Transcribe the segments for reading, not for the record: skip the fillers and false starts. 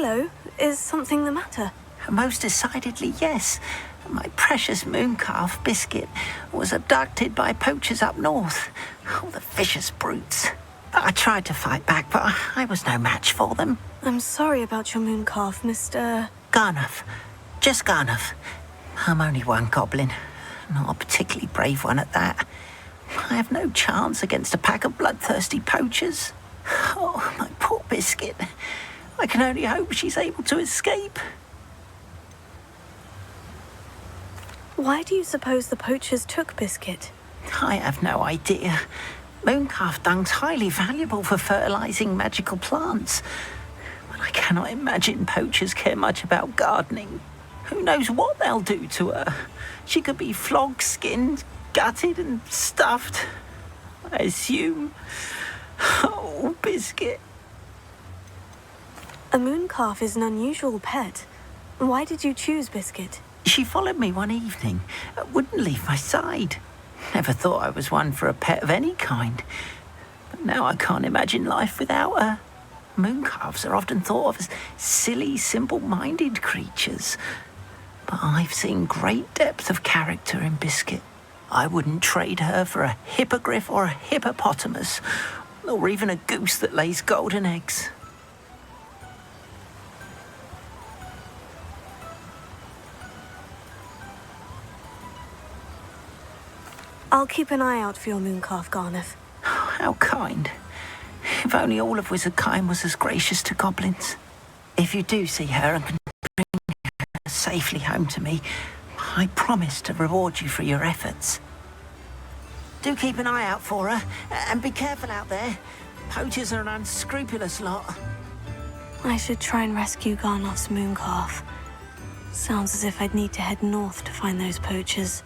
Hello. Is something the matter? Most decidedly, yes. My precious moon calf, Biscuit, was abducted by poachers up north. Oh, the vicious brutes. I tried to fight back, but I was no match for them. I'm sorry about your moon calf, Mr. Garnuff. Just Garnuff. I'm only one goblin. Not a particularly brave one at that. I have no chance against a pack of bloodthirsty poachers. Oh, my poor Biscuit. I can only hope she's able to escape. Why do you suppose the poachers took Biscuit? I have no idea. Mooncalf dung's highly valuable for fertilizing magical plants. But I cannot imagine poachers care much about gardening. Who knows what they'll do to her? She could be flogged, skinned, gutted and stuffed. I assume. Oh, Biscuit. A moon calf is an unusual pet. Why did you choose Biscuit? She followed me one evening, wouldn't leave my side. Never thought I was one for a pet of any kind. But now I can't imagine life without her. Mooncalves are often thought of as silly, simple-minded creatures. But I've seen great depth of character in Biscuit. I wouldn't trade her for a hippogriff or a hippopotamus, or even a goose that lays golden eggs. I'll keep an eye out for your moon calf, Garnuff. How kind. If only all of Wizardkind was as gracious to goblins. If you do see her and can bring her safely home to me, I promise to reward you for your efforts. Do keep an eye out for her, and be careful out there. Poachers are an unscrupulous lot. I should try and rescue Garnuff's moon calf. Sounds as if I'd need to head north to find those poachers.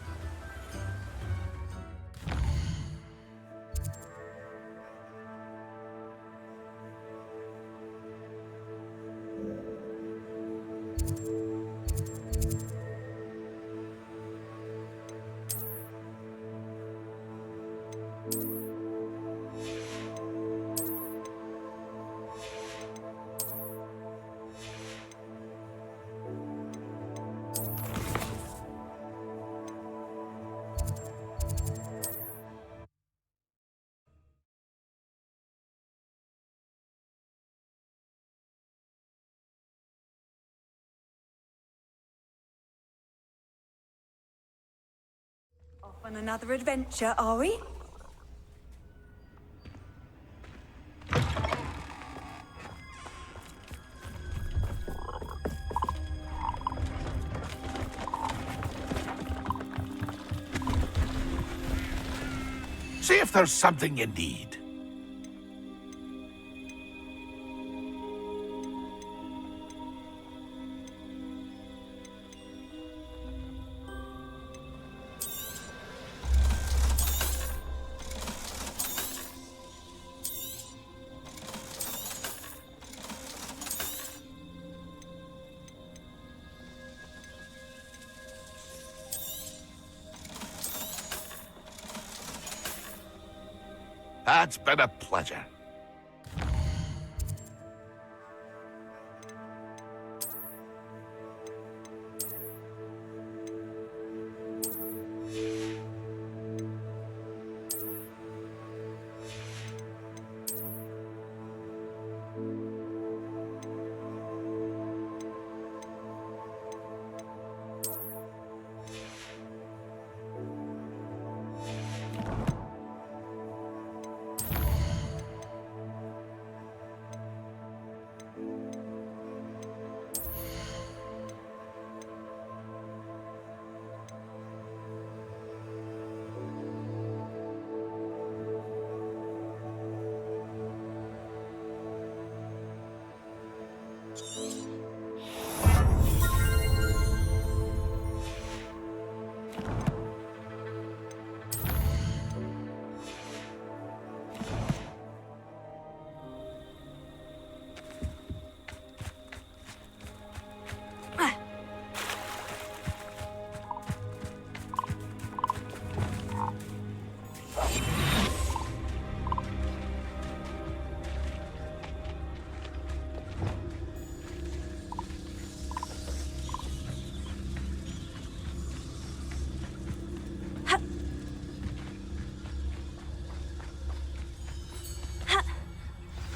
Off on another adventure, are we? See if there's something you need. It's been a pleasure.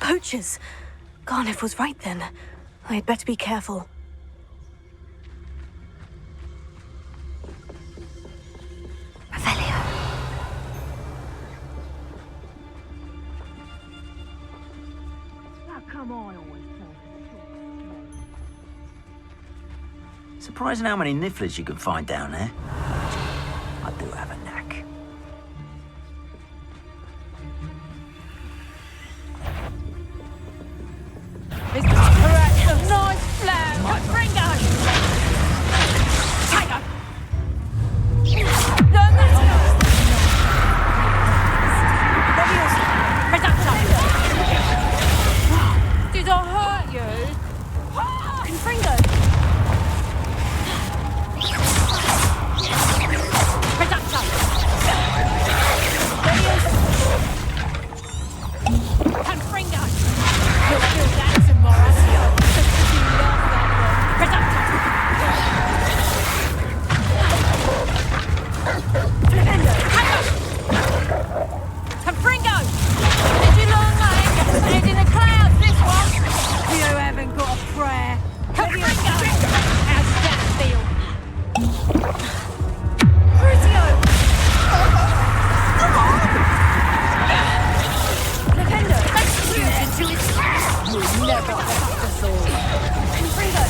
Poachers! Garniff was right then. I'd better be careful. Revelio. How come I always Surprising how many nifflers you can find down there. I do have a knack. Mr. Correct, a nice flag. Fringo! Tiger! Did I hurt you? Confringo!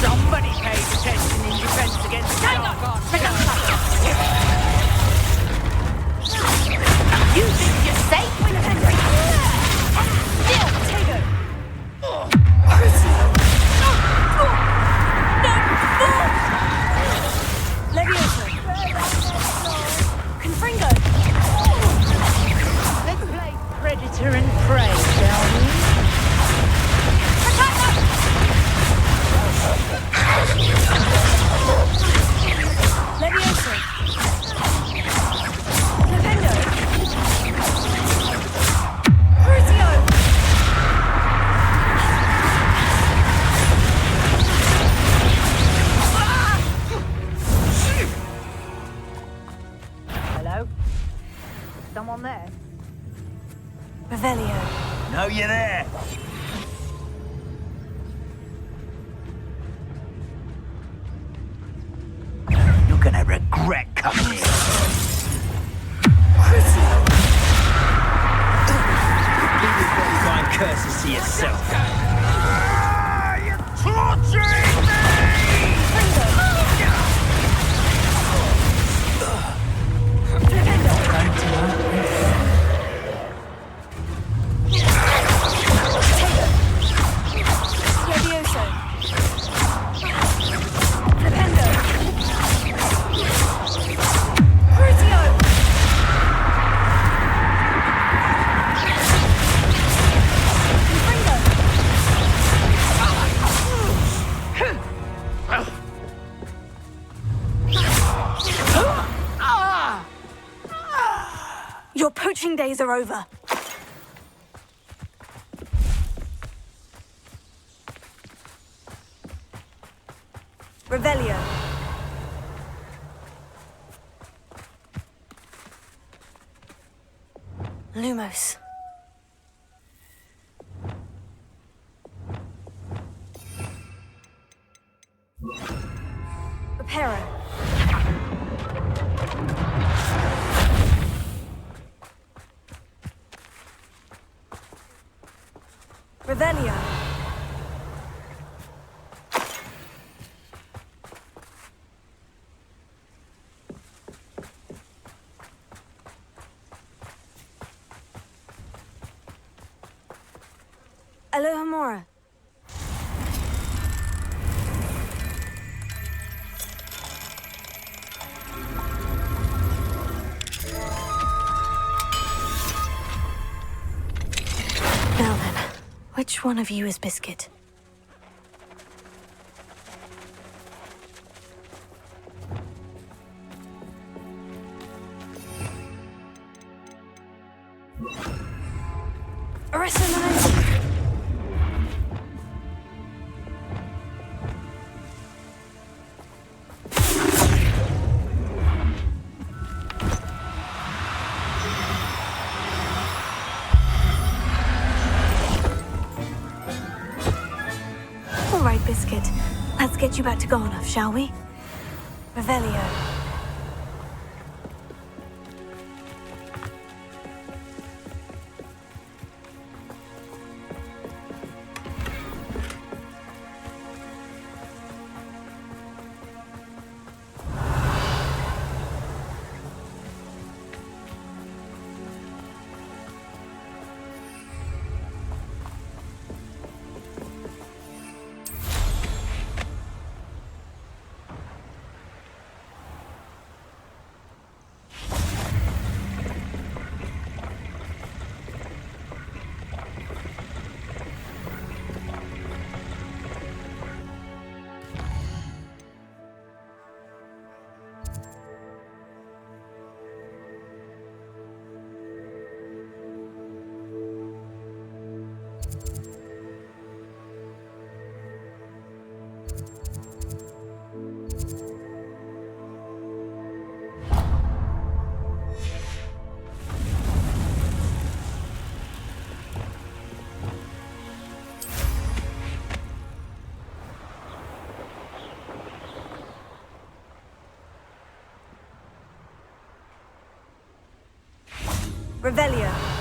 Somebody pays attention in defense against the dark arts. You think you're safe when you're still Tago. Leviosa. Confringo. Let's play predator and prey, shall we? Leviosa. Nintendo. Crucio. Hello? Someone there? Revelio. No, you're there. You're gonna regret coming here. Find curses to yourself. You're torturing me! Your poaching days are over. Revelio. Lumos. Reparo. Revelio. Alohomora. Now then, which one of you is Biscuit? Biscuit. Let's get you back to Garnoff, shall we? Revelio. Revelio.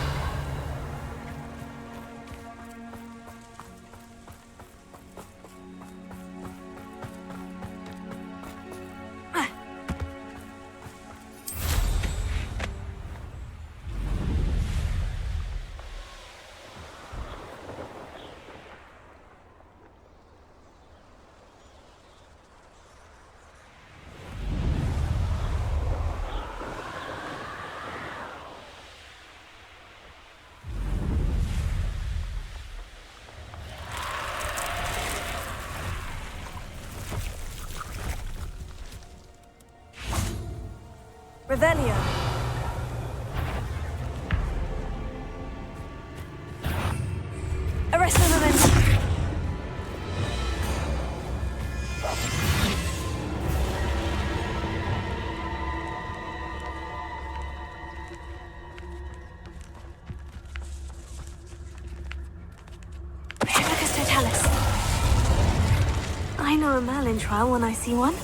Revelio. Arrest the momentum. Triplicus Totalis. I know a Merlin trial when I see one.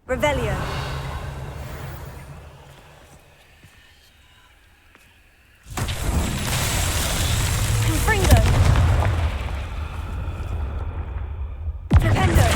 Revelio. Confringo. Flipendo.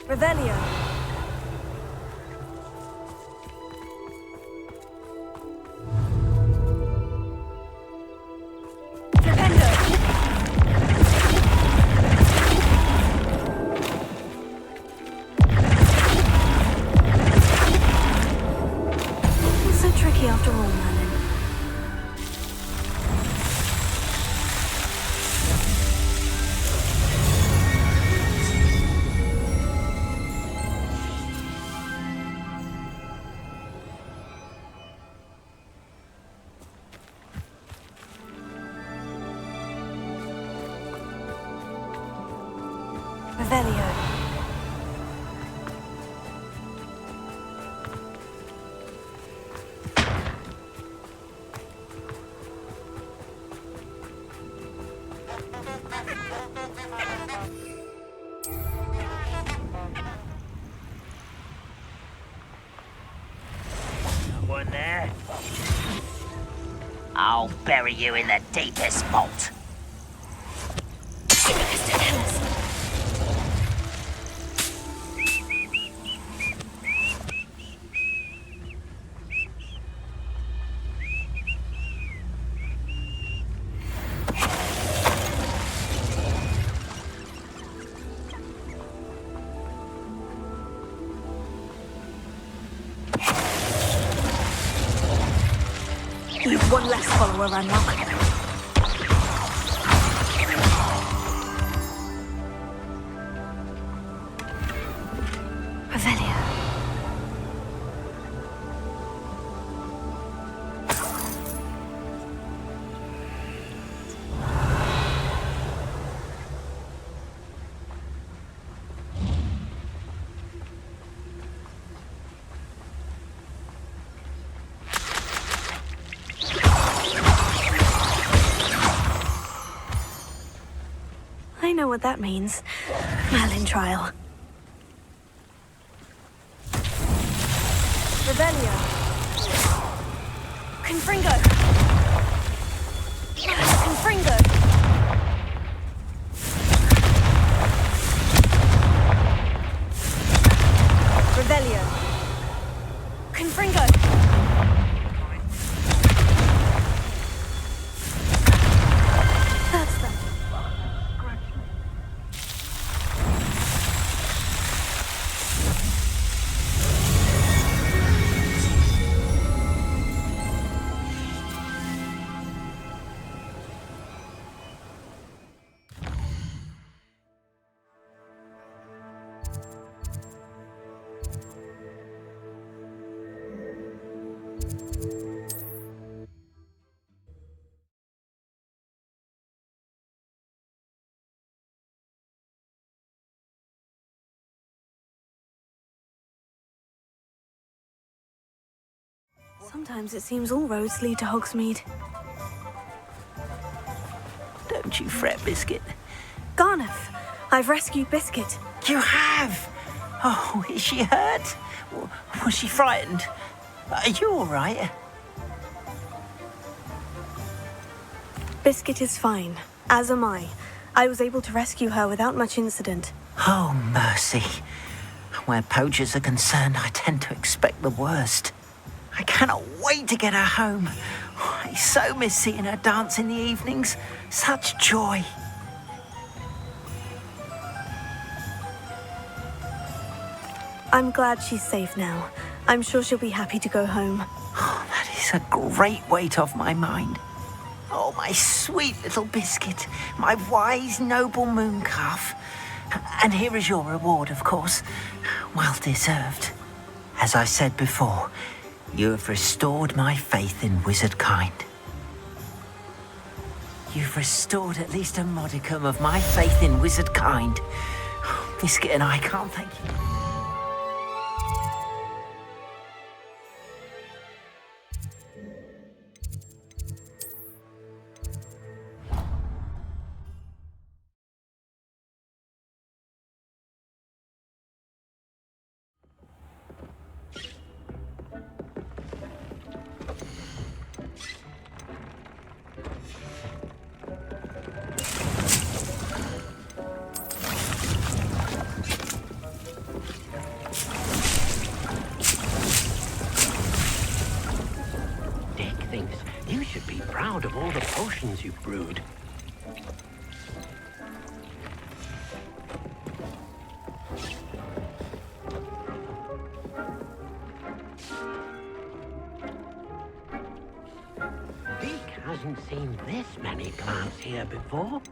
Revelio. Flipendo. It's so tricky after all, Merlin. Revelio. One there. I'll bury you in the deepest vault. You've one less follower, Unlock. Revelio. I know what that means. Merlin trial. Revelio. Confringo. Confringo. Revelio. Confringo. That's them. Sometimes it seems all roads lead to Hogsmeade. Don't you fret, Biscuit. Garnath, I've rescued Biscuit. You have? Oh, is she hurt? Was she frightened? Are you all right? Biscuit is fine, as am I. I was able to rescue her without much incident. Oh, mercy. Where poachers are concerned, I tend to expect the worst. I cannot wait to get her home. I so miss seeing her dance in the evenings. Such joy. I'm glad she's safe now. I'm sure she'll be happy to go home. Oh, that is a great weight off my mind. Oh, my sweet little Biscuit, my wise, noble moon calf. And here is your reward, of course. Well deserved. As I said before, you have restored my faith in wizard kind. You've restored at least a modicum of my faith in wizard kind. Biscuit and I can't thank you. all the potions you've brewed. Dick hasn't seen this many plants here before.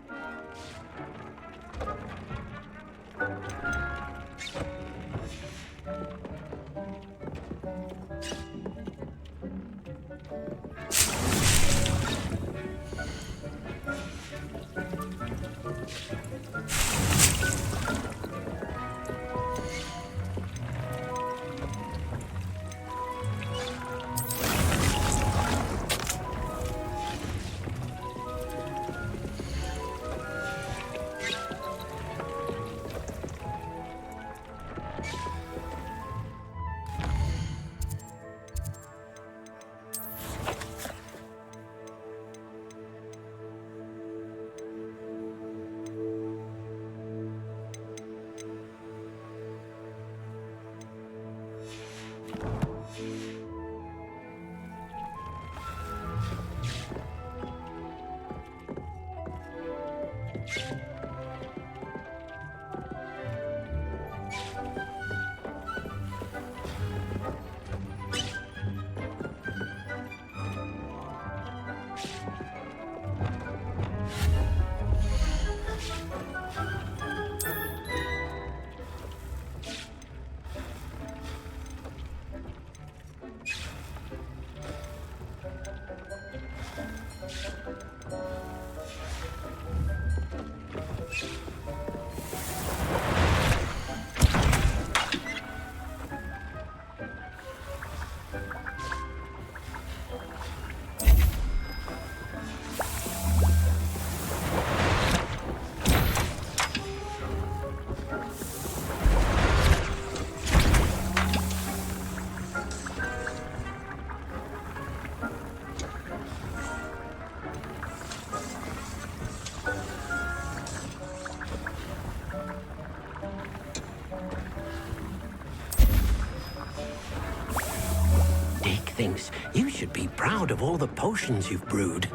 Thinks you should be proud of all the potions you've brewed.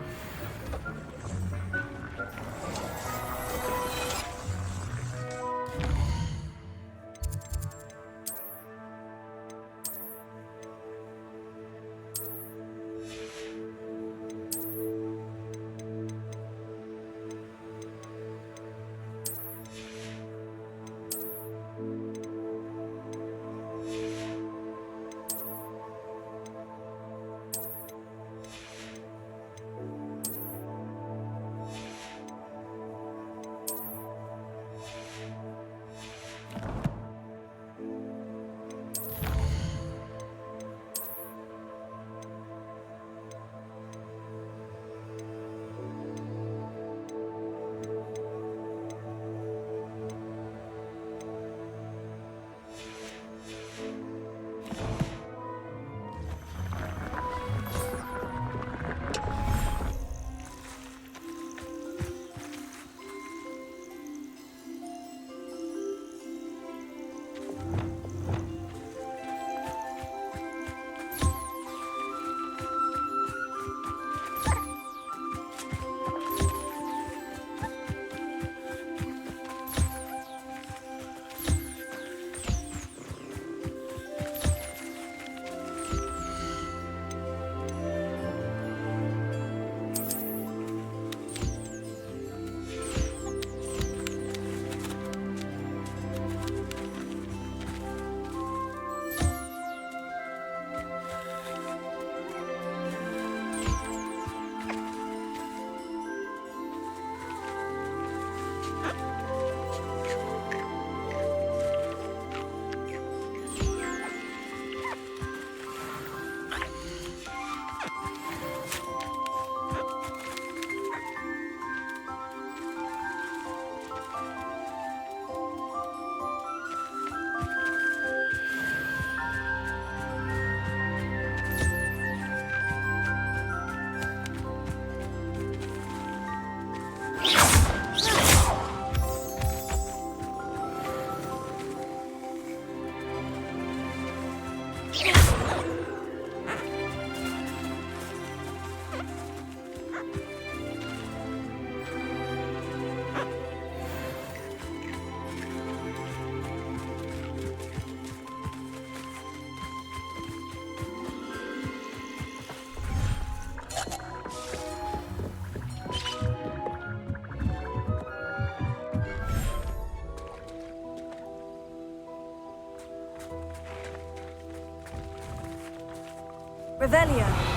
Revelio.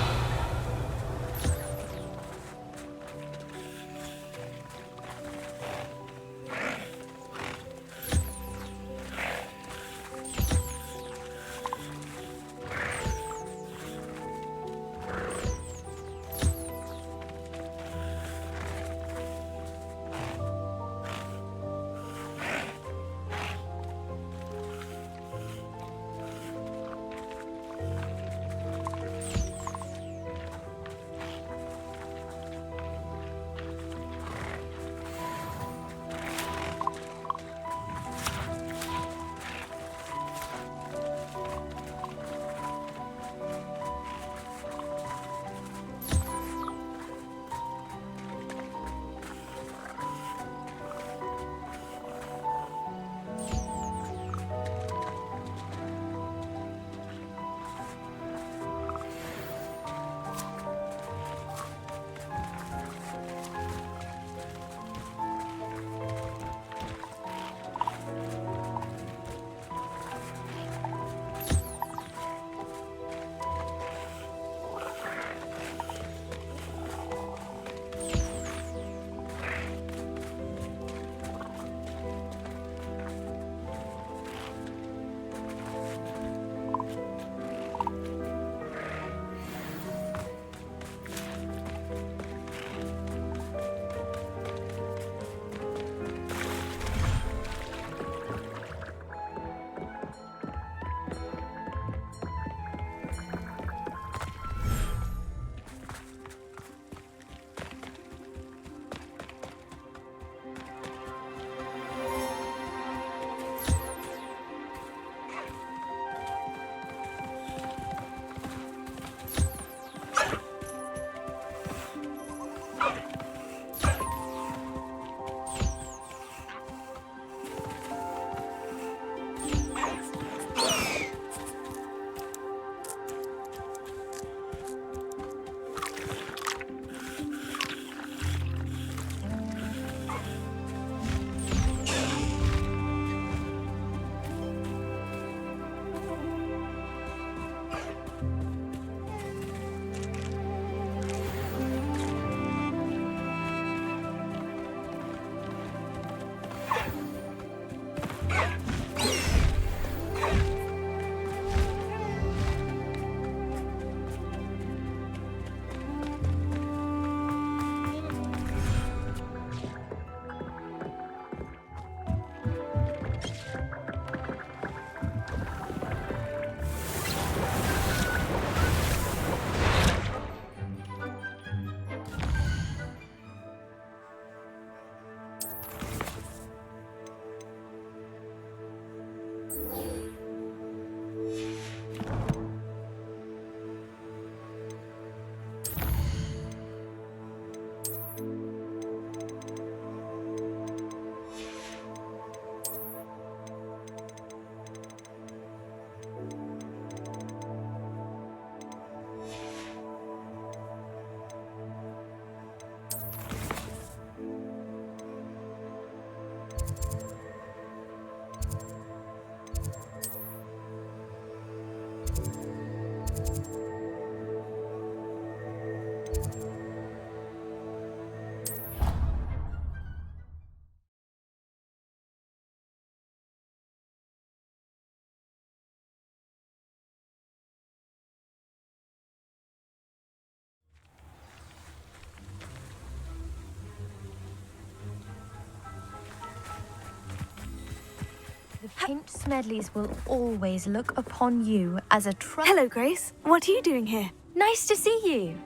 The Pink Smedleys will always look upon you as a Hello, Grace. What are you doing here? Nice to see you.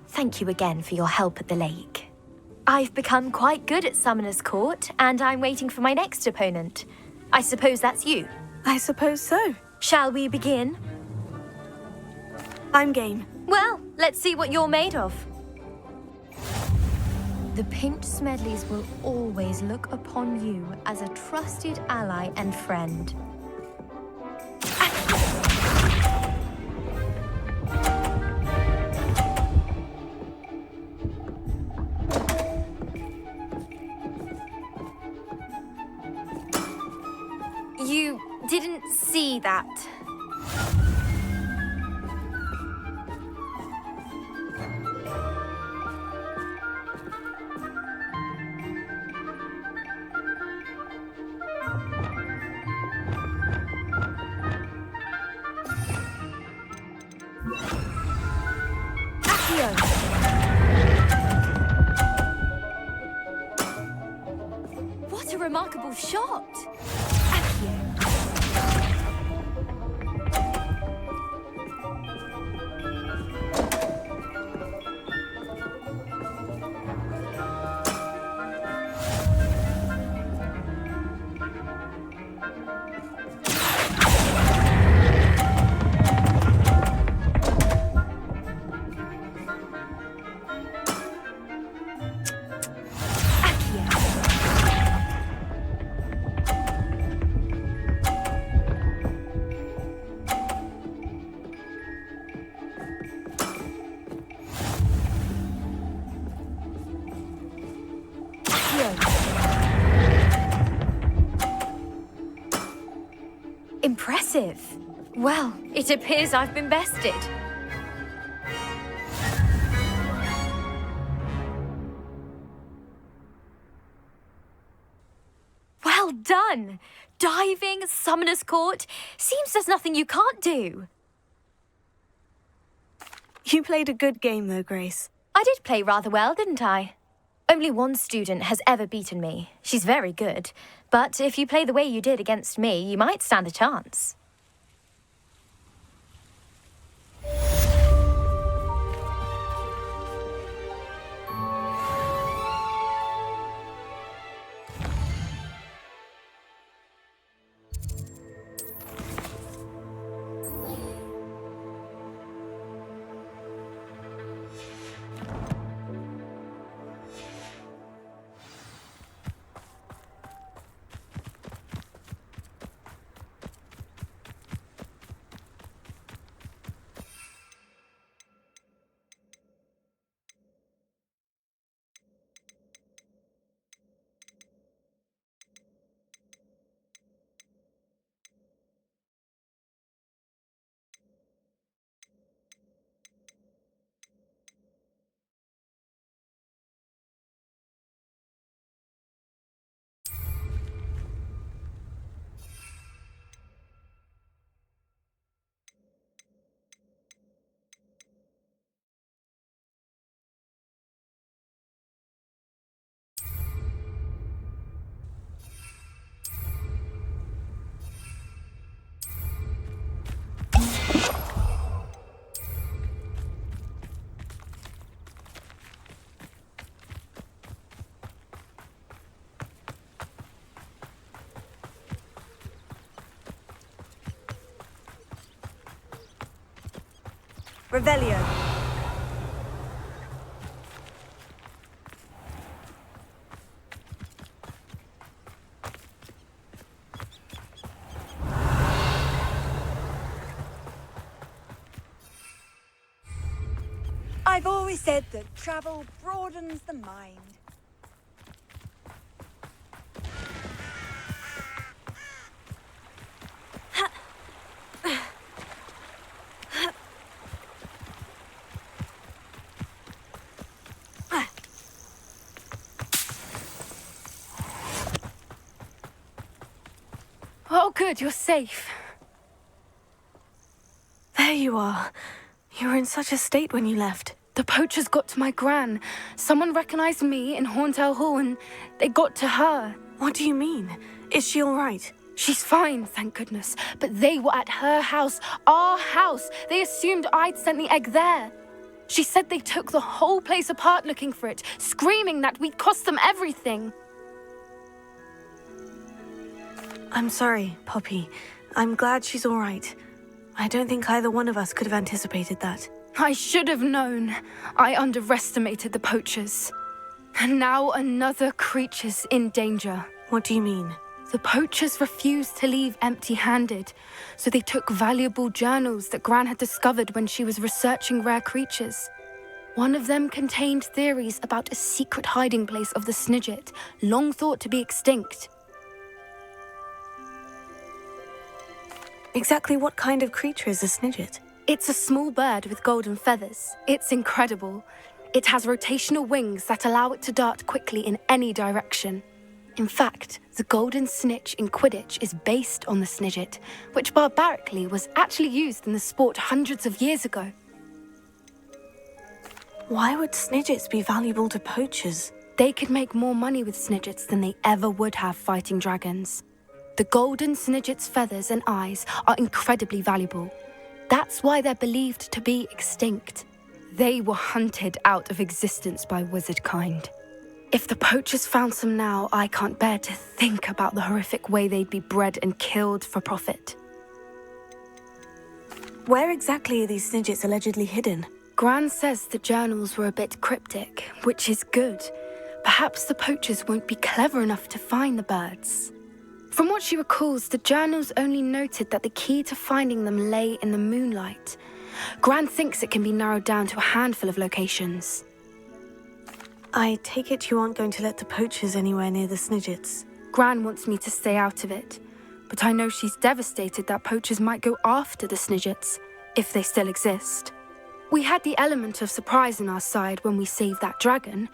Thank you again for your help at the lake. I've become quite good at Summoner's Court, and I'm waiting for my next opponent. I suppose that's you. I suppose so. Shall we begin? I'm game. Well, let's see what you're made of. The Pinked Smedleys will always look upon you as a trusted ally and friend. You didn't see that. Accio! What a remarkable shot! Accio! Impressive. Well, it appears I've been bested. Well done! Diving, Summoner's Court. Seems there's nothing you can't do. You played a good game, though, Grace. I did play rather well, didn't I? Only one student has ever beaten me. She's very good. But if you play the way you did against me, you might stand a chance. Revelio. I've always said that travel broadens the mind. Oh, good, you're safe. There you are. You were in such a state when you left. The poachers got to my gran. Someone recognized me in Horntail Hall and they got to her. What do you mean? Is she all right? She's fine, thank goodness. But they were at her house, our house. They assumed I'd sent the egg there. She said they took the whole place apart looking for it, screaming that we'd cost them everything. I'm sorry, Poppy. I'm glad she's all right. I don't think either one of us could have anticipated that. I should have known. I underestimated the poachers. And now another creature's in danger. What do you mean? The poachers refused to leave empty-handed, so they took valuable journals that Gran had discovered when she was researching rare creatures. One of them contained theories about a secret hiding place of the Snidget, long thought to be extinct. Exactly what kind of creature is a Snidget? It's a small bird with golden feathers. It's incredible. It has rotational wings that allow it to dart quickly in any direction. In fact, the golden snitch in Quidditch is based on the Snidget, which barbarically was actually used in the sport hundreds of years ago. Why would snidgets be valuable to poachers? They could make more money with snidgets than they ever would have fighting dragons. The golden snidget's feathers and eyes are incredibly valuable. That's why they're believed to be extinct. They were hunted out of existence by wizard kind. If the poachers found some now, I can't bear to think about the horrific way they'd be bred and killed for profit. Where exactly are these snidgets allegedly hidden? Gran says the journals were a bit cryptic, which is good. Perhaps the poachers won't be clever enough to find the birds. From what she recalls, the journals only noted that the key to finding them lay in the moonlight. Gran thinks it can be narrowed down to a handful of locations. I take it you aren't going to let the poachers anywhere near the snidgets. Gran wants me to stay out of it, but I know she's devastated that poachers might go after the snidgets, if they still exist. We had the element of surprise on our side when we saved that dragon,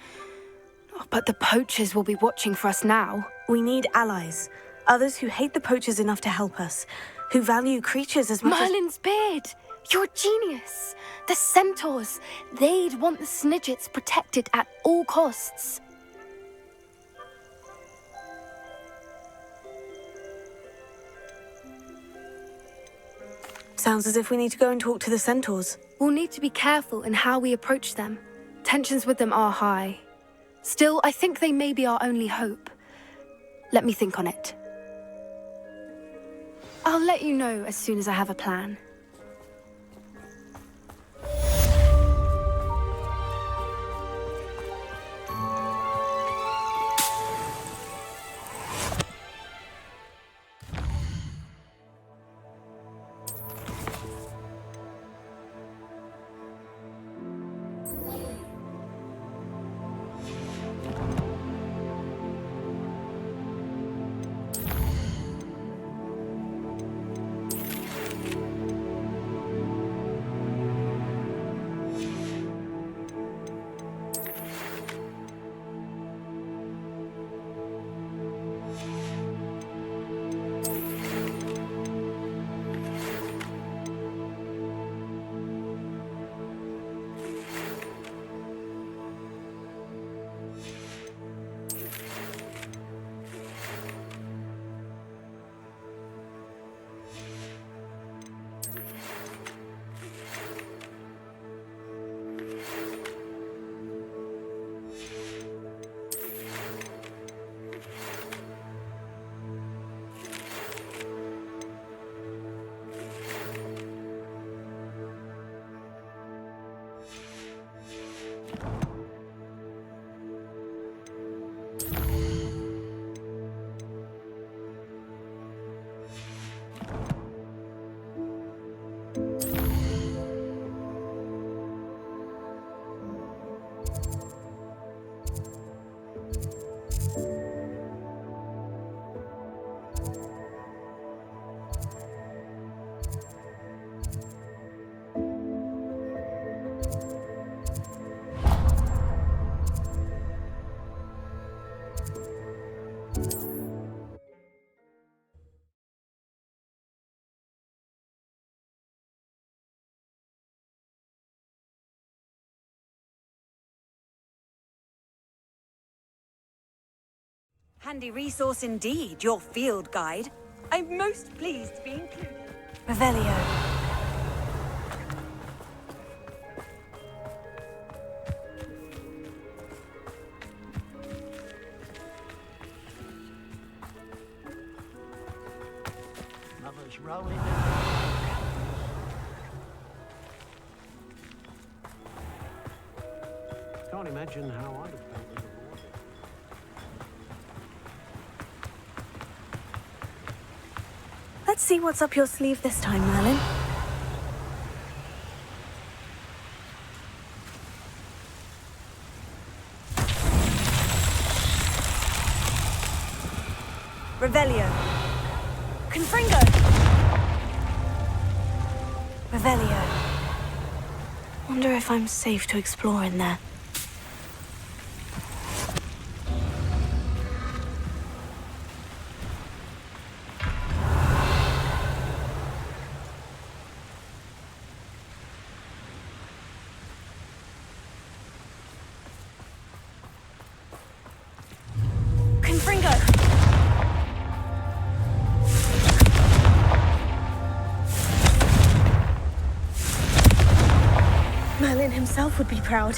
but the poachers will be watching for us now. We need allies. Others who hate the poachers enough to help us, who value creatures as much Merlin's beard! You're a genius! The centaurs! They'd want the snidgets protected at all costs. Sounds as if we need to go and talk to the centaurs. We'll need to be careful in how we approach them. Tensions with them are high. Still, I think they may be our only hope. Let me think on it. I'll let you know as soon as I have a plan. Handy resource indeed, your field guide. I'm most pleased to be included. Revelio. Mother's rolling. Can't imagine how I'd have felt with the water. Let's see what's up your sleeve this time, Merlin. Revelio. Confringo. Revelio. Wonder if I'm safe to explore in there. himself would be proud.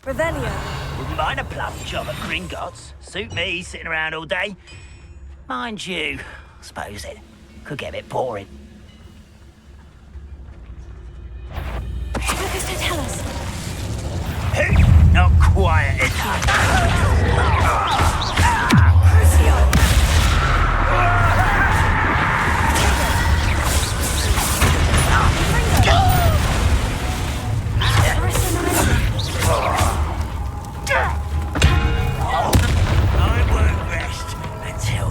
Revelio. Wouldn't mind a plum job at Gringotts. Suit me, sitting around all day. Mind you, I suppose it could get a bit boring. What does it tell us? Not quiet I won't rest until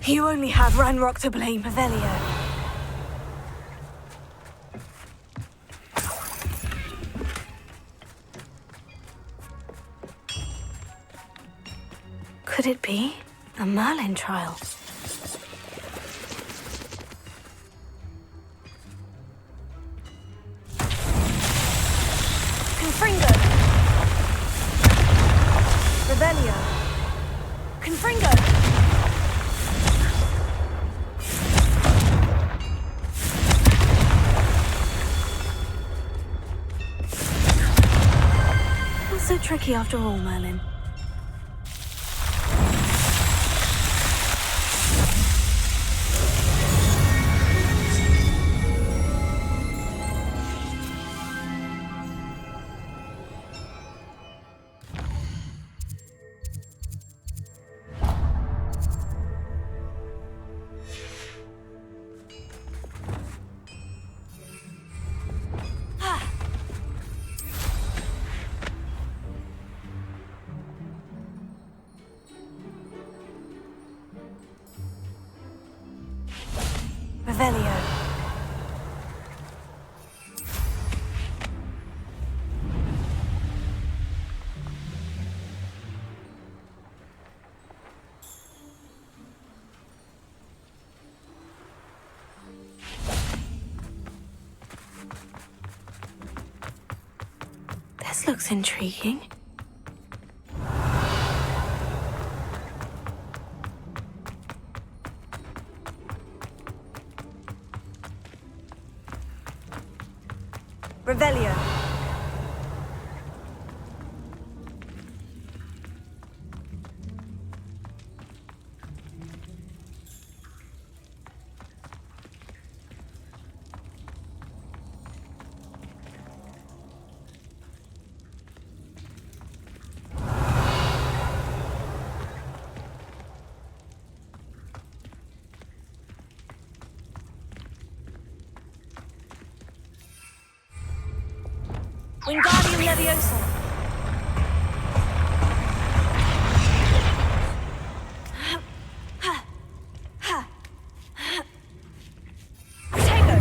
You only have Ranrock to blame, Revelio. Could it be a Merlin trial? Confringo. Revelio. Confringo. Not so tricky after all, Merlin. Revelio. This looks intriguing. Revelio. Wingardium Leviosa. Protego.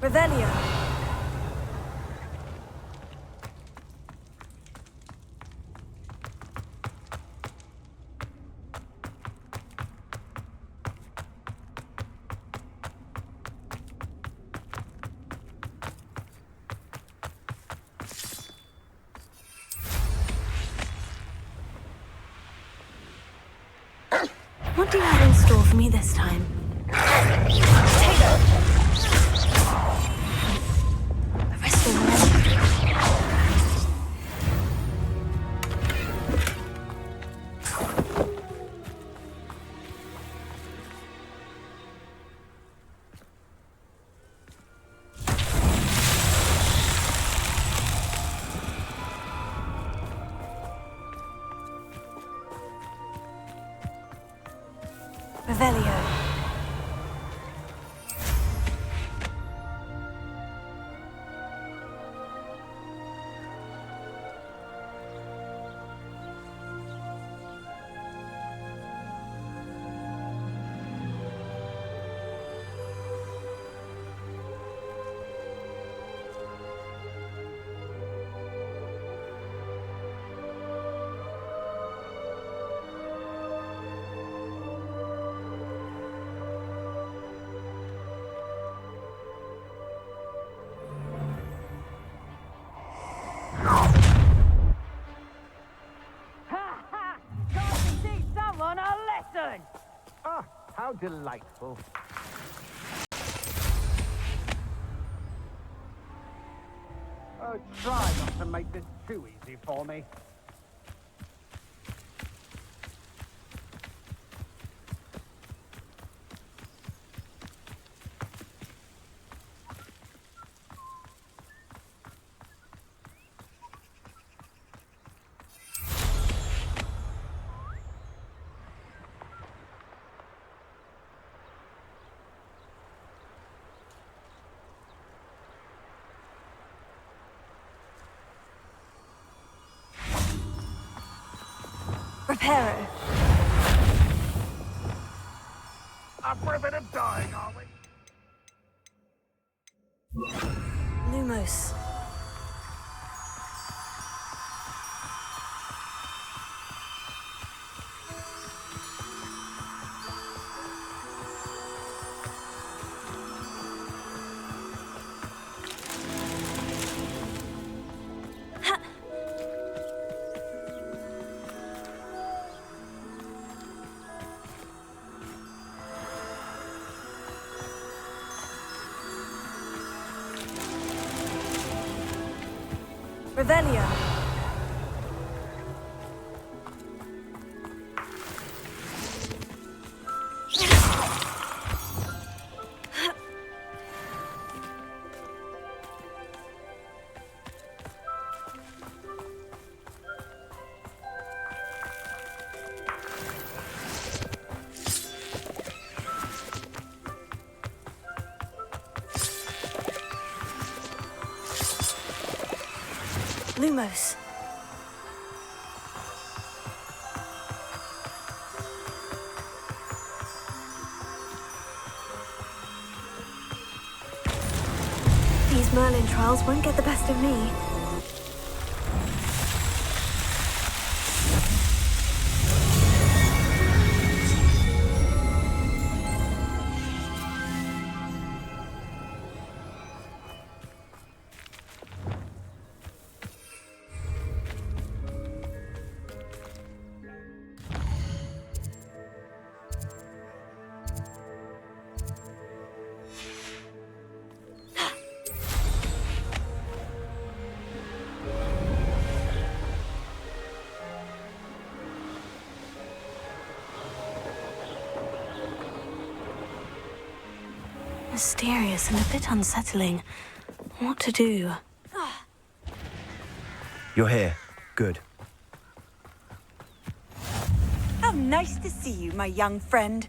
Revelio. What do you have in store for me this time? Protego. Arresting Merlin. Revelio. How delightful. Oh, try not to make this too easy for me. Reparo. Up for a bit of dying, are we? Lumos. Revelio. Lumos. These Merlin trials won't get the best of me. Mysterious and a bit unsettling. What to do? You're here. Good. How nice to see you, my young friend.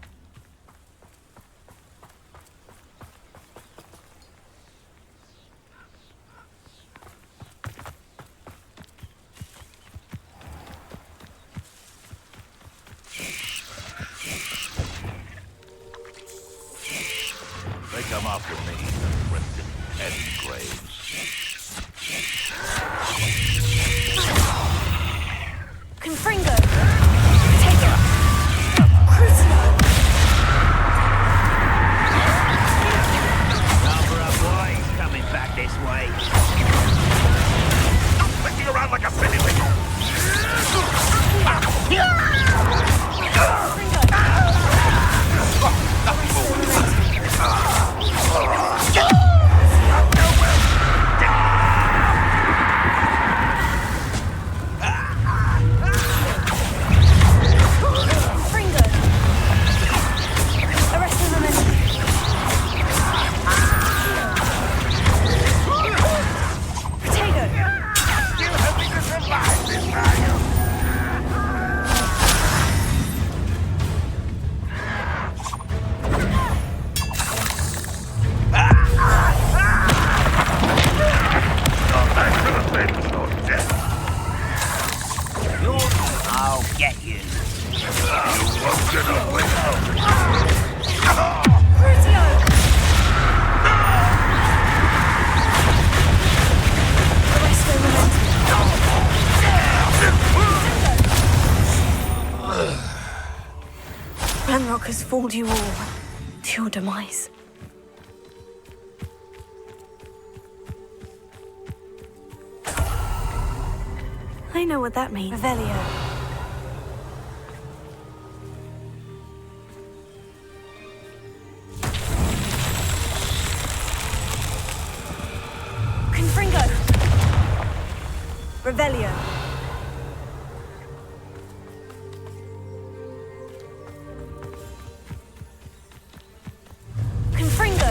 They come after me, crimson head graves. Confringo! Take it! Crucio! Number of boys coming back this way. Stop flicking around like a silly wiggle! Ranrock has fooled you all to your demise. I know what that means. Revelio. Confringo. Revelio. Confringo.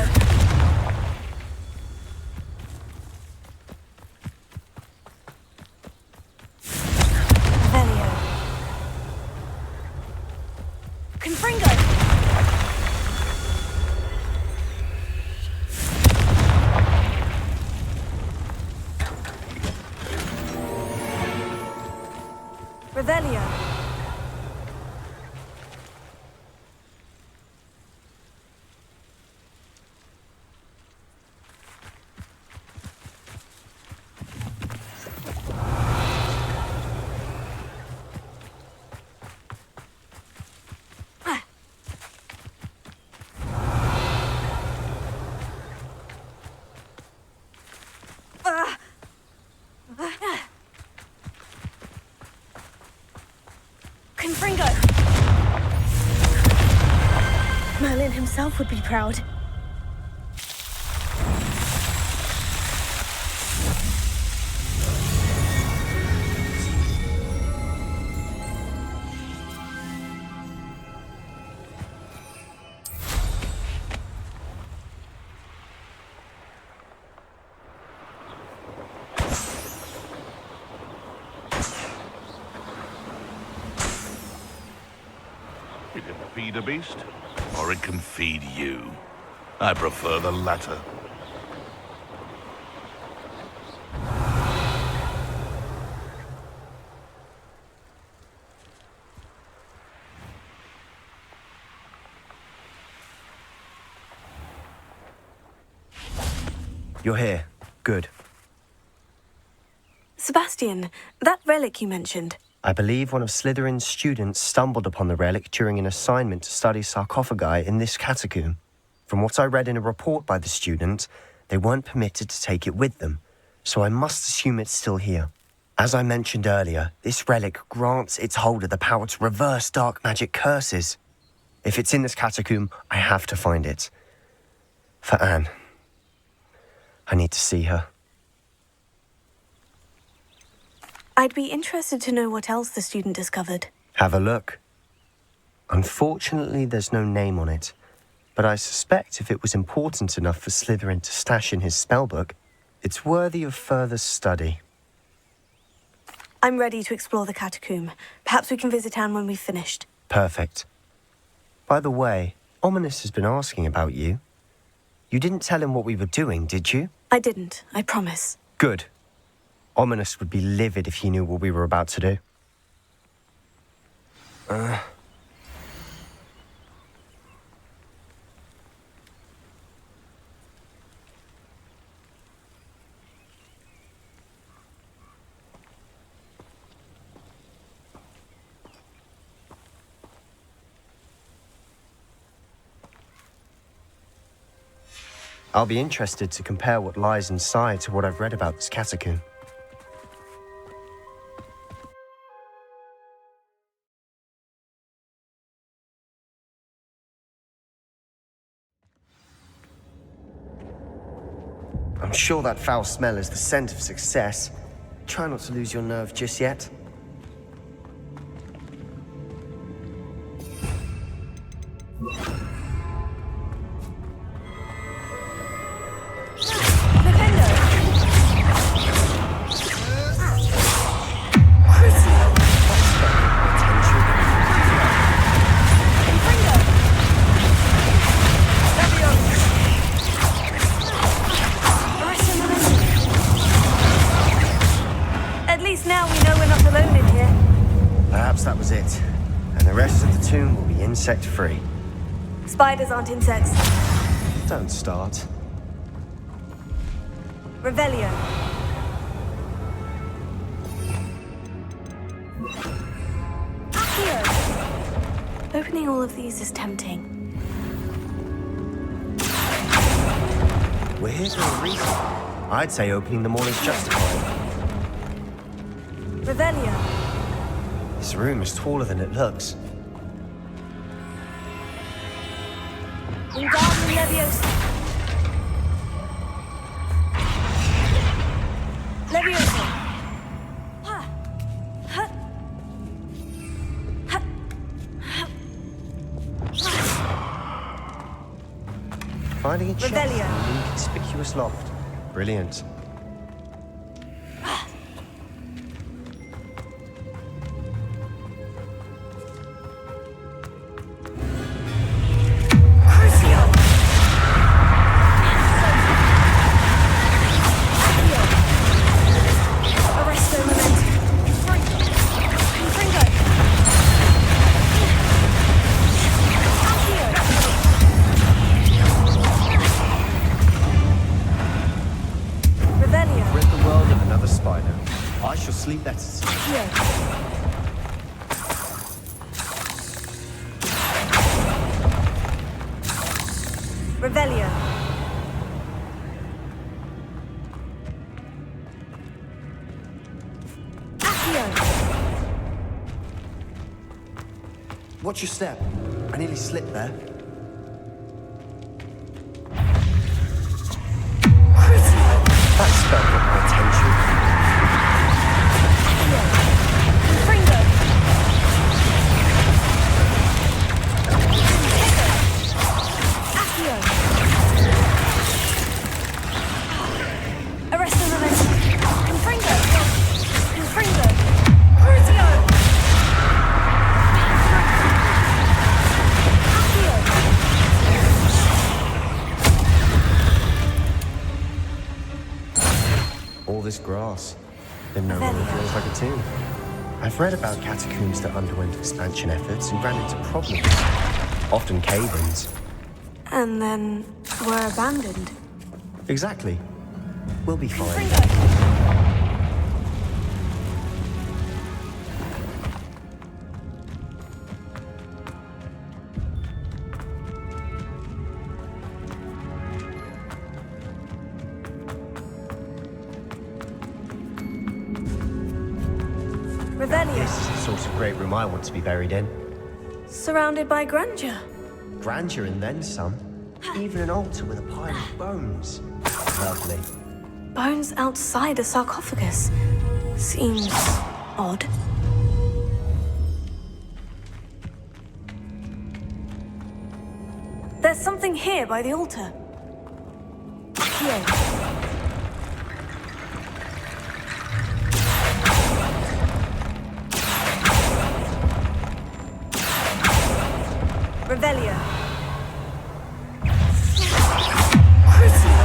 Revelio. Confringo. Revelio. Confringo. Merlin himself would be proud. It can feed a beast, or it can feed you. I prefer the latter. You're here. Good. Sebastian, that relic you mentioned. I believe one of Slytherin's students stumbled upon the relic during an assignment to study sarcophagi in this catacomb. From what I read in a report by the student, they weren't permitted to take it with them, so I must assume it's still here. As I mentioned earlier, this relic grants its holder the power to reverse dark magic curses. If it's in this catacomb, I have to find it. For Anne. I need to see her. I'd be interested to know what else the student discovered. Have a look. Unfortunately, there's no name on it, but I suspect if it was important enough for Slytherin to stash in his spellbook, it's worthy of further study. I'm ready to explore the catacomb. Perhaps we can visit Anne when we've finished. Perfect. By the way, Ominous has been asking about you. You didn't tell him what we were doing, did you? I didn't, I promise. Good. Ominous would be livid if he knew what we were about to do. I'll be interested to compare what lies inside to what I've read about this catacomb. I'm sure that foul smell is the scent of success. Try not to lose your nerve just yet. At least now we know we're not alone. and the rest of the tomb will be insect-free. Spiders aren't insects. Don't start. Revelio. Accio. Opening all of these is tempting. We're here for a reason. I'd say opening them all is justified. Revelio. This room is taller than it looks. Wingardium Leviosa. Leviosa. Ha. Ha. Ha. Finding a chest in Revelio. an inconspicuous loft. Brilliant. Rid the world of another spider. I shall sleep better tonight. Revelio. Accio. Watch your step. I nearly slipped there. That spell got my attention. Fringo. Accio. Arresto Momentum. Confringo. Confringo. Crucio. Accio. All this grass. It no longer feels like a tomb. I've read about catacombs that underwent expansion efforts and ran into problems. Often cave-ins. And then were abandoned. Exactly. We'll be fine. Fringo. Revelio. This is the sort of great room I want to be buried in. Surrounded by grandeur. Grandeur and then some. Even an altar with a pile of bones. Lovely. Bones outside a sarcophagus. Seems odd. There's something here by the altar. Here. Revelio. Crucio.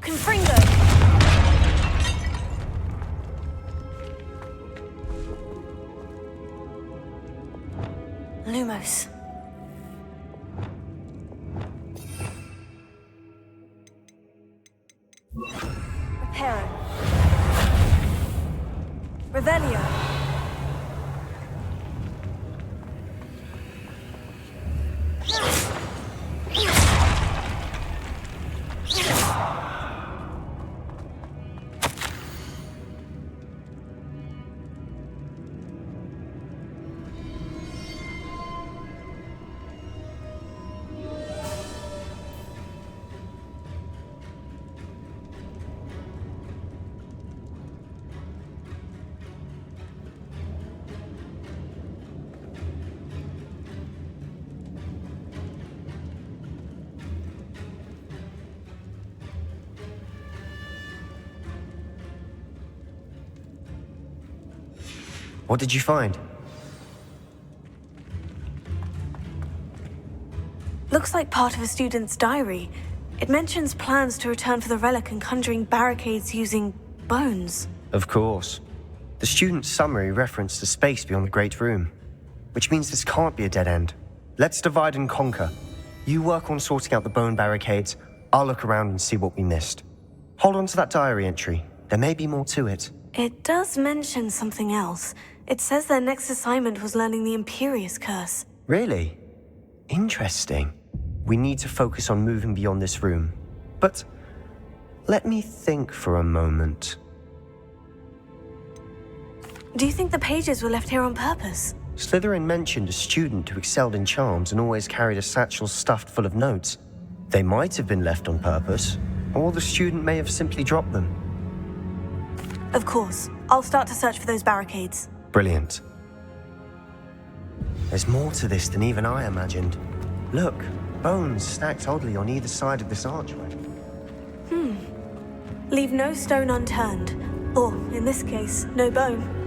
Confringo. Confringo. Lumos. Reparo. Revelio. What did you find? Looks like part of a student's diary. It mentions plans to return for the relic and conjuring barricades using bones. Of course. The student's summary referenced the space beyond the Great Room, which means this can't be a dead end. Let's divide and conquer. You work on sorting out the bone barricades, I'll look around and see what we missed. Hold on to that diary entry. There may be more to it. It does mention something else. It says their next assignment was learning the Imperious Curse. Really? Interesting. We need to focus on moving beyond this room. But let me think for a moment. Do you think the pages were left here on purpose? Slytherin mentioned a student who excelled in charms and always carried a satchel stuffed full of notes. They might have been left on purpose, or the student may have simply dropped them. Of course. I'll start to search for those barricades. Brilliant. There's more to this than even I imagined. Look, bones stacked oddly on either side of this archway. Leave no stone unturned. Or, in this case, no bone.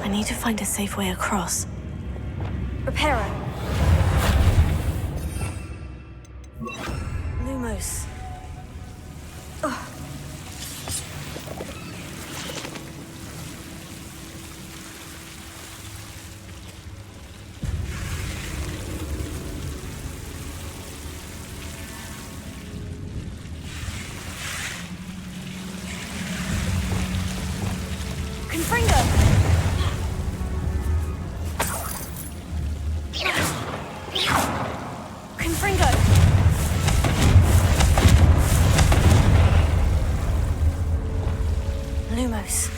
I need to find a safe way across. Reparo. Lumos. Ugh. Confringo! Confringo! Lumos.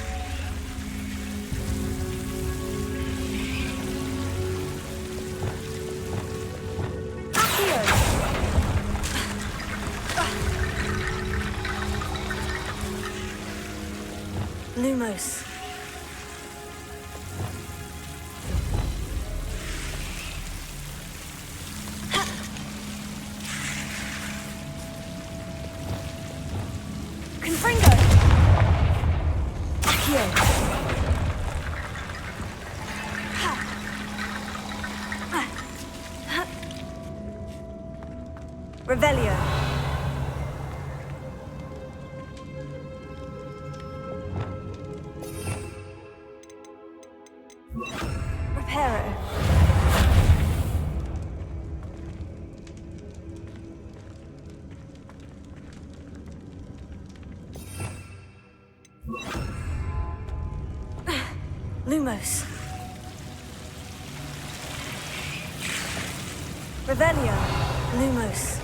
Accio! Lumos. Confringo! Accio! Revelio! Reparo! Lumos. Revelio. Lumos.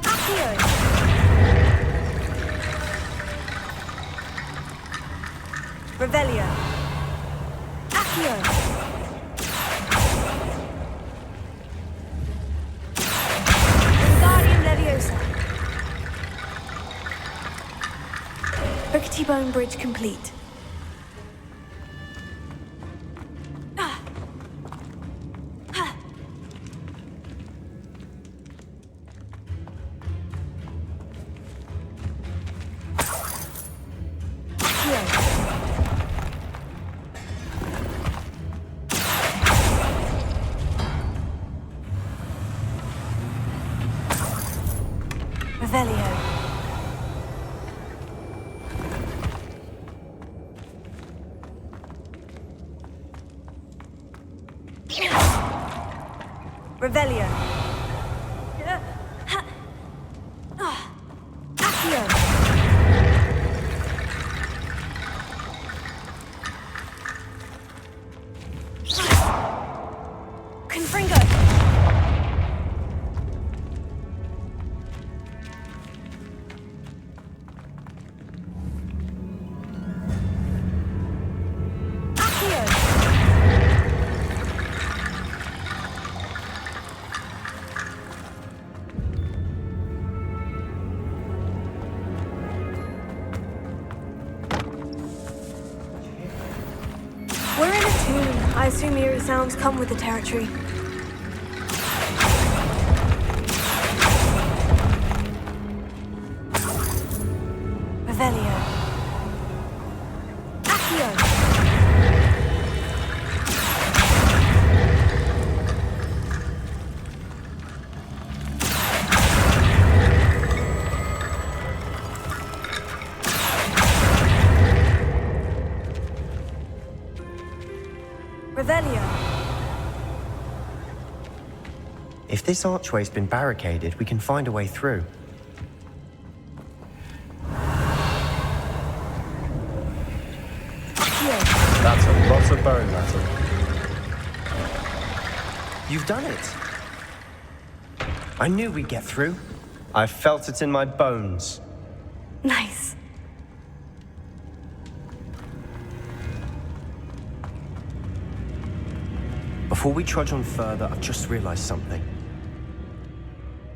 Accio. Revelio. Accio. Rickety Bone Bridge complete. Revelio. Revelio. Accio. Confringo. We're in a tomb. I assume eerie sounds come with the territory. Revelio. Accio. Revelio. If this archway's been barricaded, we can find a way through. That's a lot of bone metal. You've done it. I knew we'd get through. I felt it in my bones. Nice. Before we trudge on further, I've just realized something.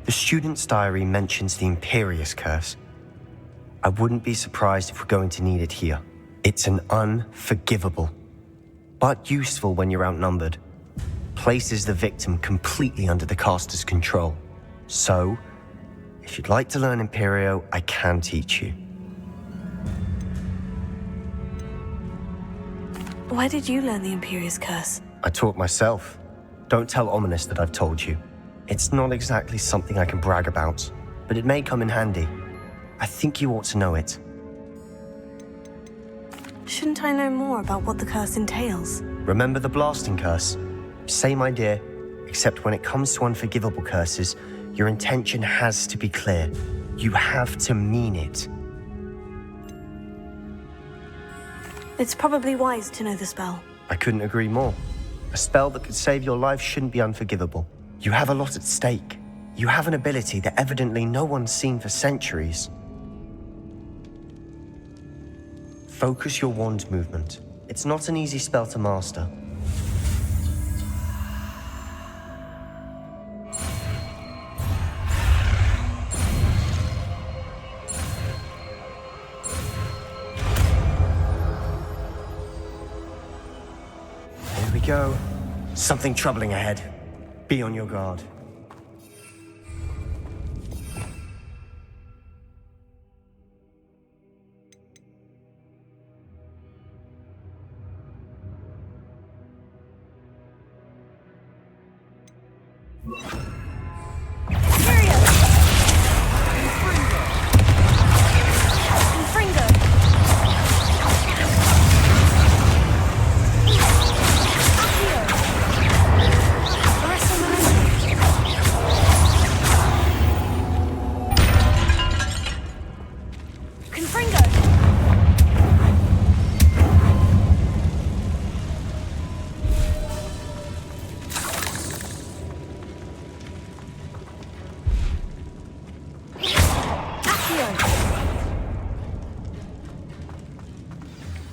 The student's diary mentions the Imperious Curse. I wouldn't be surprised if we're going to need it here. It's an unforgivable, but useful when you're outnumbered. Places the victim completely under the caster's control. So, if you'd like to learn Imperio, I can teach you. Where did you learn the Imperious Curse? I taught myself. Don't tell Ominous that I've told you. It's not exactly something I can brag about, but it may come in handy. I think you ought to know it. Shouldn't I know more about what the curse entails? Remember the blasting curse? Same idea, except when it comes to unforgivable curses, your intention has to be clear. You have to mean it. It's probably wise to know the spell. I couldn't agree more. A spell that could save your life shouldn't be unforgivable. You have a lot at stake. You have an ability that evidently no one's seen for centuries. Focus your wand movement. It's not an easy spell to master. Here we go. Something troubling ahead. Be on your guard.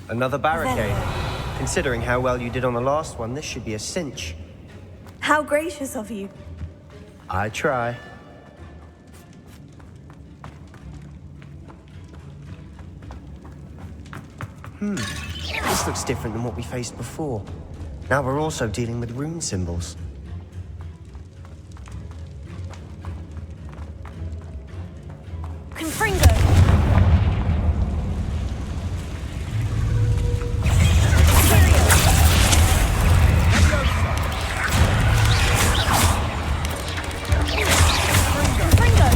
Another barricade. Considering how well you did on the last one, this should be a cinch. How gracious of you. I try. This looks different than what we faced before. Now we're also dealing with rune symbols. Confringo. Confringo.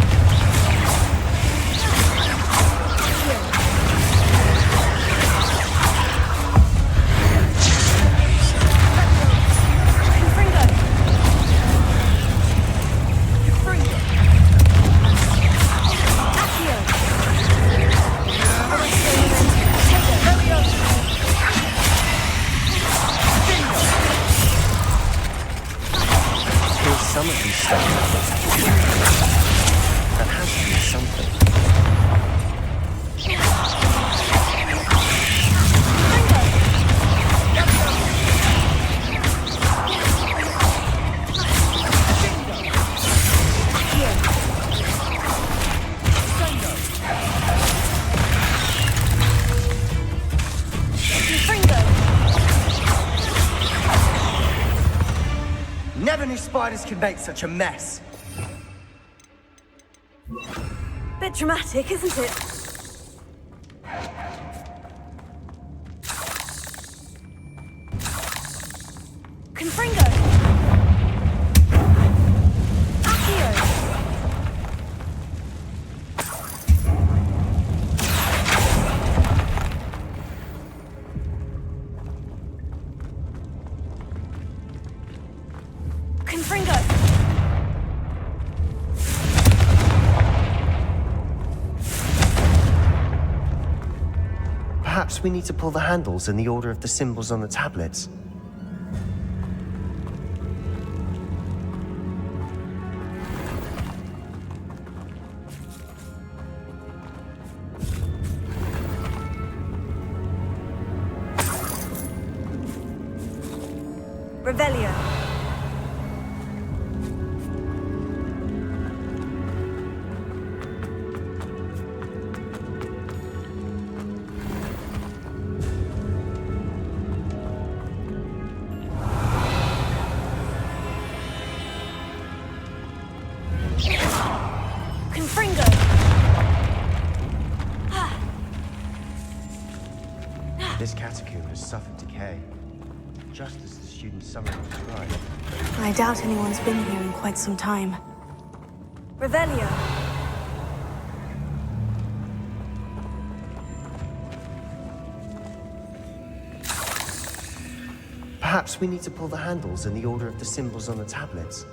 That has to be something. Never knew spiders could make such a mess. Bit dramatic, isn't it? Confringo! Accio! Confringo! Perhaps we need to pull the handles in the order of the symbols on the tablets. Revelio. Confringo. This catacomb has suffered decay, just as the student's summary described. I doubt anyone's been here in quite some time. Revelio. Perhaps we need to pull the handles in the order of the symbols on the tablets.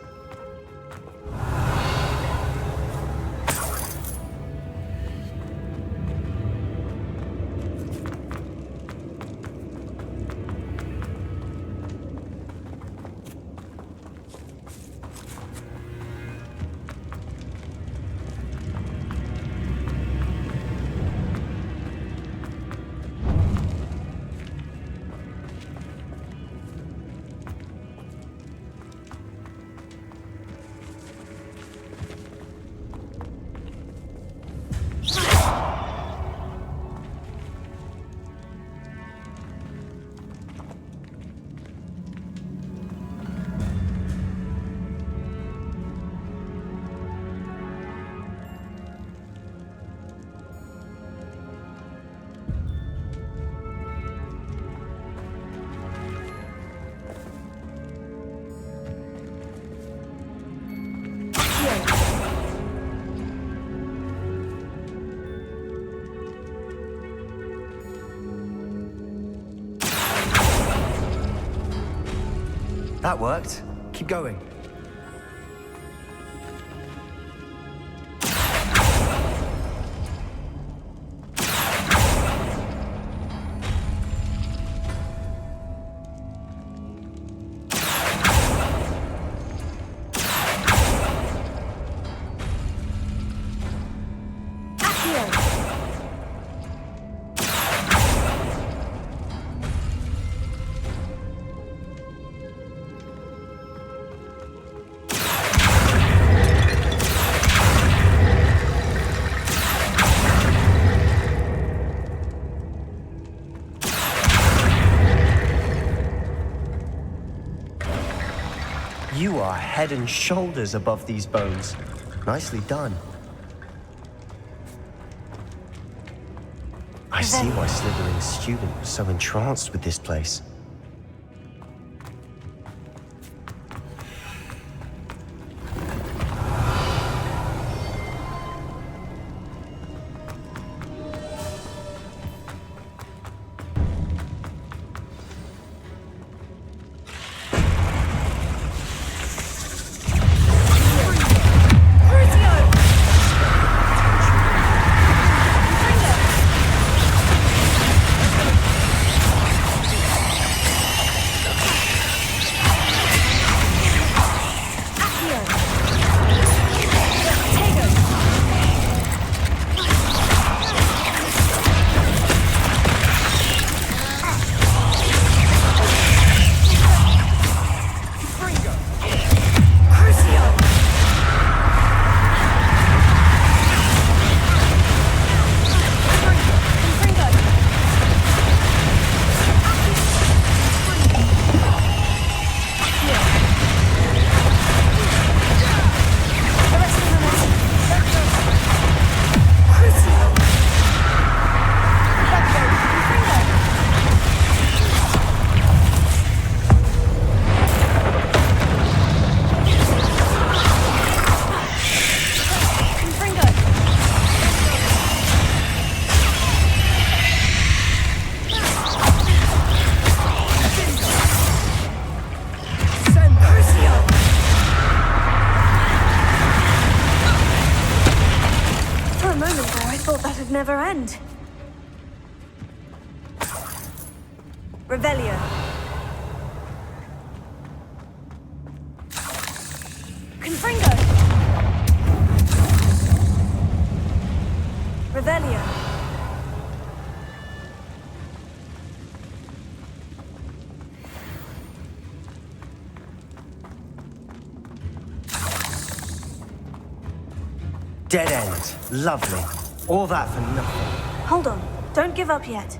That worked. Keep going. You are head and shoulders above these bones. Nicely done. I see why Slytherin's student was so entranced with this place. Revelio. Confringo. Revelio. Dead end. Lovely. All that for nothing. Hold on. Don't give up yet.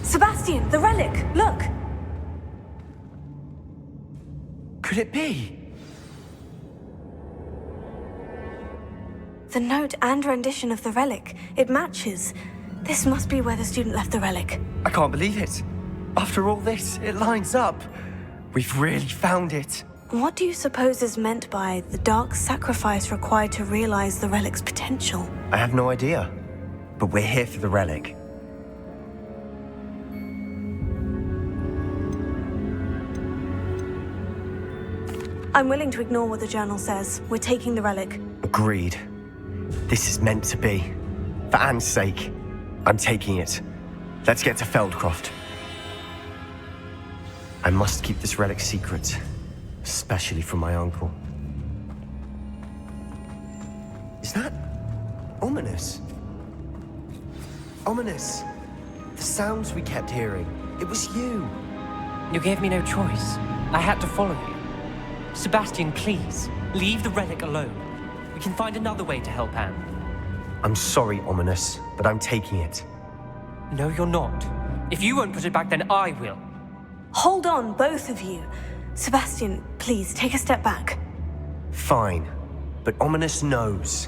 Sebastian, the relic! Look! Could it be? The note and rendition of the relic. It matches. This must be where the student left the relic. I can't believe it. After all this, it lines up. We've really found it. What do you suppose is meant by the dark sacrifice required to realize the relic's potential? I have no idea. But we're here for the relic. I'm willing to ignore what the journal says. We're taking the relic. Agreed. This is meant to be. For Anne's sake, I'm taking it. Let's get to Feldcroft. I must keep this relic secret, especially from my uncle. Is that ominous? Ominous. The sounds we kept hearing. It was you. You gave me no choice. I had to follow you. Sebastian, please, leave the relic alone. We can find another way to help Anne. I'm sorry, Ominous, but I'm taking it. No, you're not. If you won't put it back, then I will. Hold on, both of you. Sebastian, please, take a step back. Fine, but Ominous knows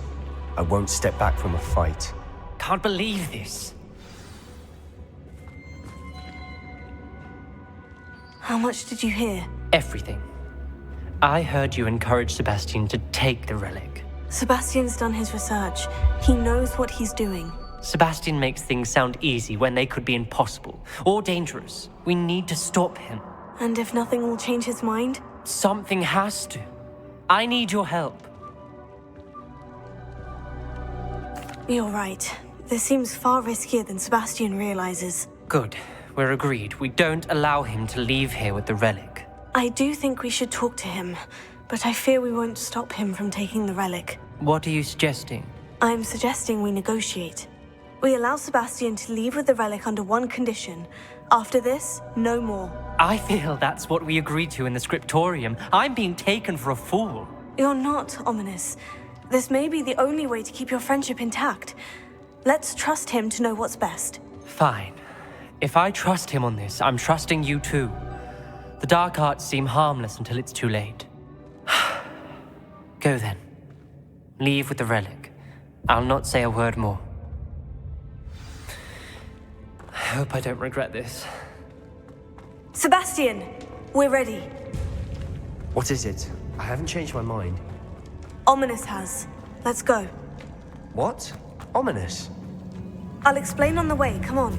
I won't step back from a fight. Can't believe this. How much did you hear? Everything. I heard you encourage Sebastian to take the relic. Sebastian's done his research. He knows what he's doing. Sebastian makes things sound easy when they could be impossible or dangerous. We need to stop him. And if nothing will change his mind? Something has to. I need your help. You're right. This seems far riskier than Sebastian realizes. Good. We're agreed. We don't allow him to leave here with the relic. I do think we should talk to him, but I fear we won't stop him from taking the relic. What are you suggesting? I'm suggesting we negotiate. We allow Sebastian to leave with the relic under one condition. After this, no more. I feel that's what we agreed to in the scriptorium. I'm being taken for a fool. You're not, Ominous. This may be the only way to keep your friendship intact. Let's trust him to know what's best. Fine. If I trust him on this, I'm trusting you too. The dark arts seem harmless until it's too late. Go then. Leave with the relic. I'll not say a word more. I hope I don't regret this. Sebastian! We're ready. What is it? I haven't changed my mind. Ominous has. Let's go. What? Ominous? I'll explain on the way. Come on.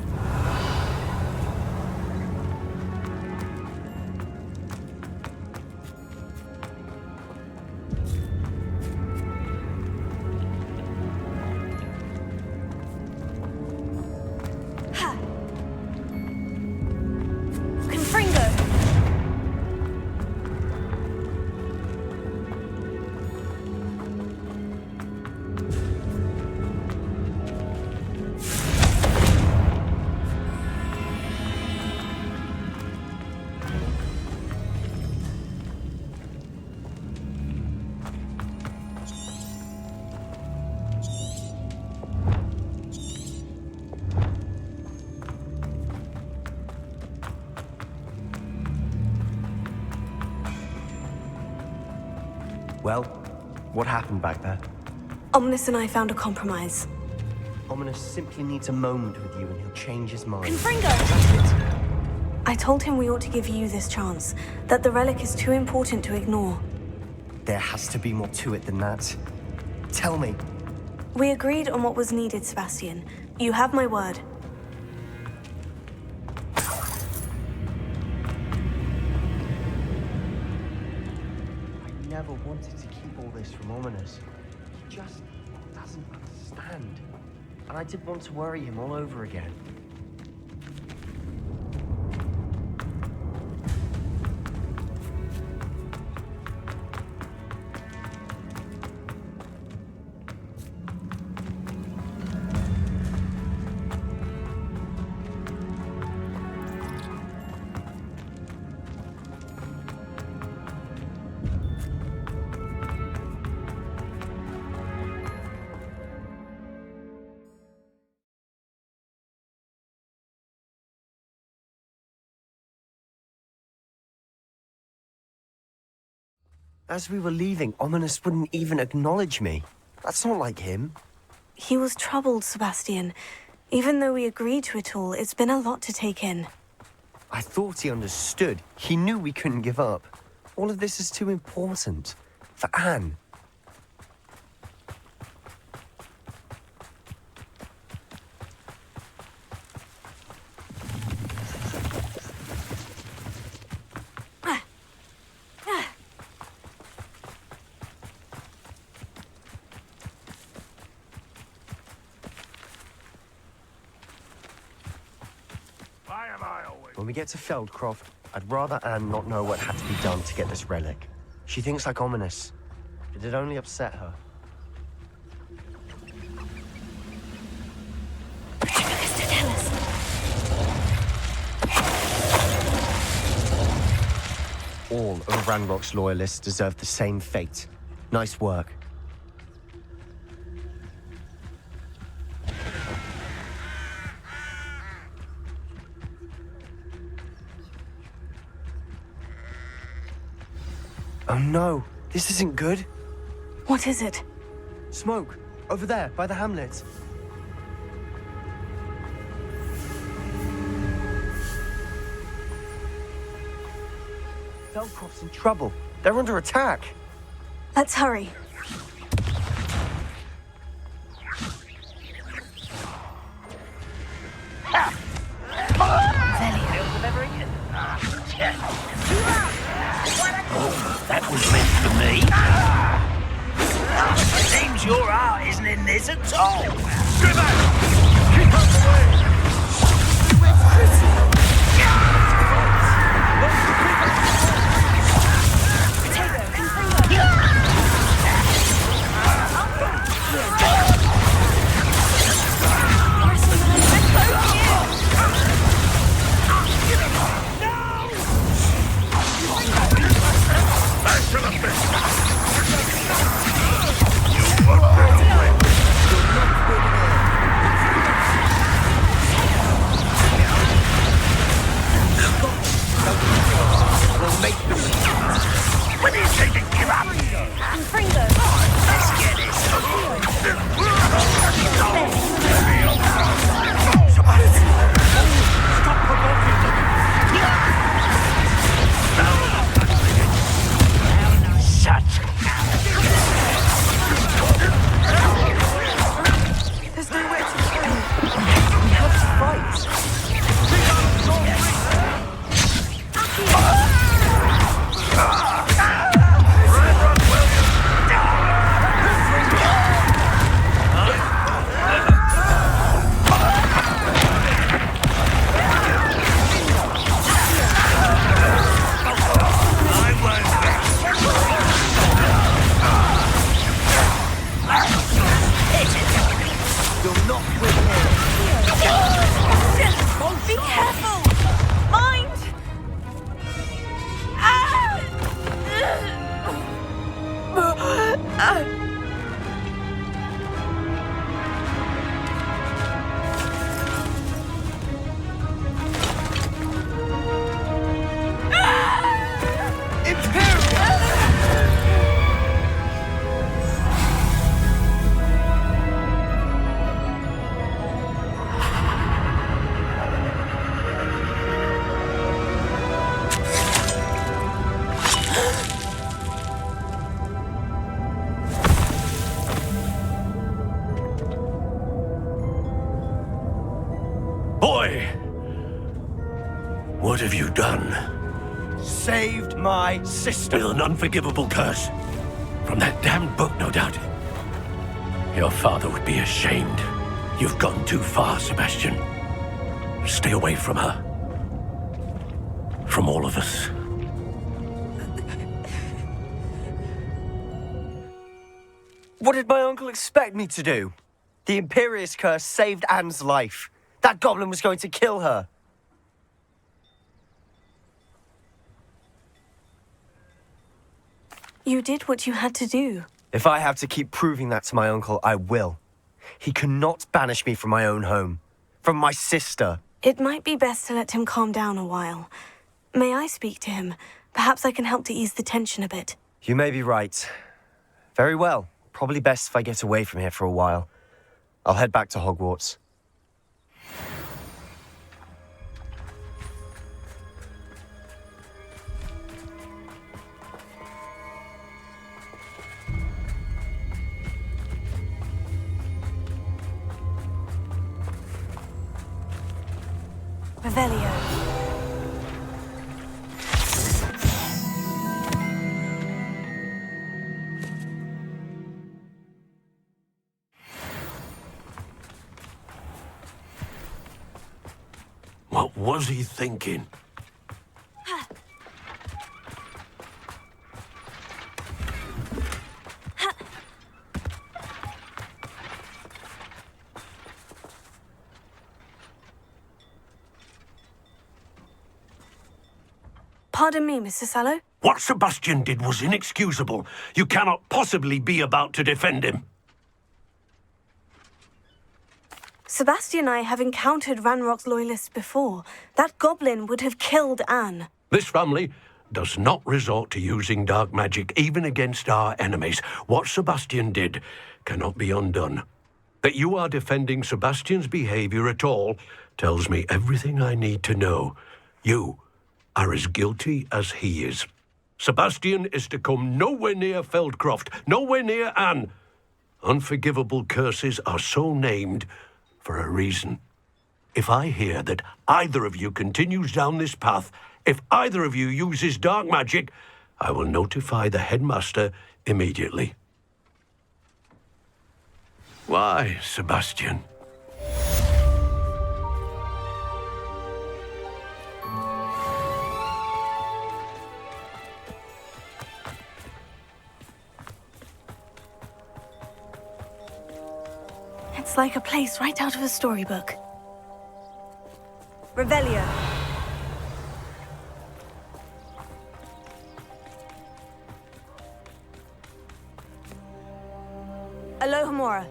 Well, what happened back there? Ominous and I found a compromise. Ominous simply needs a moment with you and he'll change his mind. Confringo! That's it. I told him we ought to give you this chance, that the relic is too important to ignore. There has to be more to it than that. Tell me. We agreed on what was needed, Sebastian. You have my word. I never wanted to keep all this from Ominous. He just doesn't understand. And I didn't want to worry him all over again. As we were leaving, Ominous wouldn't even acknowledge me. That's not like him. He was troubled, Sebastian. Even though we agreed to it all, it's been a lot to take in. I thought he understood. He knew we couldn't give up. All of this is too important. For Anne. When we get to Feldcroft, I'd rather Anne not know what had to be done to get this relic. She thinks like Ominous. It'd only upset her. All of Ranrock's loyalists deserve the same fate. Nice work. Oh no, this isn't good. What is it? Smoke, over there, by the hamlet. Feldcroft's in trouble. They're under attack. Let's hurry. That was meant for me. Seems your heart isn't in this at all. Keep out the way! When do you think to give up? Let's get this. Stop provoking them! Such There's nowhere to go. We have to fight. Be careful! Mind! What have you done? Saved my sister. With an unforgivable curse. From that damned book, no doubt. Your father would be ashamed. You've gone too far, Sebastian. Stay away from her. From all of us. What did my uncle expect me to do? The Imperious curse saved Anne's life. That goblin was going to kill her. You did what you had to do. If I have to keep proving that to my uncle, I will. He cannot banish me from my own home. From my sister. It might be best to let him calm down a while. May I speak to him? Perhaps I can help to ease the tension a bit. You may be right. Very well. Probably best if I get away from here for a while. I'll head back to Hogwarts. Revelio. What was he thinking? Pardon me, Mr. Sallow. What Sebastian did was inexcusable. You cannot possibly be about to defend him. Sebastian and I have encountered Ranrock's loyalists before. That goblin would have killed Anne. This family does not resort to using dark magic even against our enemies. What Sebastian did cannot be undone. That you are defending Sebastian's behavior at all tells me everything I need to know. You are as guilty as he is. Sebastian is to come nowhere near Feldcroft, nowhere near Anne. Unforgivable curses are so named for a reason. If I hear that either of you continues down this path, if either of you uses dark magic, I will notify the headmaster immediately. Why, Sebastian? It's like a place right out of a storybook. Revelio. Alohomora.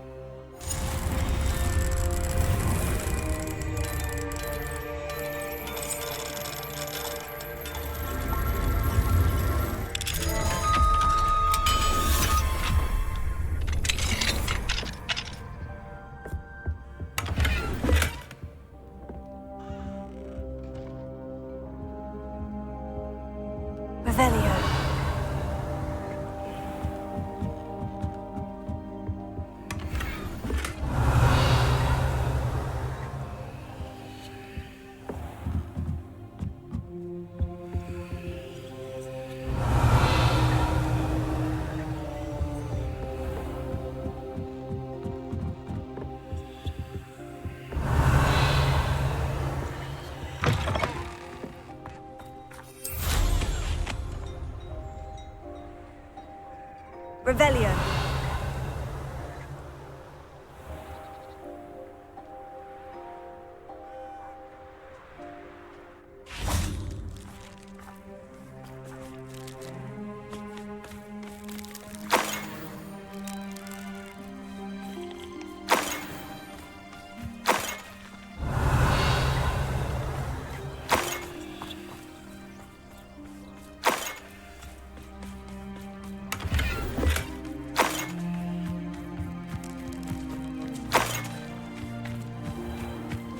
Revelio. Revelio.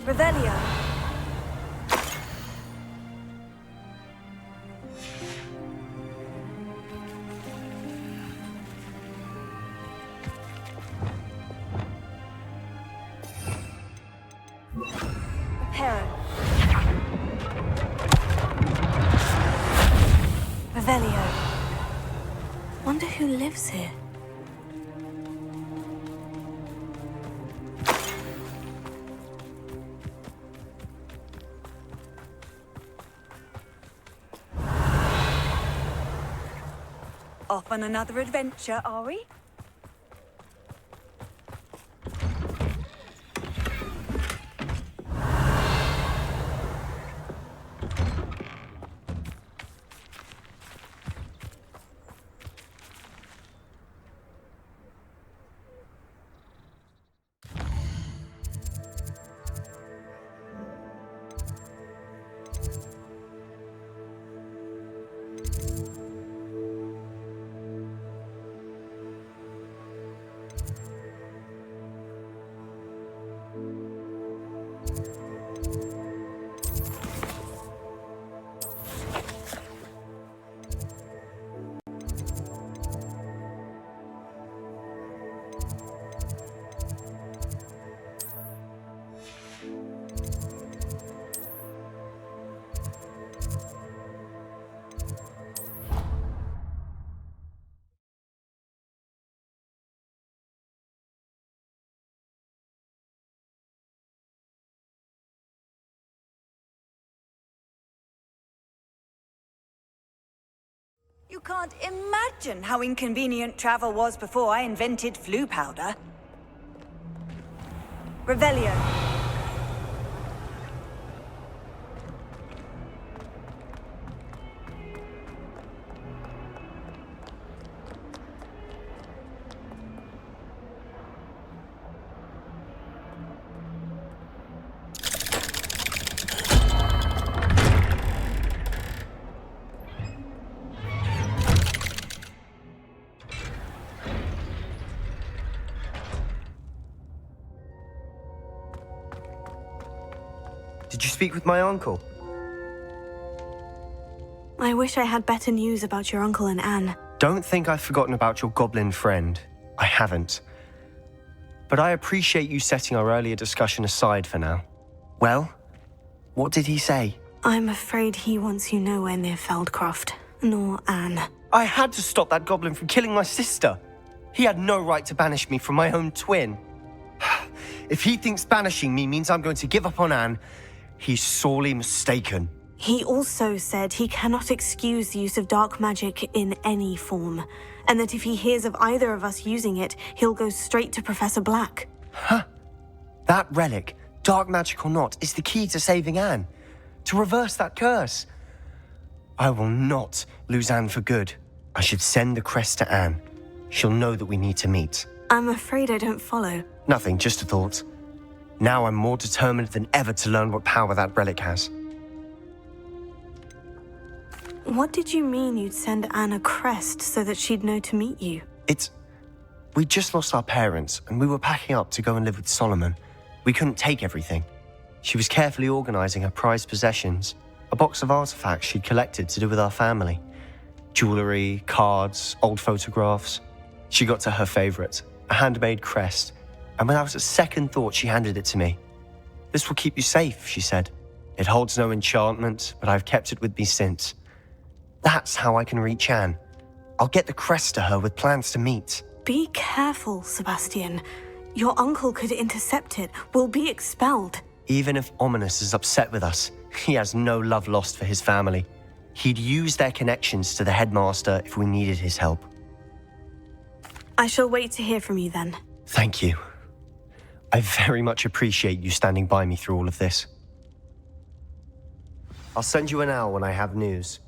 Revelio. Reparo. Revelio. Wonder who lives here. Off on another adventure, are we? You can't imagine how inconvenient travel was before I invented flu powder. Revelio. Did you speak with my uncle? I wish I had better news about your uncle and Anne. Don't think I've forgotten about your goblin friend. I haven't. But I appreciate you setting our earlier discussion aside for now. Well, what did he say? I'm afraid he wants you nowhere near Feldcroft, nor Anne. I had to stop that goblin from killing my sister. He had no right to banish me from my own twin. If he thinks banishing me means I'm going to give up on Anne, he's sorely mistaken. He also said he cannot excuse the use of dark magic in any form, and that if he hears of either of us using it, he'll go straight to Professor Black. Huh? That relic, dark magic or not, is the key to saving Anne. To reverse that curse. I will not lose Anne for good. I should send the crest to Anne. She'll know that we need to meet. I'm afraid I don't follow. Nothing, just a thought. Now I'm more determined than ever to learn what power that relic has. What did you mean you'd send Anne a crest so that she'd know to meet you? We just lost our parents, and we were packing up to go and live with Solomon. We couldn't take everything. She was carefully organizing her prized possessions, a box of artifacts she'd collected to do with our family. Jewelry, cards, old photographs. She got to her favorite, a handmade crest, and without a second thought, she handed it to me. This will keep you safe, she said. It holds no enchantment, but I've kept it with me since. That's how I can reach Anne. I'll get the crest to her with plans to meet. Be careful, Sebastian. Your uncle could intercept it. We'll be expelled. Even if Ominous is upset with us, he has no love lost for his family. He'd use their connections to the headmaster if we needed his help. I shall wait to hear from you then. Thank you. I very much appreciate you standing by me through all of this. I'll send you an owl when I have news.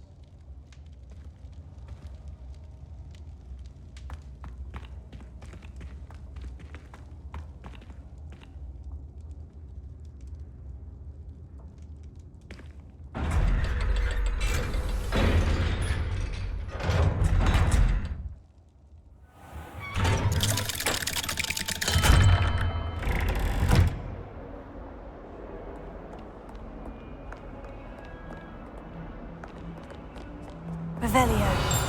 Revelio.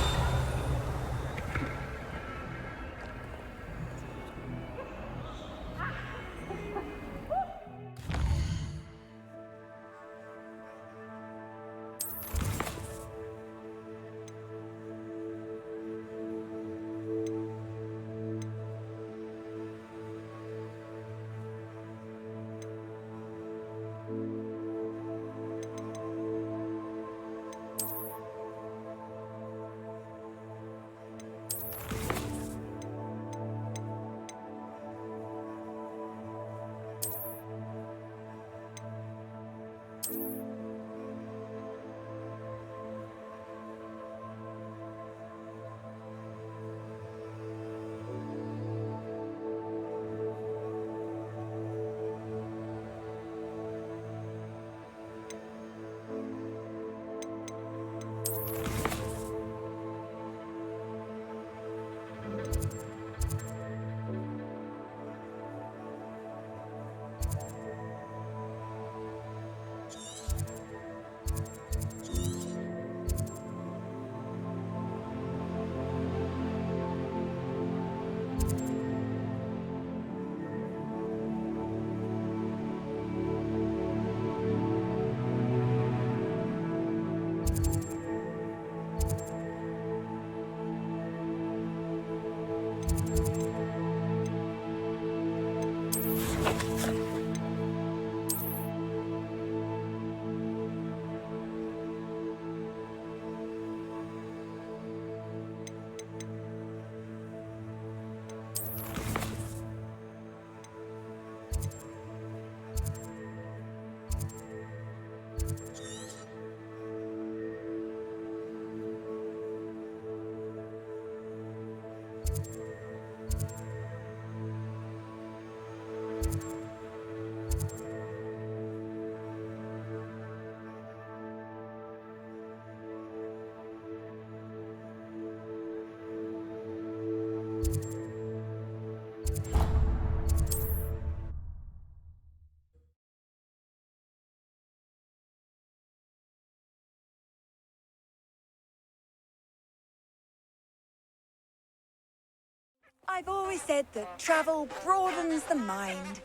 I've always said that travel broadens the mind.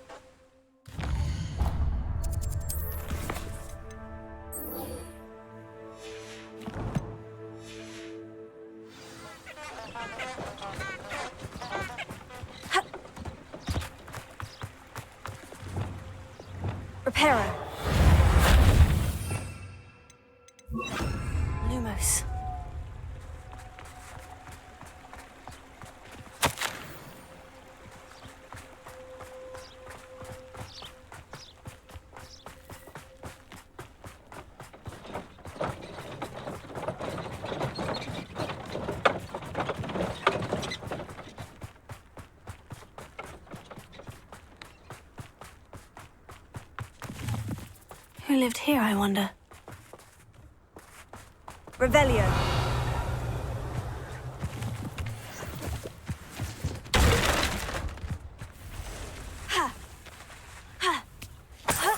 Reparo. Lumos. Who lived here, I wonder? Revelio. Ha! Ha! Ha!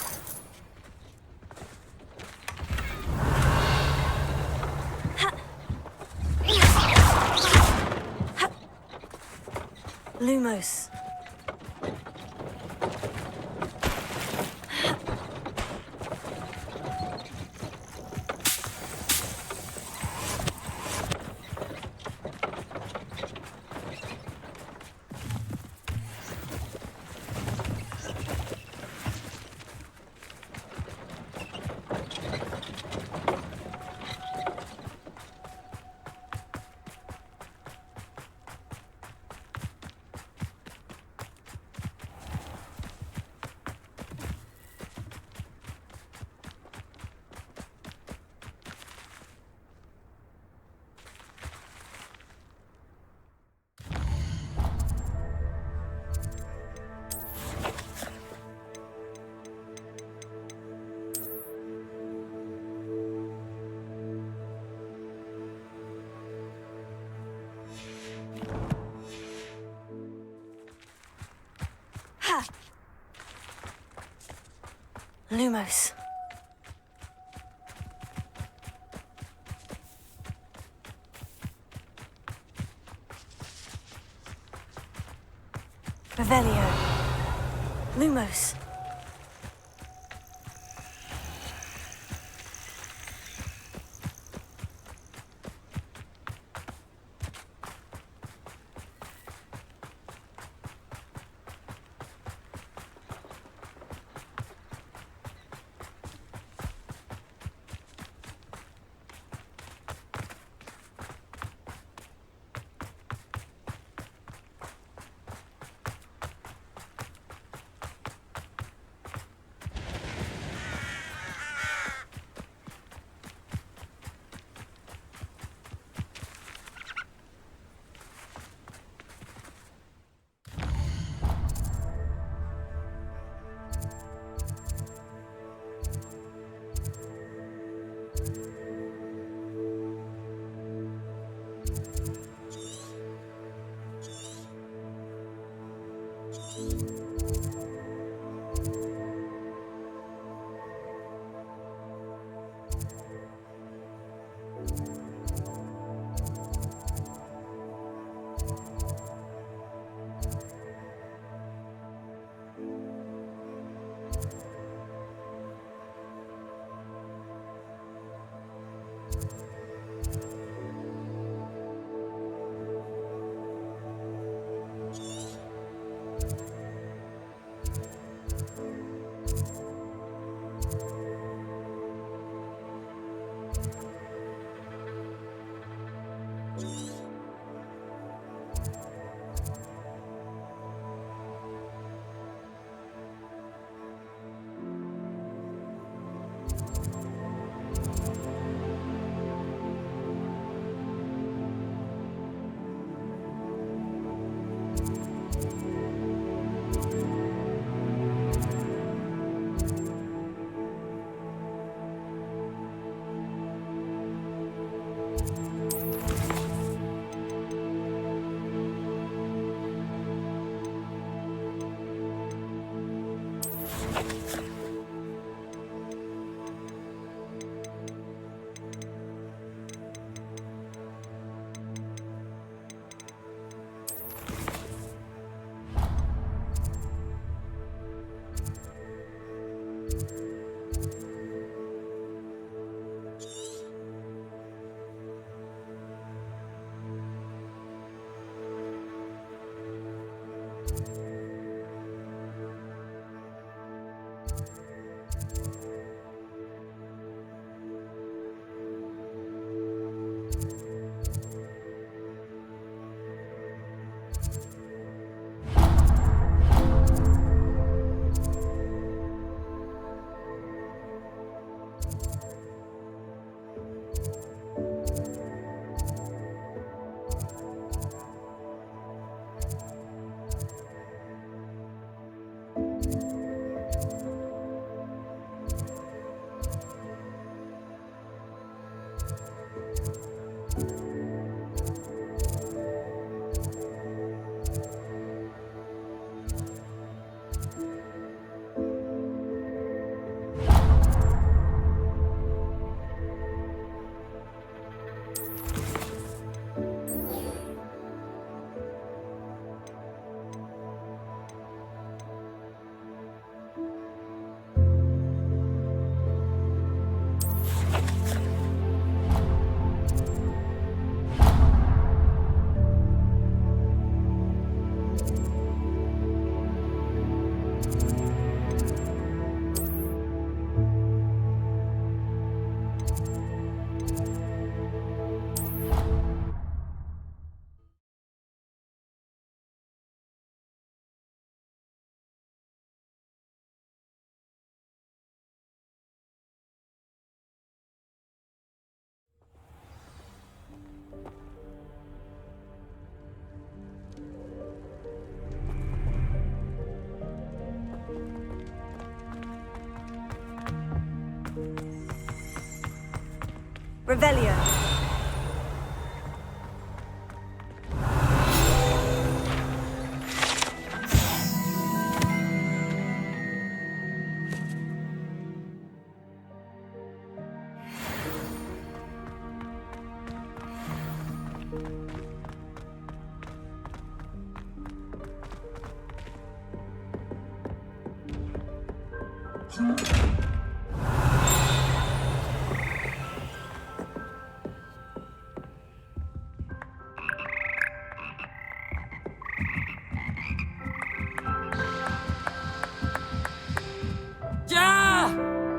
Ha! Ha! Lumos. Ha! Lumos. Revelio. Lumos. Revelio.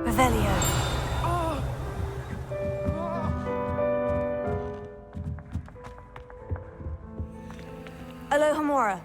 Revelio. Alohomora.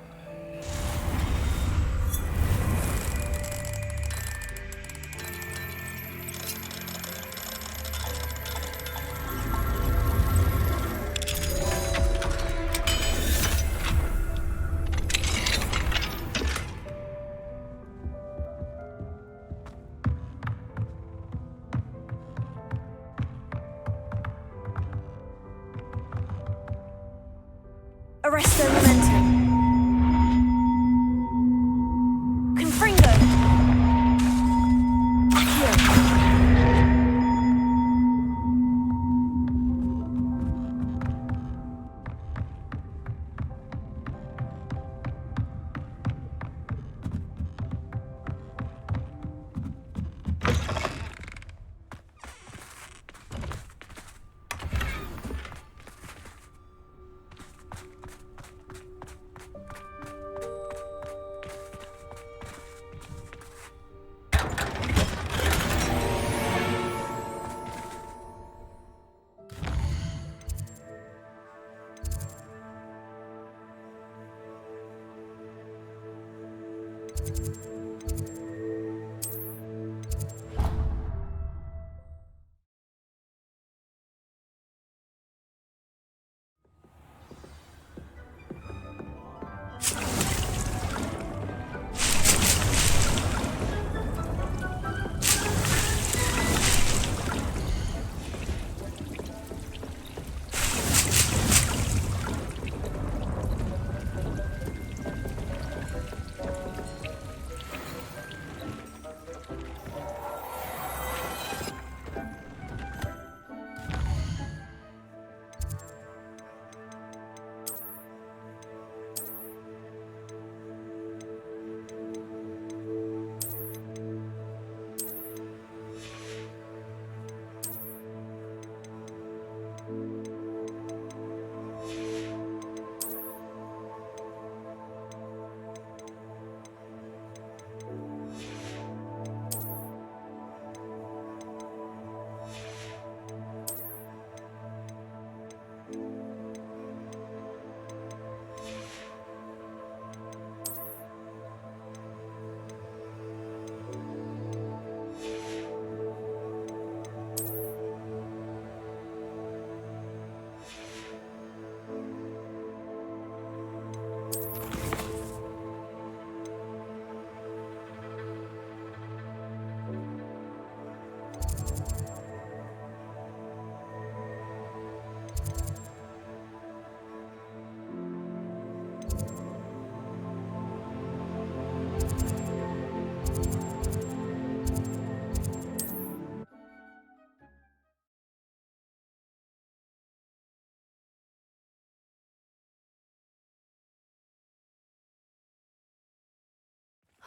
Arresto momentum. Confringo. Accio.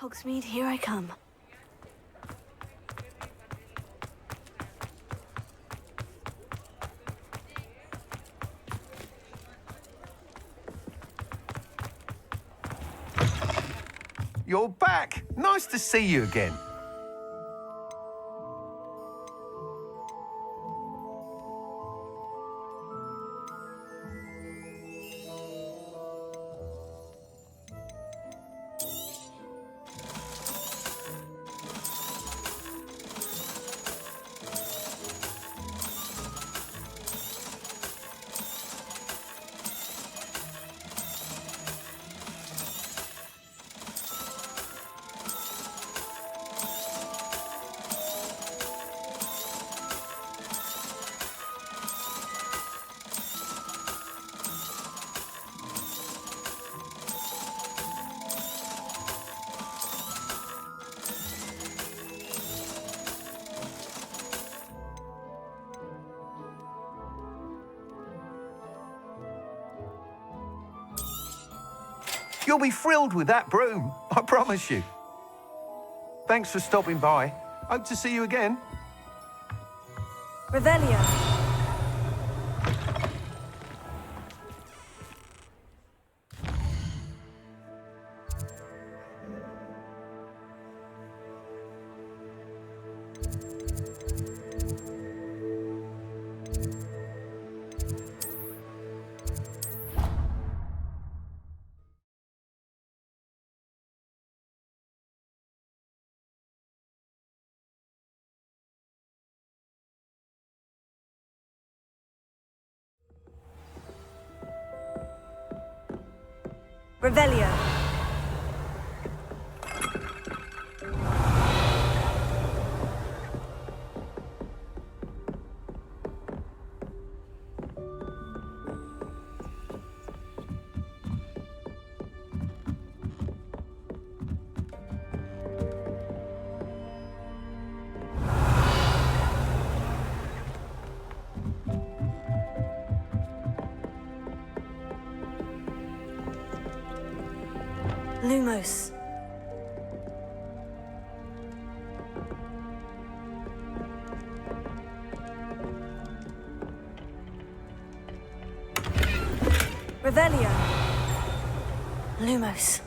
Hogsmeade, here I come. You're back. Nice to see you again. You'll be thrilled with that broom, I promise you. Thanks for stopping by. Hope to see you again. Revelio. Revelio. Lumos. Revelio. Lumos.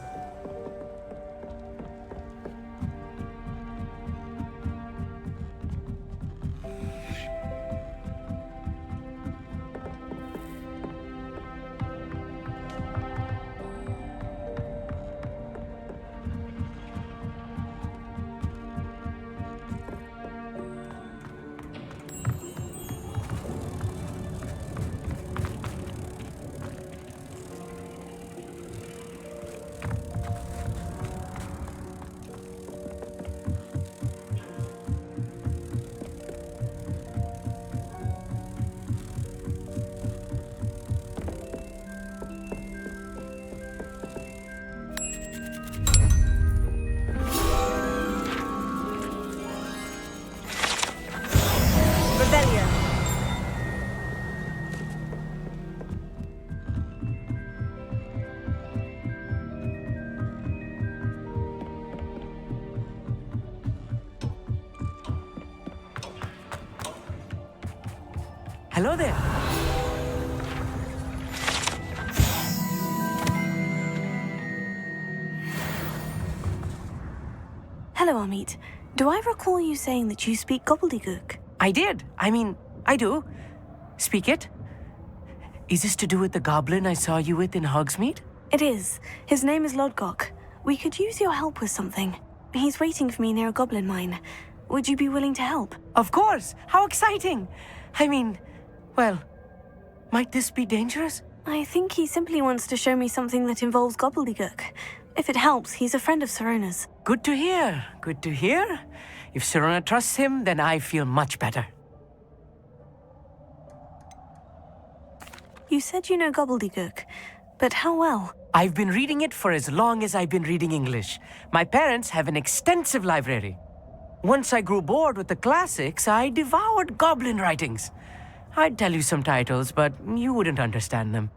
Hello there. Hello, Amit. Do I recall you saying that you speak gobbledygook? I did. I do. Speak it. Is this to do with the goblin I saw you with in Hogsmeade? It is. His name is Lodgok. We could use your help with something. He's waiting for me near a goblin mine. Would you be willing to help? Of course! How exciting! Well, might this be dangerous? I think he simply wants to show me something that involves gobbledygook. If it helps, he's a friend of Sirona's. Good to hear. Good to hear. If Sirona trusts him, then I feel much better. You said you know gobbledygook, but how well? I've been reading it for as long as I've been reading English. My parents have an extensive library. Once I grew bored with the classics, I devoured goblin writings. I'd tell you some titles, but you wouldn't understand them.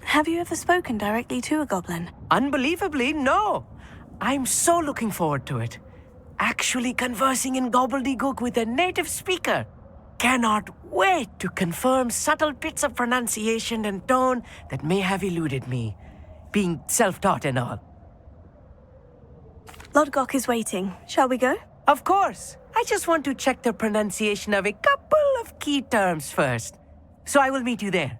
Have you ever spoken directly to a goblin? Unbelievably, no. I'm so looking forward to it. Actually conversing in gobbledygook with a native speaker. Cannot wait to confirm subtle bits of pronunciation and tone that may have eluded me, being self-taught and all. Lodgok is waiting. Shall we go? Of course. I just want to check the pronunciation of a couple of key terms first. So I will meet you there.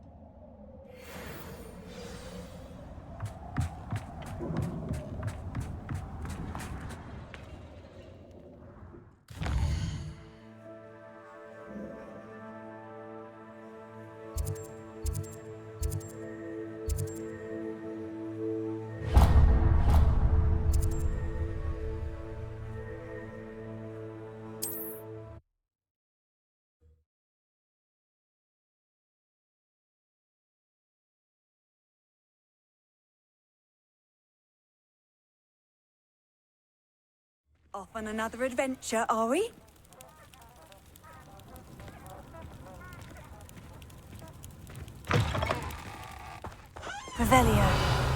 Off on another adventure, are we? Revelio.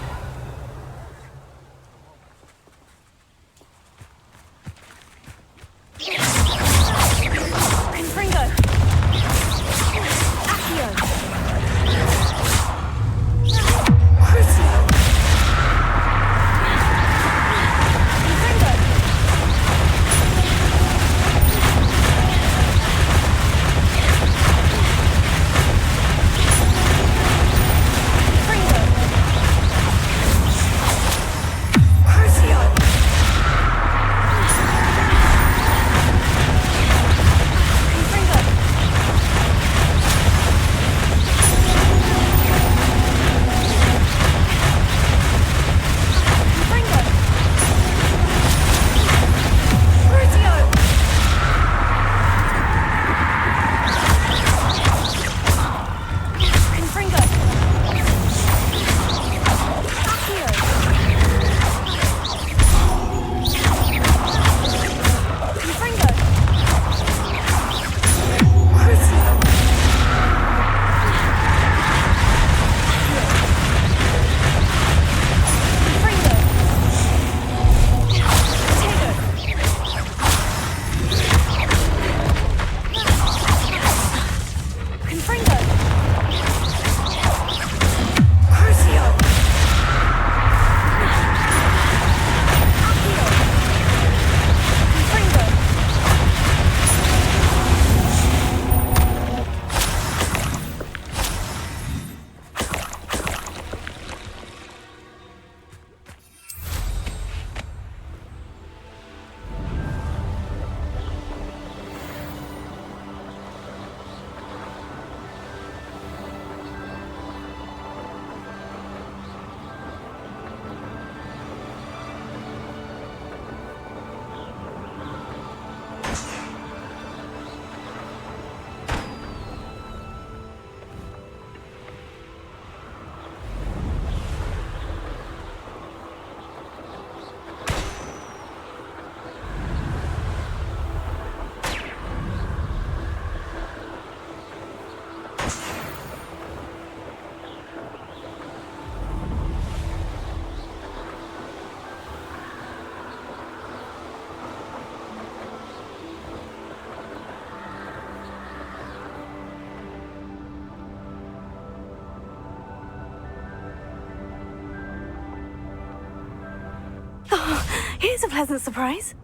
Here's a pleasant surprise.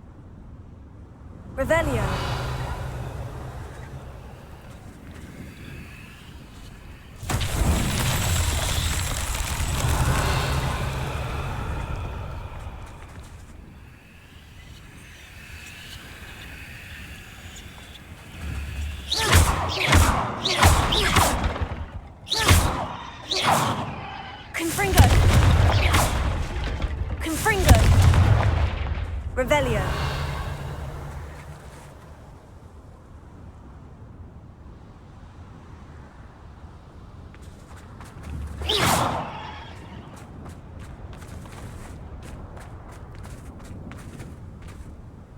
Revelio. Confringo. Confringo. Revelio.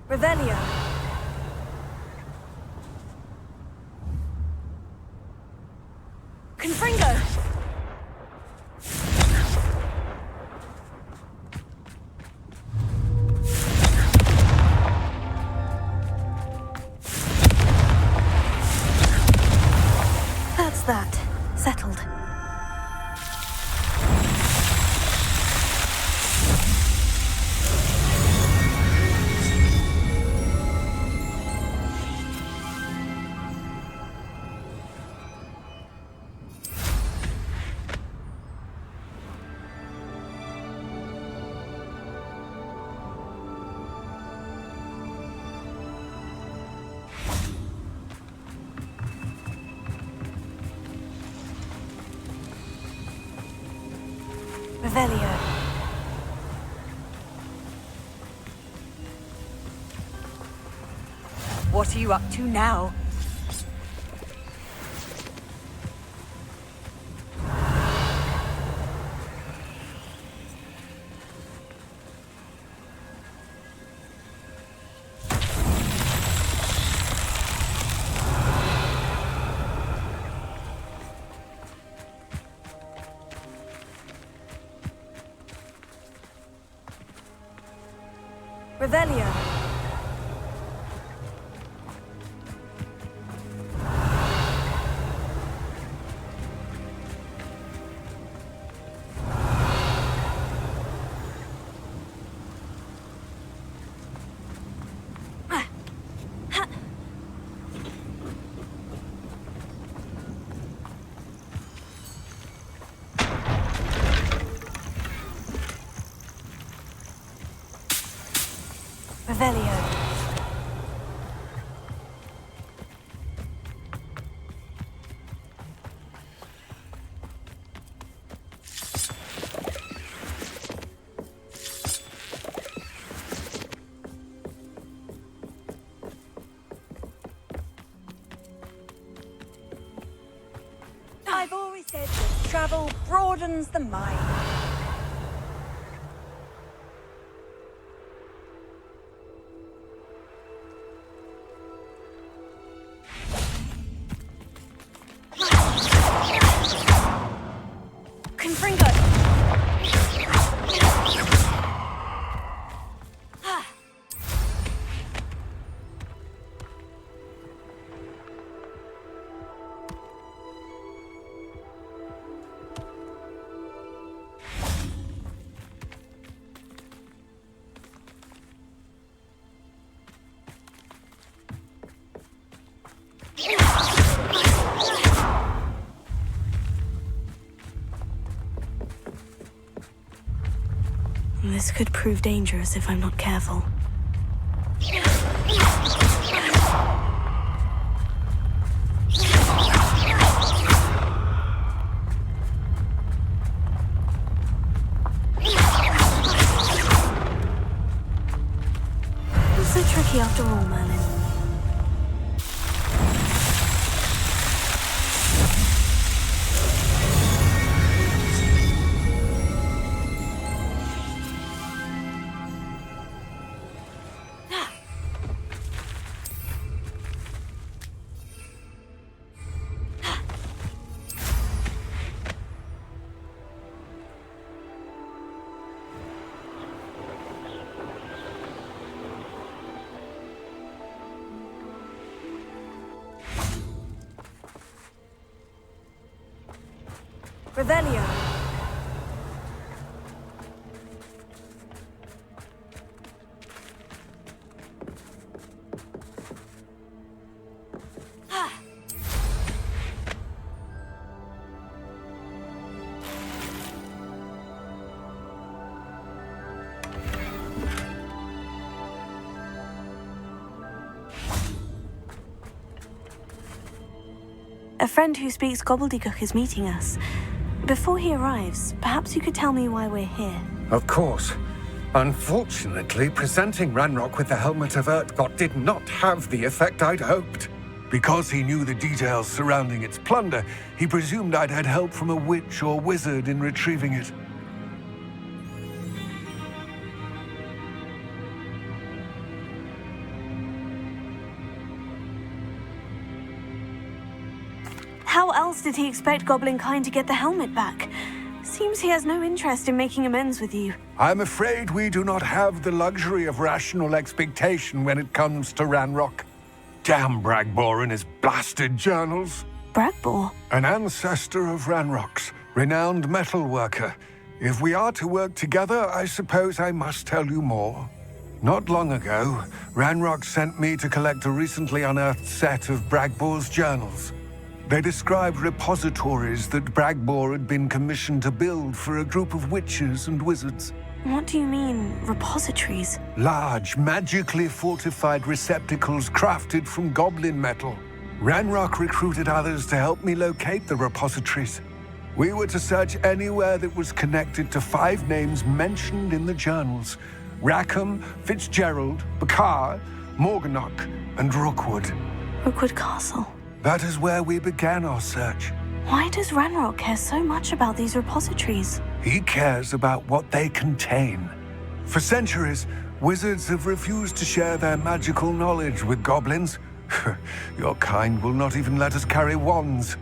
Revelio. Confringo. That's that. Settled. Revelio. What are you up to now? Revelio. Revelio. I've always said that travel broadens the mind. Confringo. This could prove dangerous if I'm not careful. Not so tricky after all, Merlin. Revelio. A friend who speaks gobbledygook is meeting us. Before he arrives, perhaps you could tell me why we're here. Of course. Unfortunately, presenting Ranrock with the helmet of Urtkot did not have the effect I'd hoped. Because he knew the details surrounding its plunder, he presumed I'd had help from a witch or wizard in retrieving it. How else did he expect Goblinkind to get the helmet back? Seems he has no interest in making amends with you. I'm afraid we do not have the luxury of rational expectation when it comes to Ranrock. Damn Bragbor and his blasted journals. Bragbor? An ancestor of Ranrock's, renowned metal worker. If we are to work together, I suppose I must tell you more. Not long ago, Ranrock sent me to collect a recently unearthed set of Bragbor's journals. They described repositories that Bragbor had been commissioned to build for a group of witches and wizards. What do you mean, repositories? Large, magically fortified receptacles crafted from goblin metal. Ranrock recruited others to help me locate the repositories. We were to search anywhere that was connected to 5 names mentioned in the journals: Rackham, Fitzgerald, Bakar, Morganach, and Rookwood. Rookwood Castle. That is where we began our search. Why does Ranrock care so much about these repositories? He cares about what they contain. For centuries, wizards have refused to share their magical knowledge with goblins. Your kind will not even let us carry wands.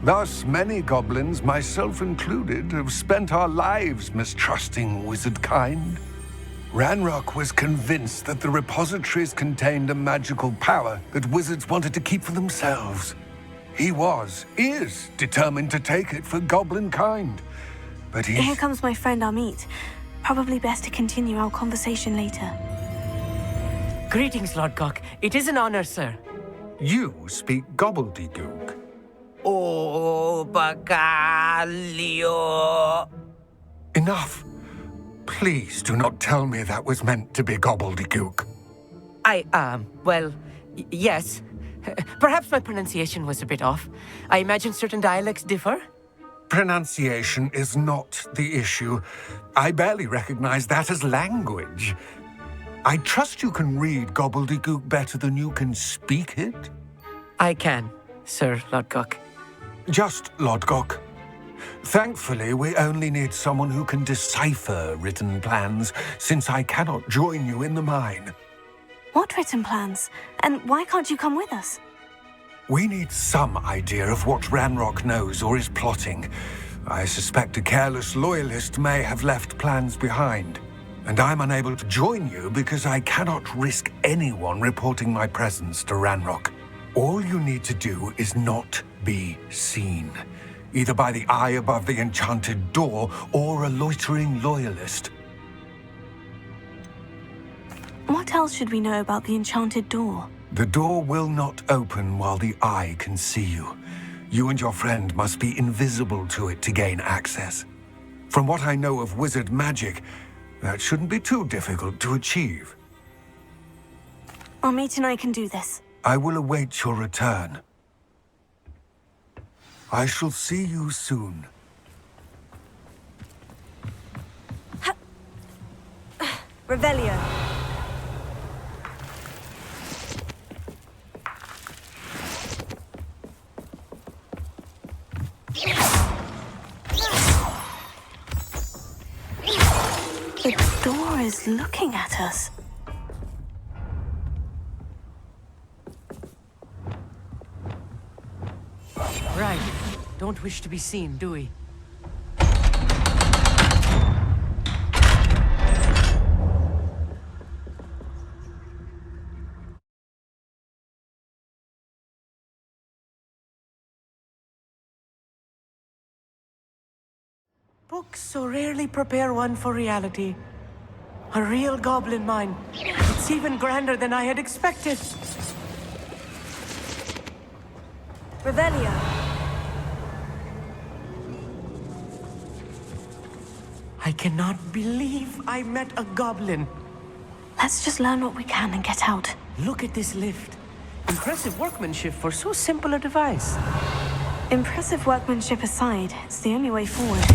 Thus, many goblins, myself included, have spent our lives mistrusting wizard kind. Ranrock was convinced that the repositories contained a magical power that wizards wanted to keep for themselves. He is determined to take it for goblin kind. But Here comes my friend Amit. Probably best to continue our conversation later. Greetings, Lord Gok. It is an honor, sir. You speak gobbledygook. Oh, Bagalio. Enough. Please do not tell me that was meant to be gobbledygook. Yes. Perhaps my pronunciation was a bit off. I imagine certain dialects differ. Pronunciation is not the issue. I barely recognize that as language. I trust you can read gobbledygook better than you can speak it? I can, Sir Lord Gok. Just Lord Gok. Thankfully, we only need someone who can decipher written plans, since I cannot join you in the mine. What written plans? And why can't you come with us? We need some idea of what Ranrock knows or is plotting. I suspect a careless loyalist may have left plans behind. And I'm unable to join you because I cannot risk anyone reporting my presence to Ranrock. All you need to do is not be seen, either by the eye above the enchanted door or a loitering loyalist. What else should we know about the enchanted door? The door will not open while the eye can see you. You and your friend must be invisible to it to gain access. From what I know of wizard magic, that shouldn't be too difficult to achieve. Amit and I can do this. I will await your return. I shall see you soon. Revelio. The door is looking at us. Right. Don't wish to be seen, do we? Books so rarely prepare one for reality. A real goblin mine. It's even grander than I had expected. Revelia. I cannot believe I met a goblin. Let's just learn what we can and get out. Look at this lift. Impressive workmanship for so simple a device. Impressive workmanship aside, it's the only way forward.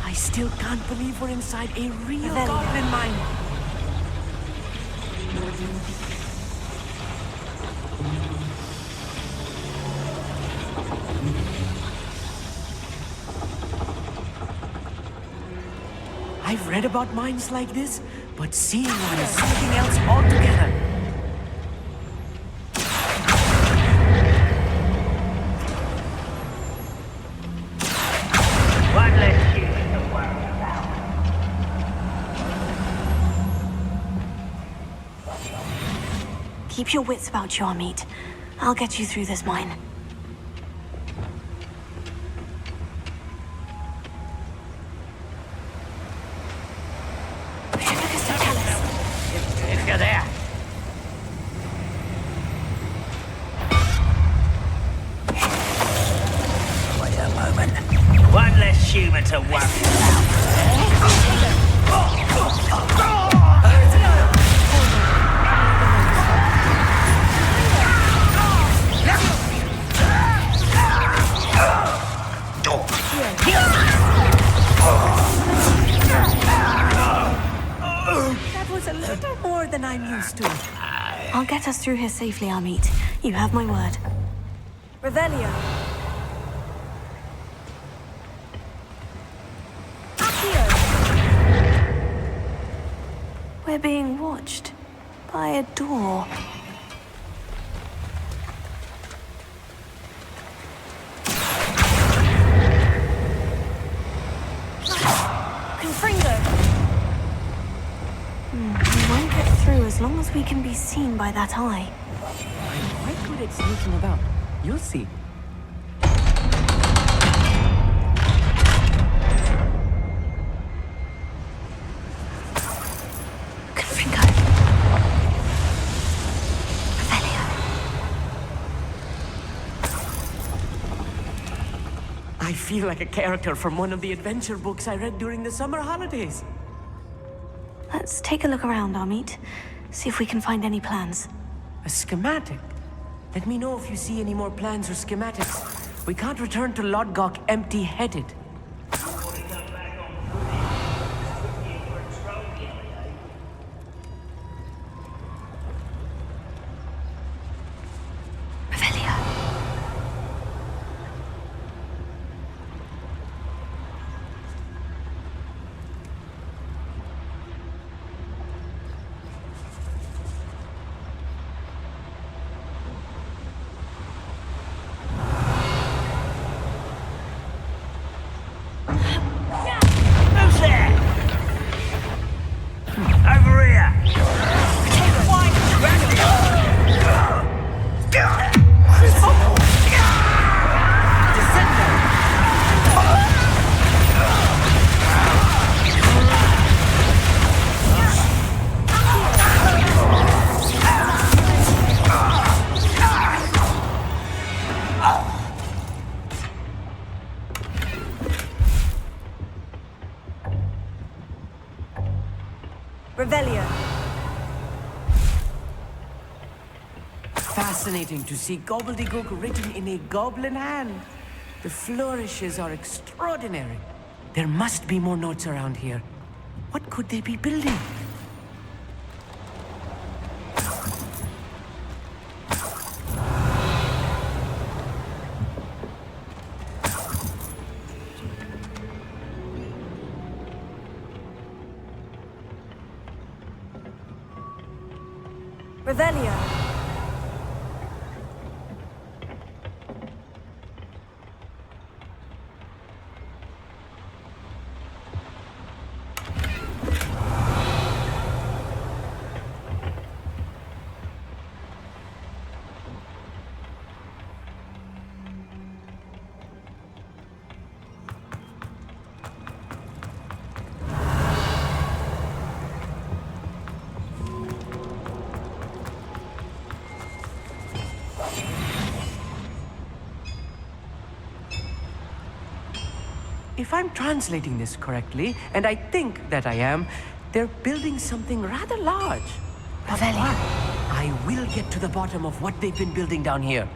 I still can't believe we're inside a real goblin mine. I've read about mines like this, but seeing one is something else altogether. One less human to worry about. Keep your wits about you, Amit. I'll get you through this mine. If you're there. Wait a moment. One less human to worry That was a little more than I'm used to. I'll get us through here safely, Amit. You have my word. Revelia. We're being watched by a door. We won't get through as long as we can be seen by that eye. I'm quite good at sneaking about. You'll see. I feel like a character from one of the adventure books I read during the summer holidays. Let's take a look around, Amit. See if we can find any plans. A schematic? Let me know if you see any more plans or schematics. We can't return to Lodgok empty-headed. Revelia. Fascinating to see gobbledygook written in a goblin hand. The flourishes are extraordinary. There must be more notes around here. What could they be building? Revelia. if I'm translating this correctly, and I think that I am, they're building something rather large. But what? I will get to the bottom of what they've been building down here.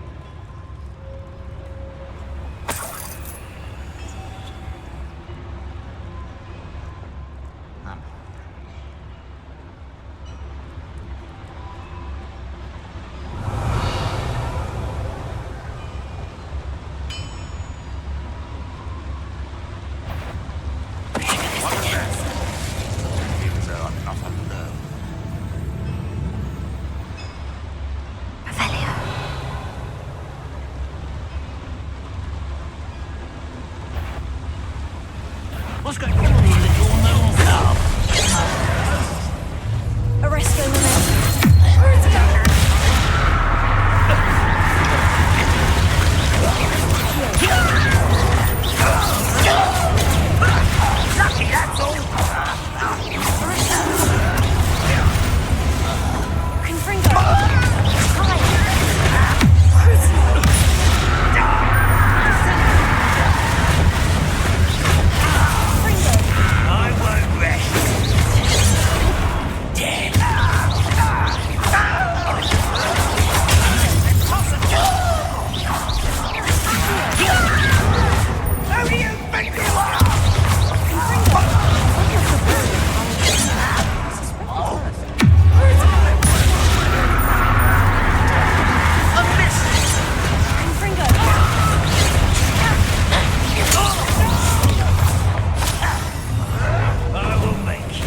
What's going on, you little gnome cub? Arresto woman. Lucky, that's all. Confringo. I won't rest. Dead. Who do you think you are? I will make you.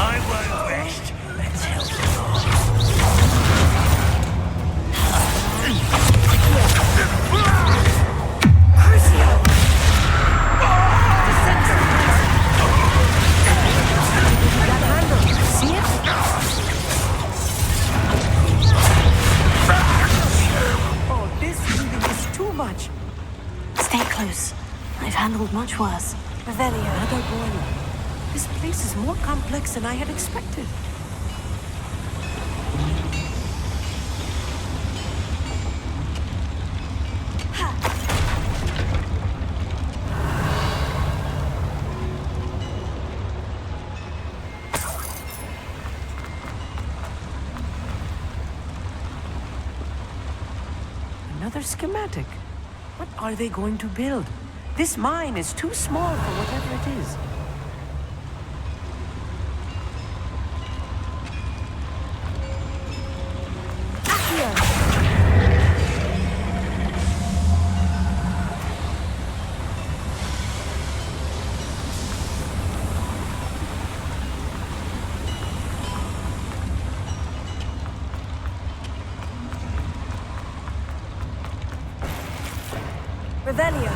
I won't rest. Let's help See it? Oh, this moving is too much. Stay close. I've handled much worse. Revelio. Another boiler. This place is more complex than I had expected. Another schematic. What are they going to build? This mine is too small for whatever it is. Revelio.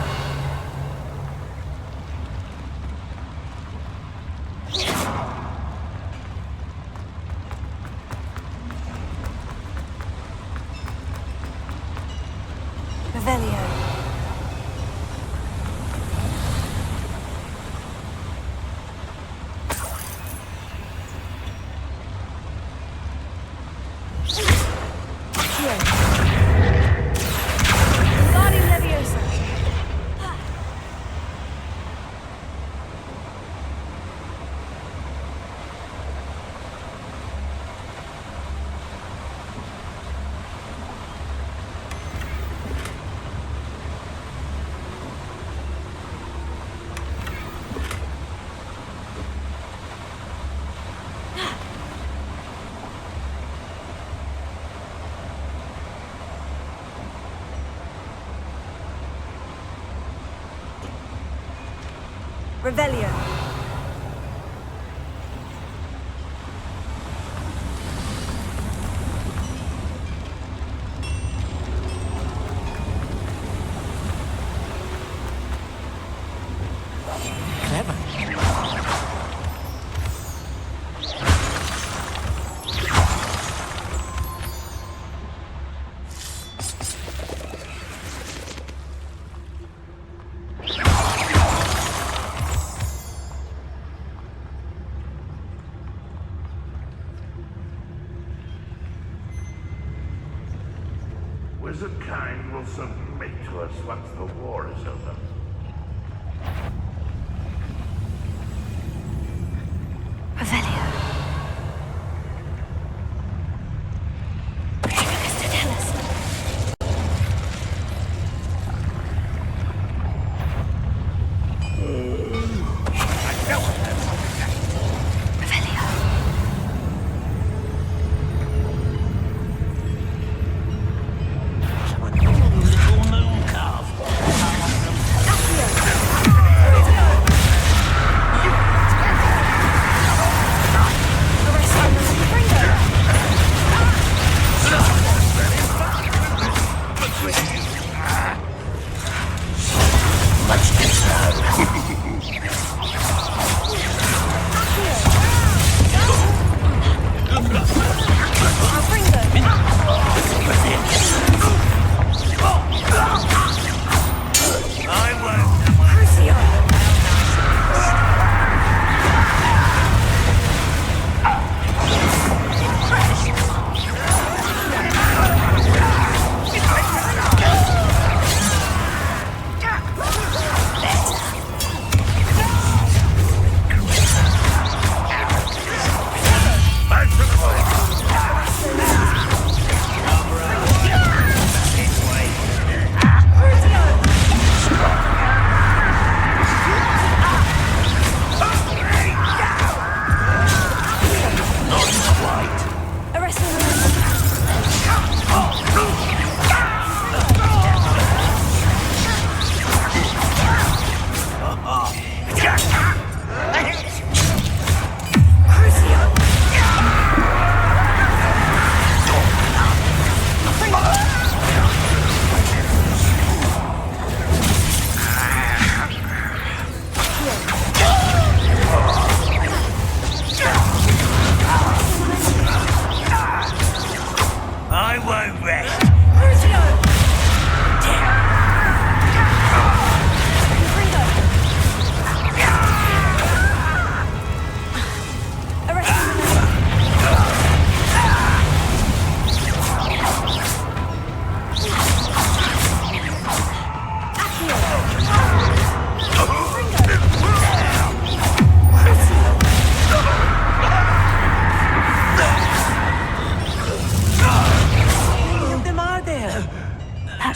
Revelio. Guardian Leviosa. Revelio. Clever. innocent kind will submit to us once the war is over. Revelio. What has to tell us?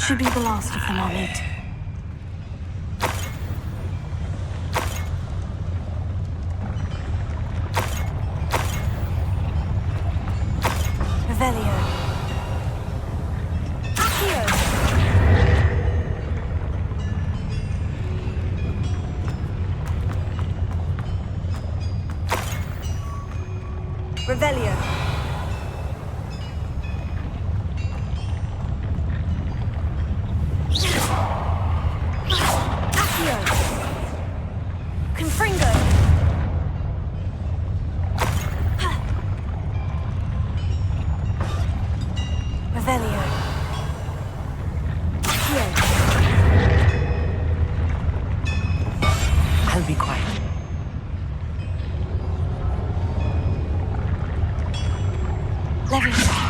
Should be the last of them, Amit. Revelio. Accio. Revelio. I'll be quiet. Leviosa.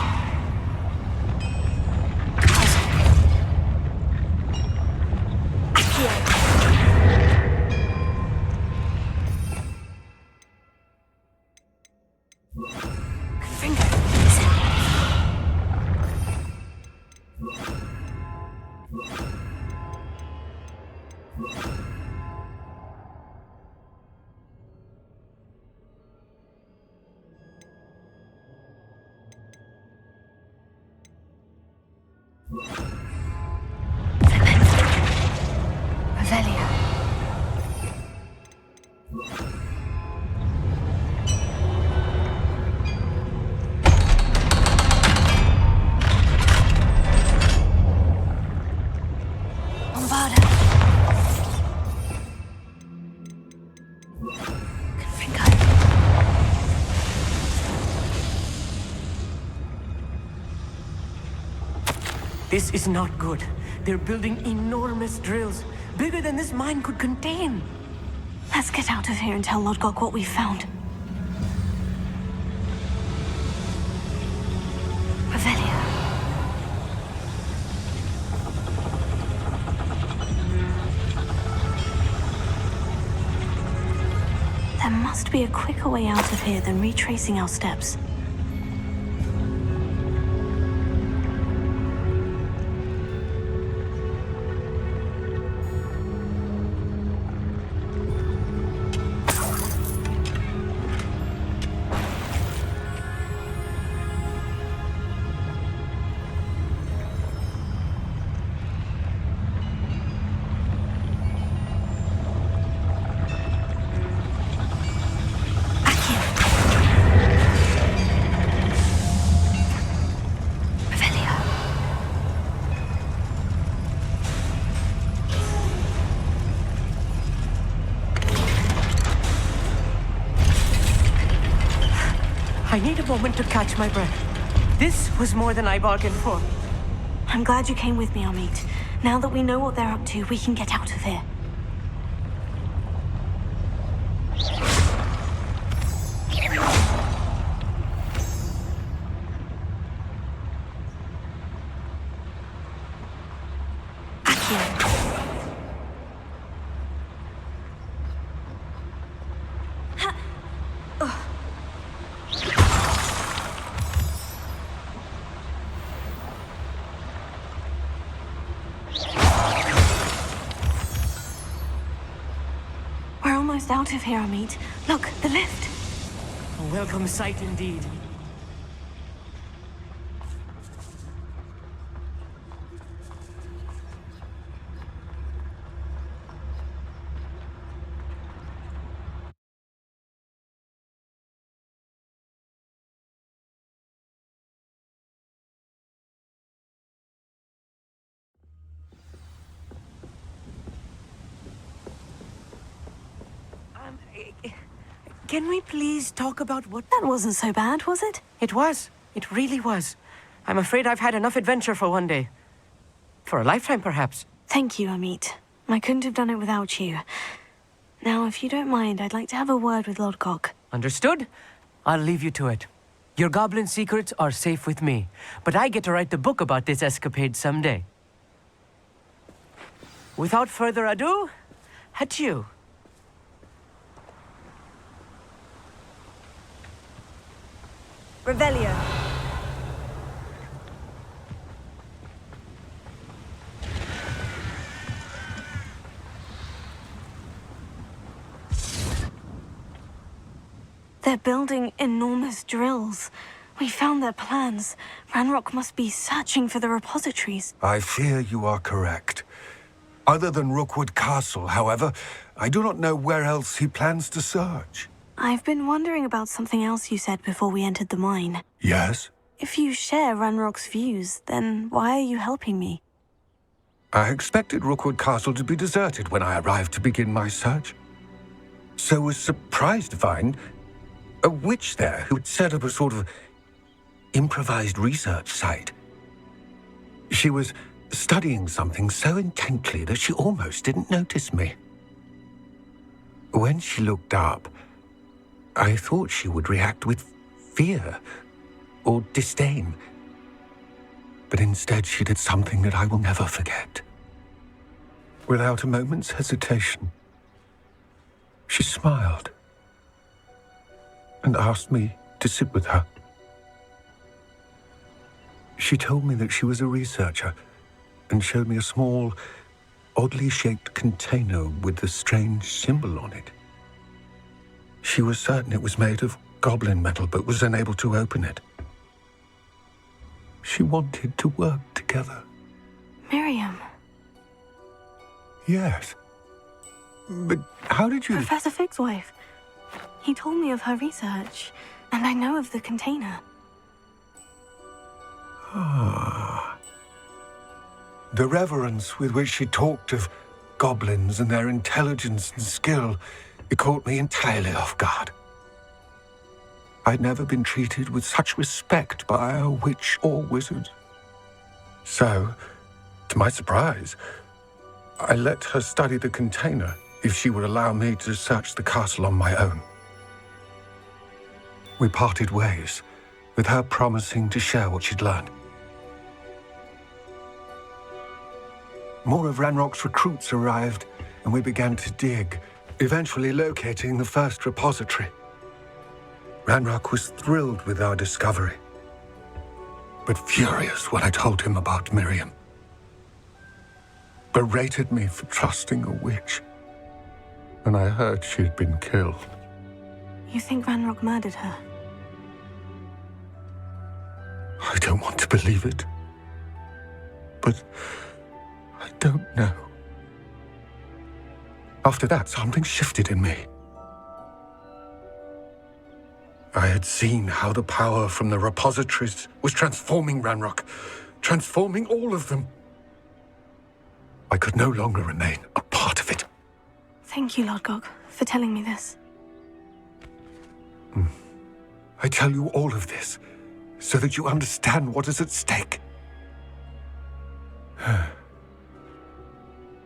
This is not good. They're building enormous drills, bigger than this mine could contain. Let's get out of here and tell Lodgok what we've found. Revelio. must be a quicker way out of here than retracing our steps. I need a moment to catch my breath. This was more than I bargained for. I'm glad you came with me, Amit. Now that we know what they're up to, we can get out of here. Out of here, Amit. Look, the lift. A welcome sight indeed. Can we please talk about what... That wasn't so bad, was it? It was. It really was. I'm afraid I've had enough adventure for one day. For a lifetime, perhaps. Thank you, Amit. I couldn't have done it without you. Now, if you don't mind, I'd like to have a word with Lodgok. Understood? I'll leave you to it. Your goblin secrets are safe with me, but I get to write the book about this escapade someday. Without further ado, adieu. Revelio. They're building enormous drills. We found their plans. Ranrock must be searching for the repositories. I fear you are correct. Other than Rookwood Castle, however, I do not know where else he plans to search. I've been wondering about something else you said before we entered the mine. Yes? If you share Ranrock's views, then why are you helping me? I expected Rookwood Castle to be deserted when I arrived to begin my search. So was surprised to find a witch there who had set up a sort of improvised research site. She was studying something so intently that she almost didn't notice me. When she looked up, I thought she would react with fear or disdain. But instead she did something that I will never forget. Without a moment's hesitation, she smiled and asked me to sit with her. She told me that she was a researcher and showed me a small, oddly shaped container with a strange symbol on it. She was certain it was made of goblin metal, but was unable to open it. She wanted to work together. Miriam. Yes. But how did you... Professor Fig's wife. He told me of her research, and I know of the container. Ah. The reverence with which she talked of goblins and their intelligence and skill, it caught me entirely off guard. I'd never been treated with such respect by a witch or wizard. So, to my surprise, I let her study the container if she would allow me to search the castle on my own. We parted ways, with her promising to share what she'd learned. More of Ranrock's recruits arrived, and we began to dig, eventually locating the first repository. Ranrock was thrilled with our discovery, but furious when I told him about Miriam. Berated me for trusting a witch, and I heard she'd been killed. You think Ranrock murdered her? I don't want to believe it, but I don't know. After that, something shifted in me. I had seen how the power from the repositories was transforming Ranrock, transforming all of them. I could no longer remain a part of it. Thank you, Lord Gog, for telling me this. I tell you all of this so that you understand what is at stake.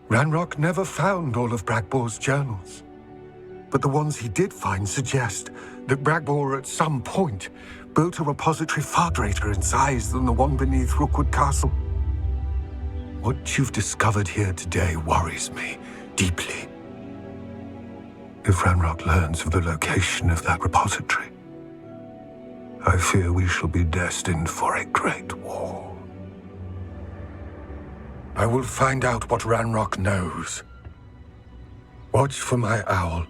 Ranrock never found all of Bragbor's journals, but the ones he did find suggest that Bragbor at some point built a repository far greater in size than the one beneath Rookwood Castle. What you've discovered here today worries me deeply. If Ranrock learns of the location of that repository, I fear we shall be destined for a great war. I will find out what Ranrock knows. Watch for my owl.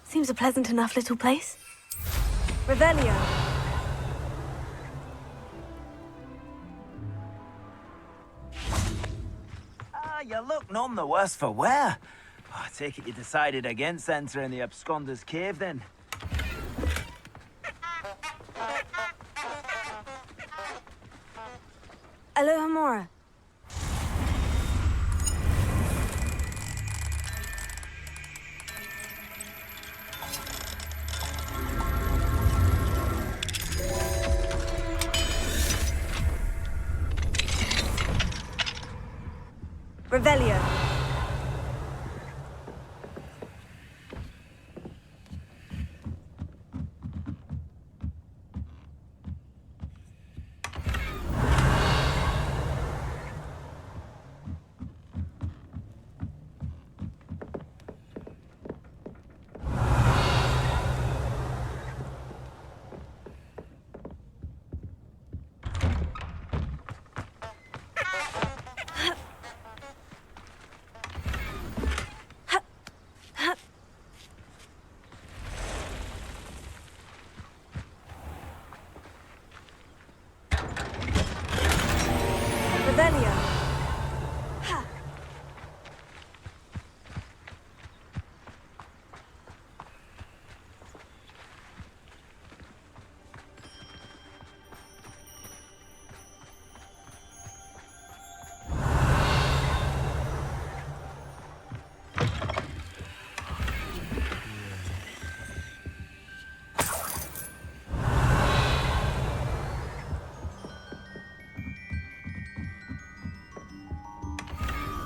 Seems a pleasant enough little place. Revelio. You look none the worse for wear. I take it you decided against entering the Absconder's Cave, then? Alohomora. Revelio. Revelio.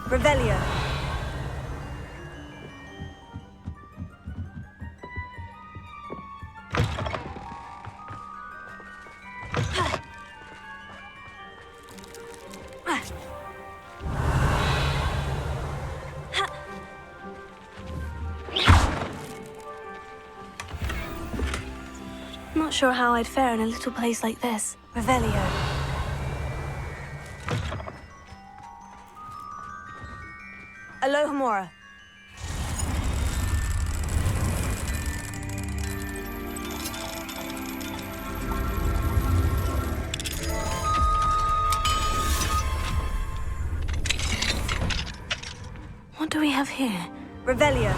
Revelio. Not sure how I'd fare in a little place like this. Revelio. Alohomora. What do we have here? Revelio.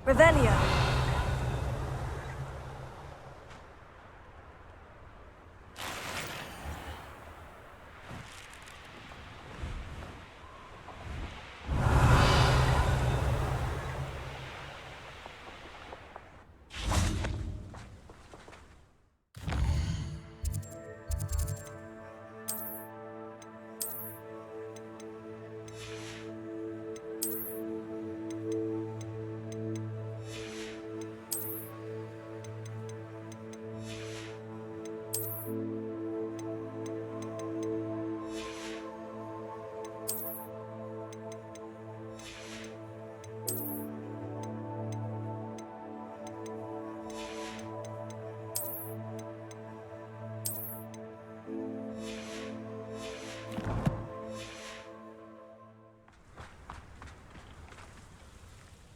Revelio.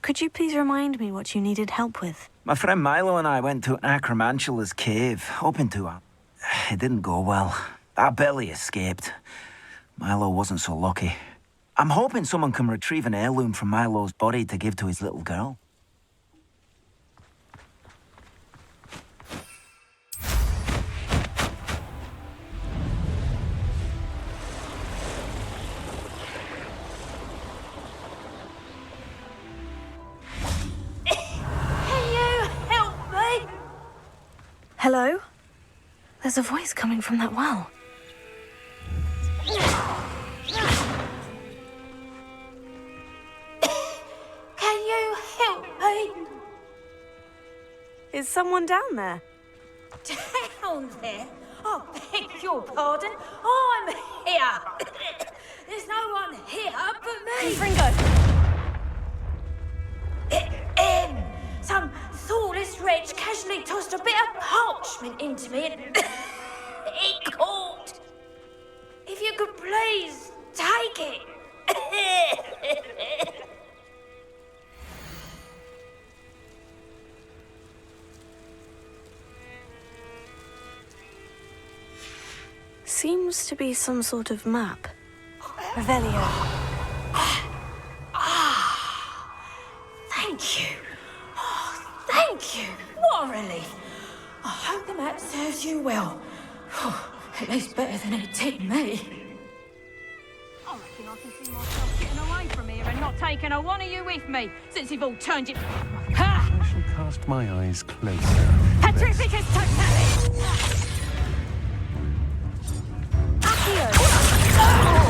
Could you please remind me what you needed help with? My friend Milo and I went to an Acromantula's cave, hoping to. It didn't go well. I barely escaped. Milo wasn't so lucky. I'm hoping someone can retrieve an heirloom from Milo's body to give to his little girl. Hello? There's a voice coming from that well. Can you help me? Is someone down there? Down there? I beg your pardon. I'm here. There's no one here but me. Confringo! Some thoughtless wretch casually tossed a bit of parchment into me and it caught. If you could please take it. Seems to be some sort of map. Revelio. Thank you. Thank you. What a relief. I hope the map serves you well. At least better than it did me. I reckon I can see myself getting away from here and not taking a one of you with me, since you've all turned it. Ha! I shall cast my eyes closer. Petrificus totalis! Accio!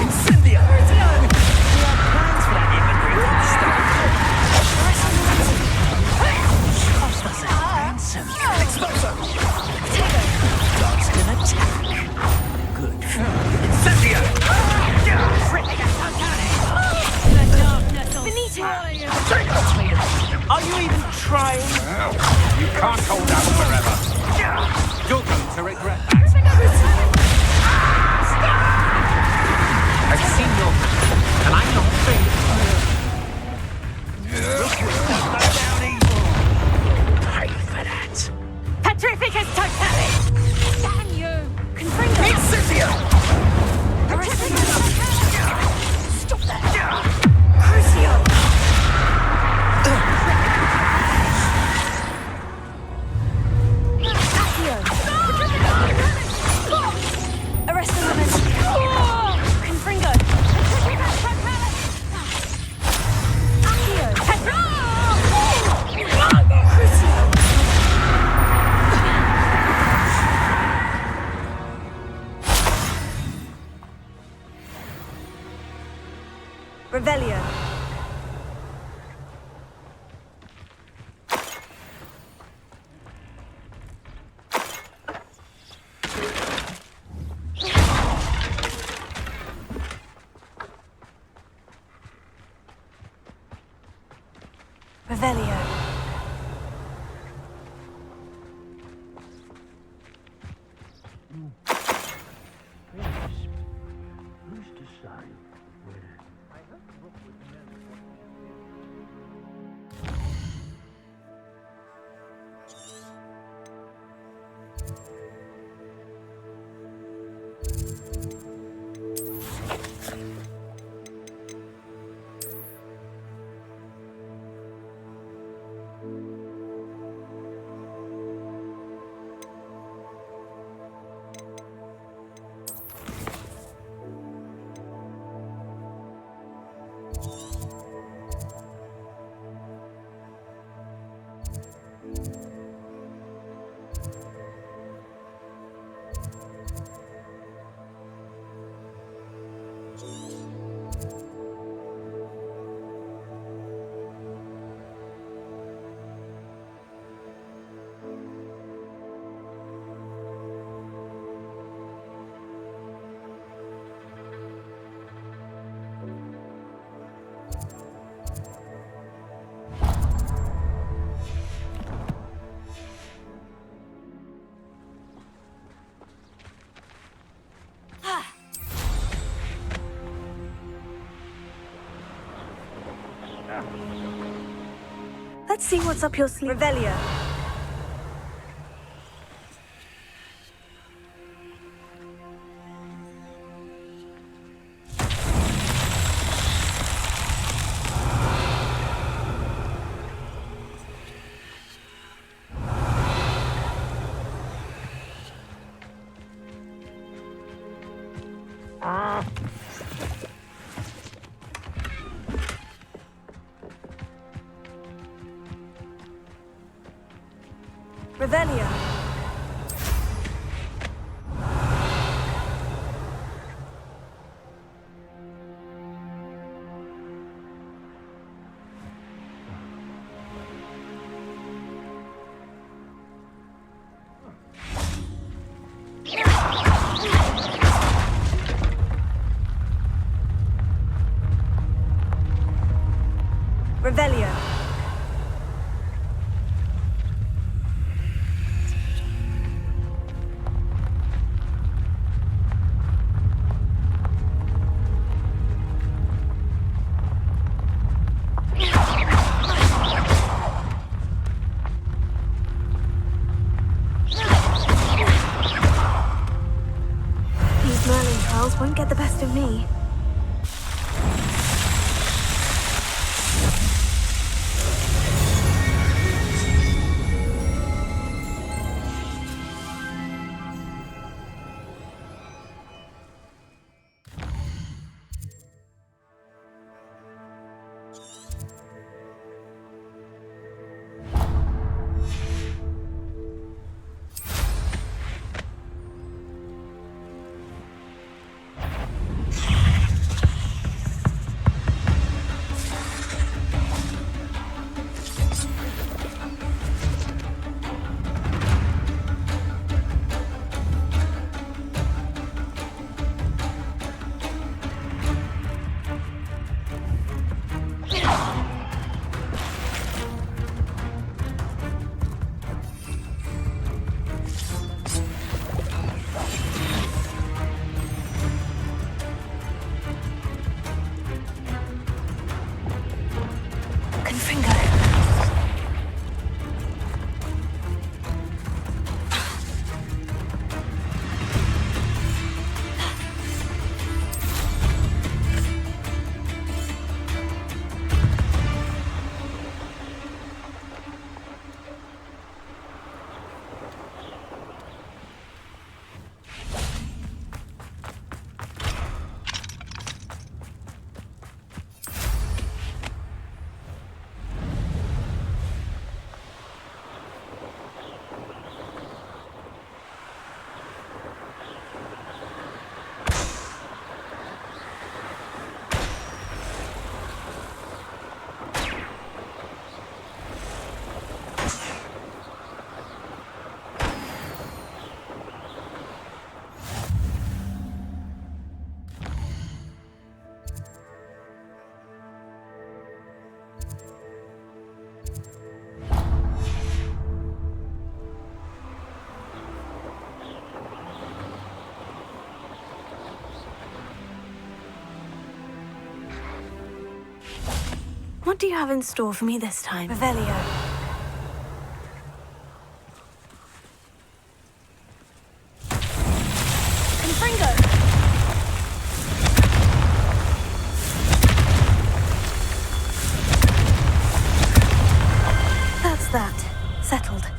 Incendio! We had plans for that imagery from the start. Explosion! Dogs can attack. Good. Incendio! Are you even trying? You can't hold out forever. You're going to regret that. I've seen your... and I'm not afraid. Pay for that. Petrificus totalis! Damn you! Confringo! Incendio! Stop that! Crucio! Accio! Revelio. Who's to say where? Let's see what's up your sleeve. Revelio. Revelio. Revelio. These Merlin trials won't get the best of me. What do you have in store for me this time, Revelio? Confringo! That's that. Settled.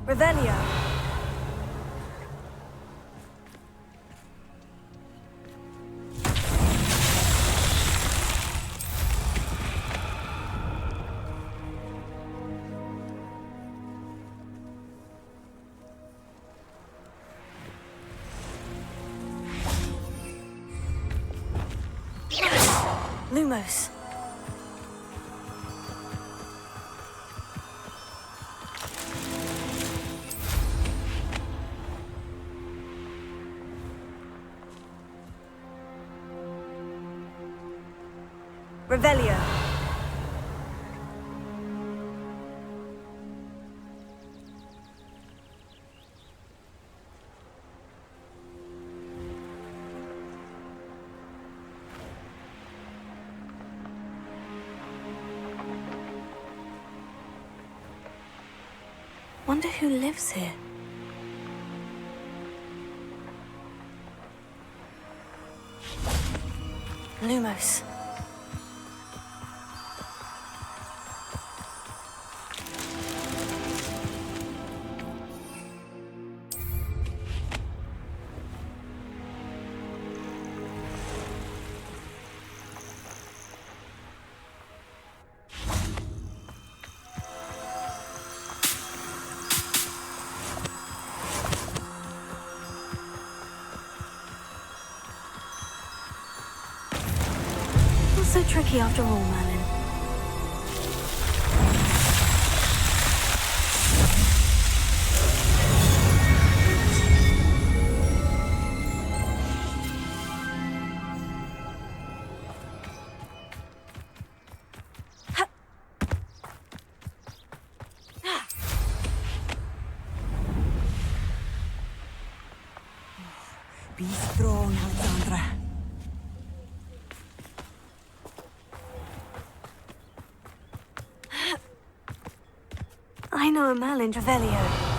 Revelio. Lumos. Revelio. Wonder who lives here. Lumos. So tricky after all, Merlin. Be strong, Alexandra. I know a Merlin Revelio.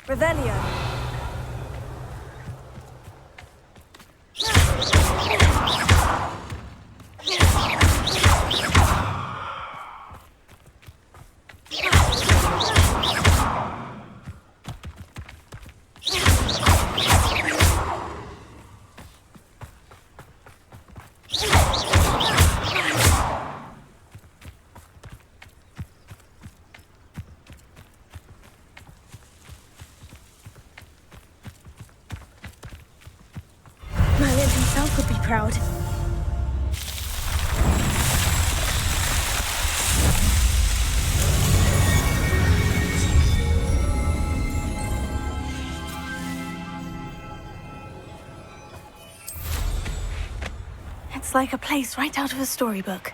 Revelio. Merlin himself would be proud. Looks like a place right out of a storybook.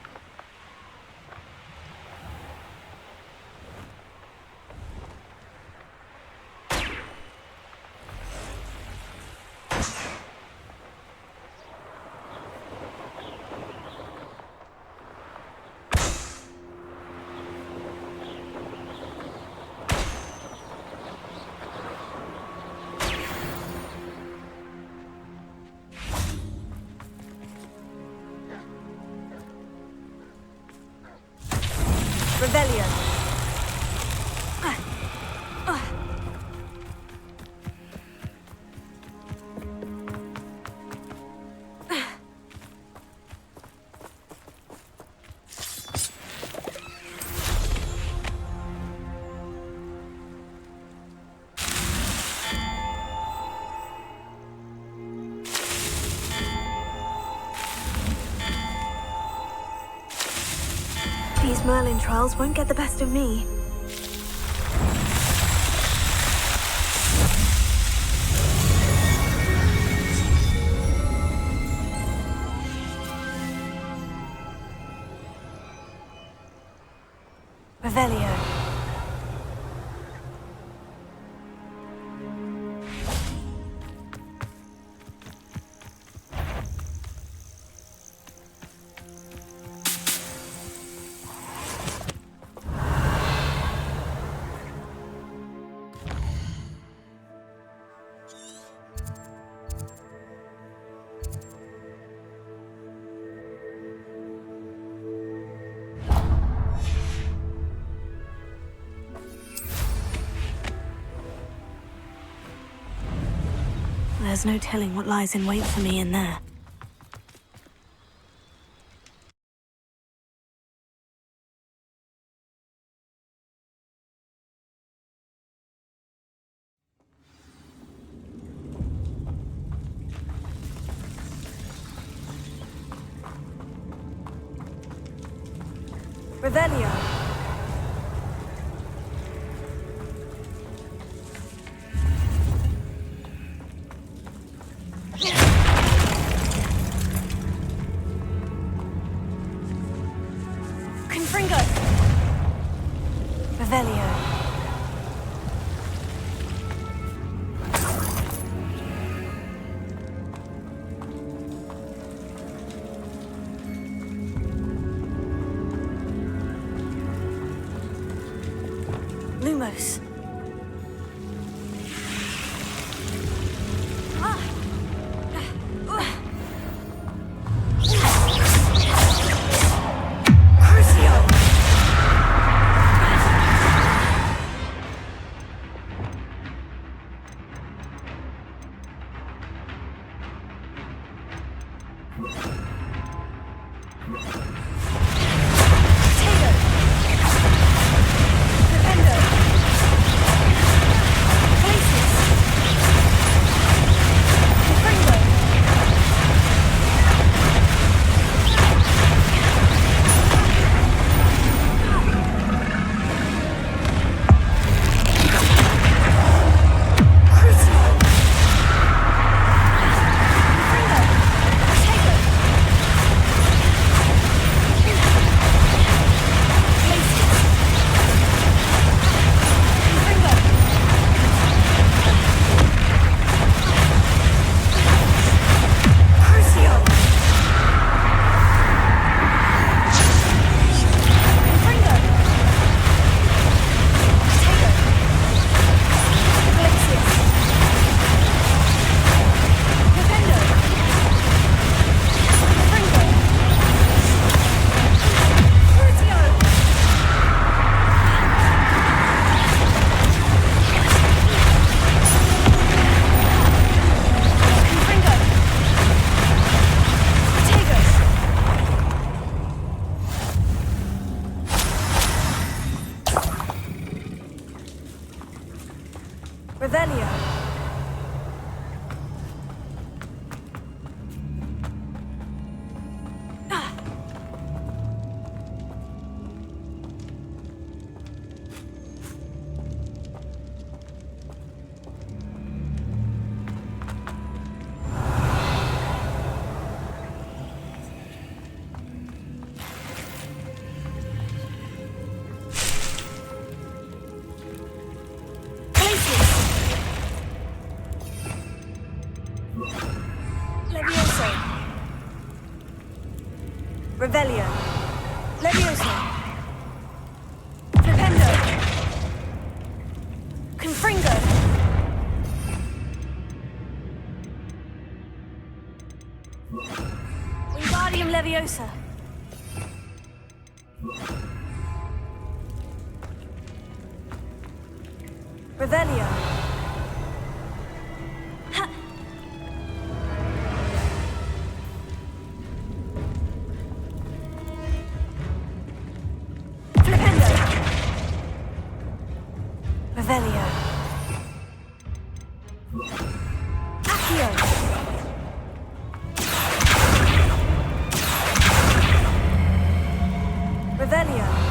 Revelio. These Merlin trials won't get the best of me. Revelio. There's no telling what lies in wait for me in there. Revelio. Revelio. Lumos. Revelio. Revelio. Leviosa. Flipendo. Confringo. Wingardium Leviosa. Revelio. Ha. Flipendo. Revelio. Accio. Revelio.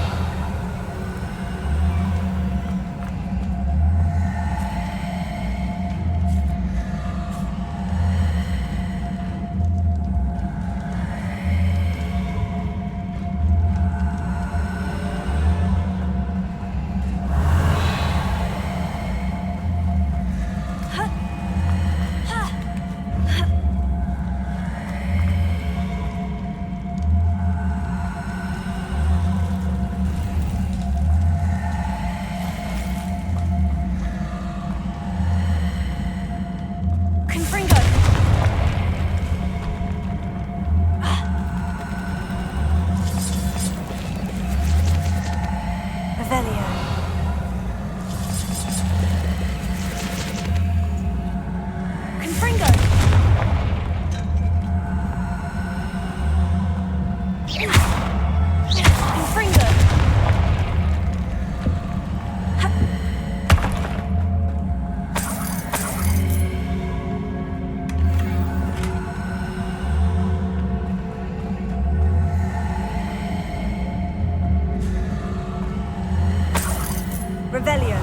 Revelio.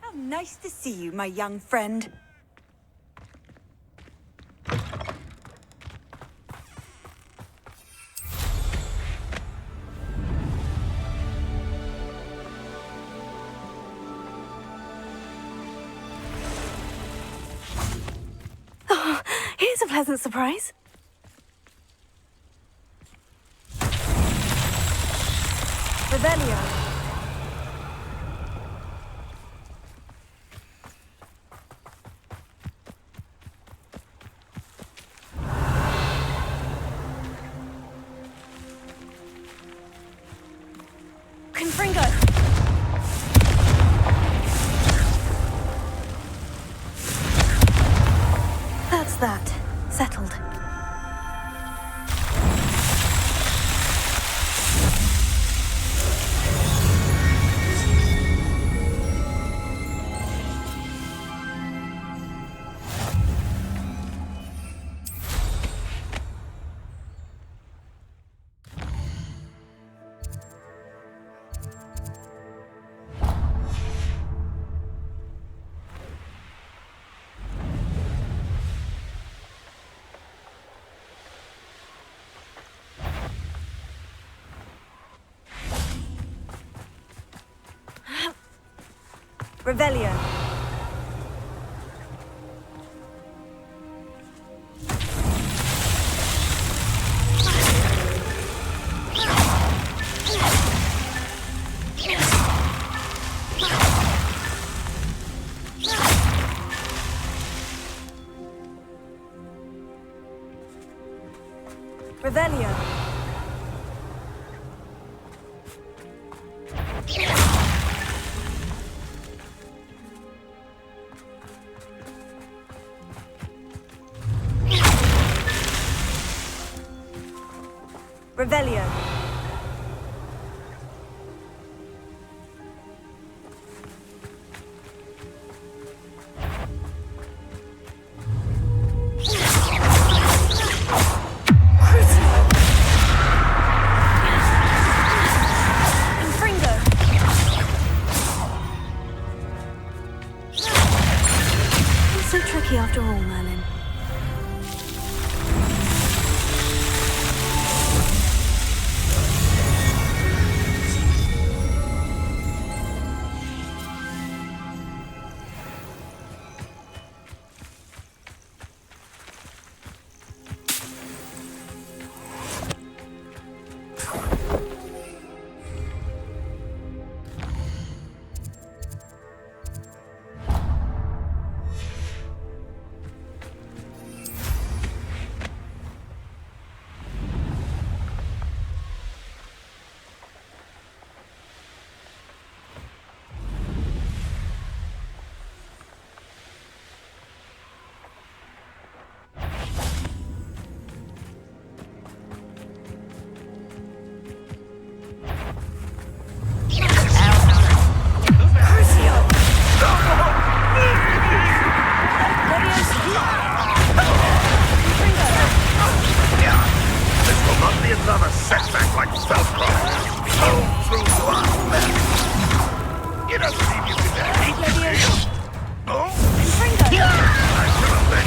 How nice to see you, my young friend. a pleasant surprise. Revelio. Confringo. That's that. Settled. Revelio. Revelio. Revelio. So tricky after all, Merlin. Another setback like Velcro. Home through one left. You don't seem you with that hate me. Oh? I should have let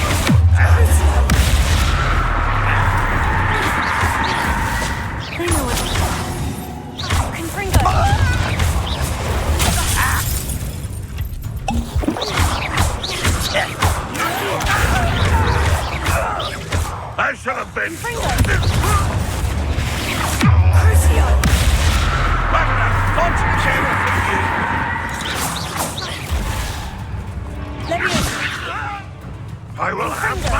I should have been. I will have my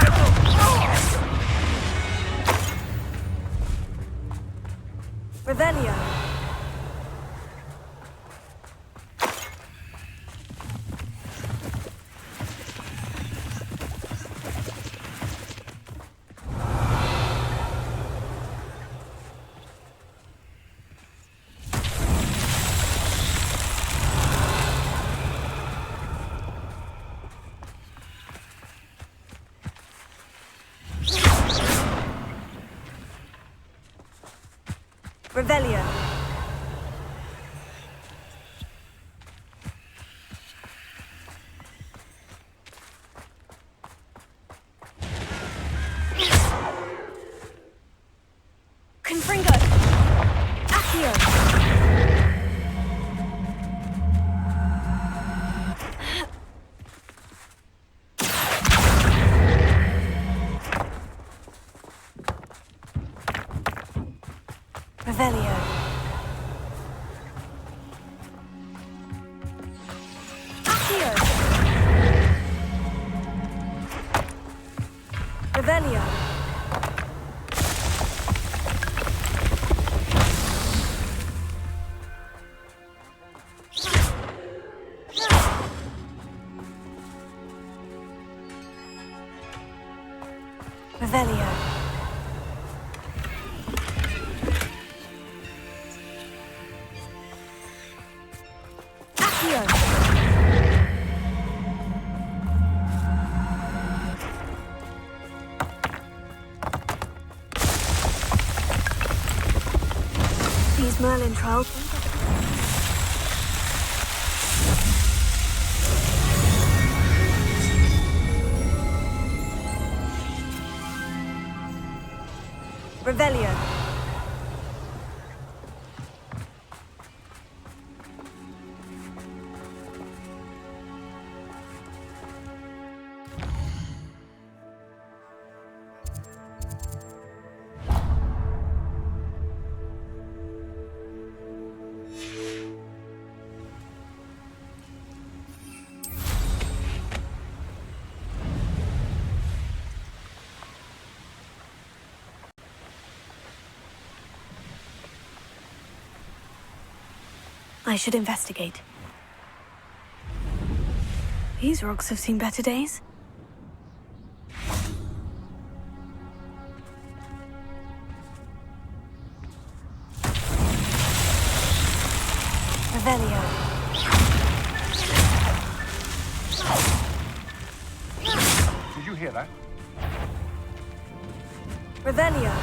Revelio. Revelio. Confringo. Accio. Revelio. Accio. These Merlin trials. Revelio. I should investigate. These rocks have seen better days. Revelio. Did you hear that? Revelio.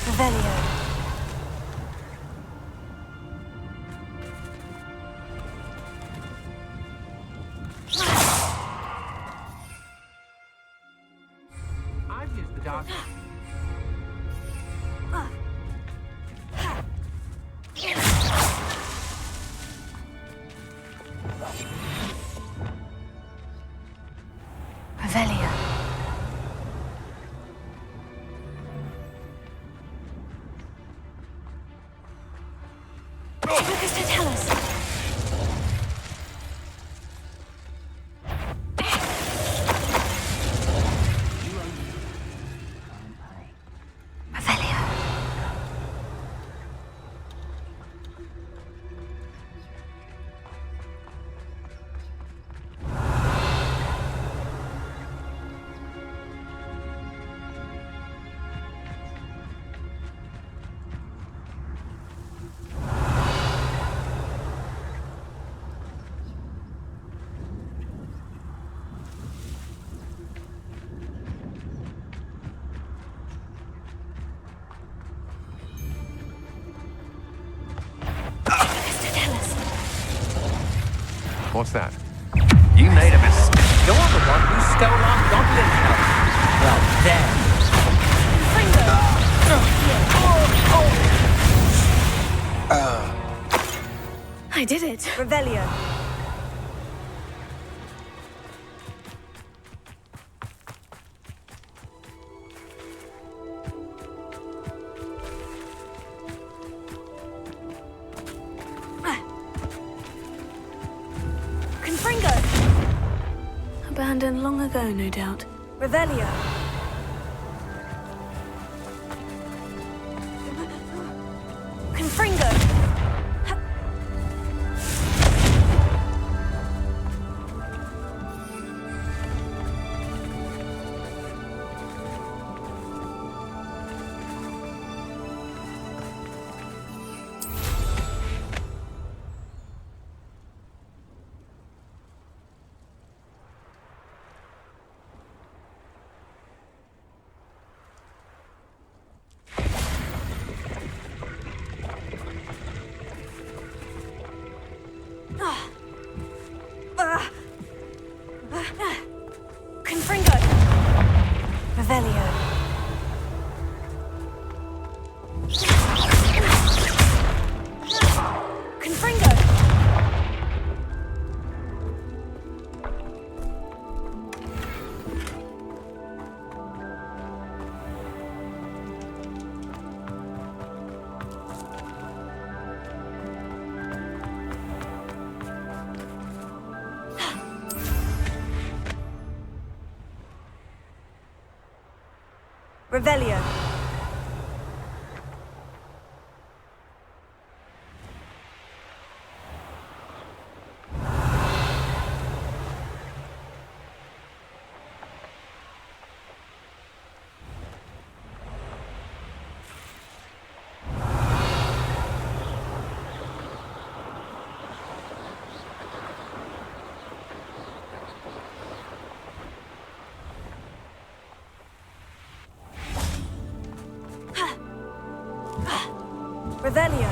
Revelio. I've used the dark. Revelio. Focus to tell us. Revelio. What's that? You made a mistake. You're the one who stole our goblin help. Well, there. I did it. Revelio. Abandoned long ago, no doubt. Revelio. Confringo. Confringo. Revelio. Confringo. Revelio. Revelio.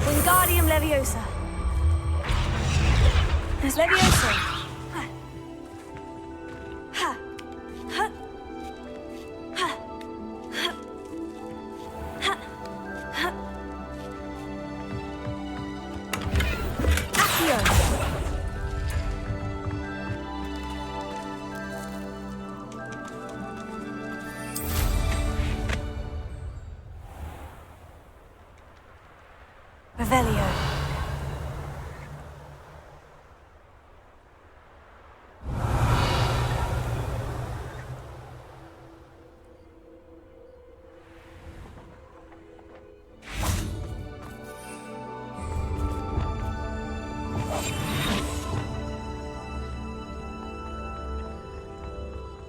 Wingardium Leviosa. Leviosa. Ha. Ha. Ha. Ha. Ha. Accio. Revelio.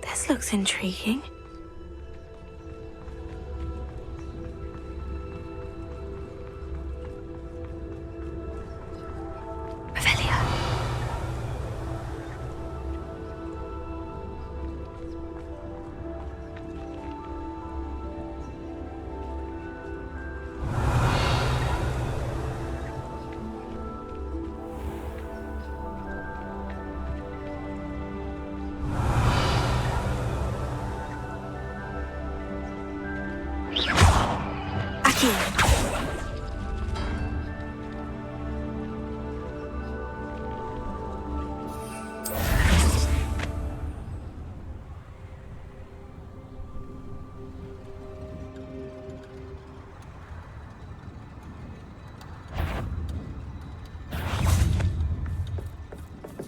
This looks intriguing.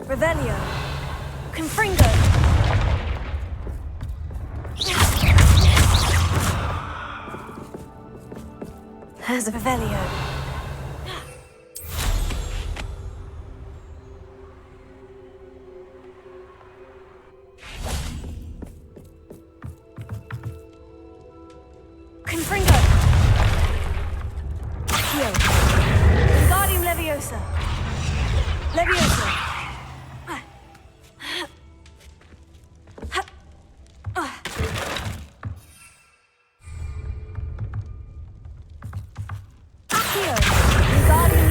Revelio. Confringo. There's a Revelio. Confringo. Accio. Wingardium Leviosa. Leviosa.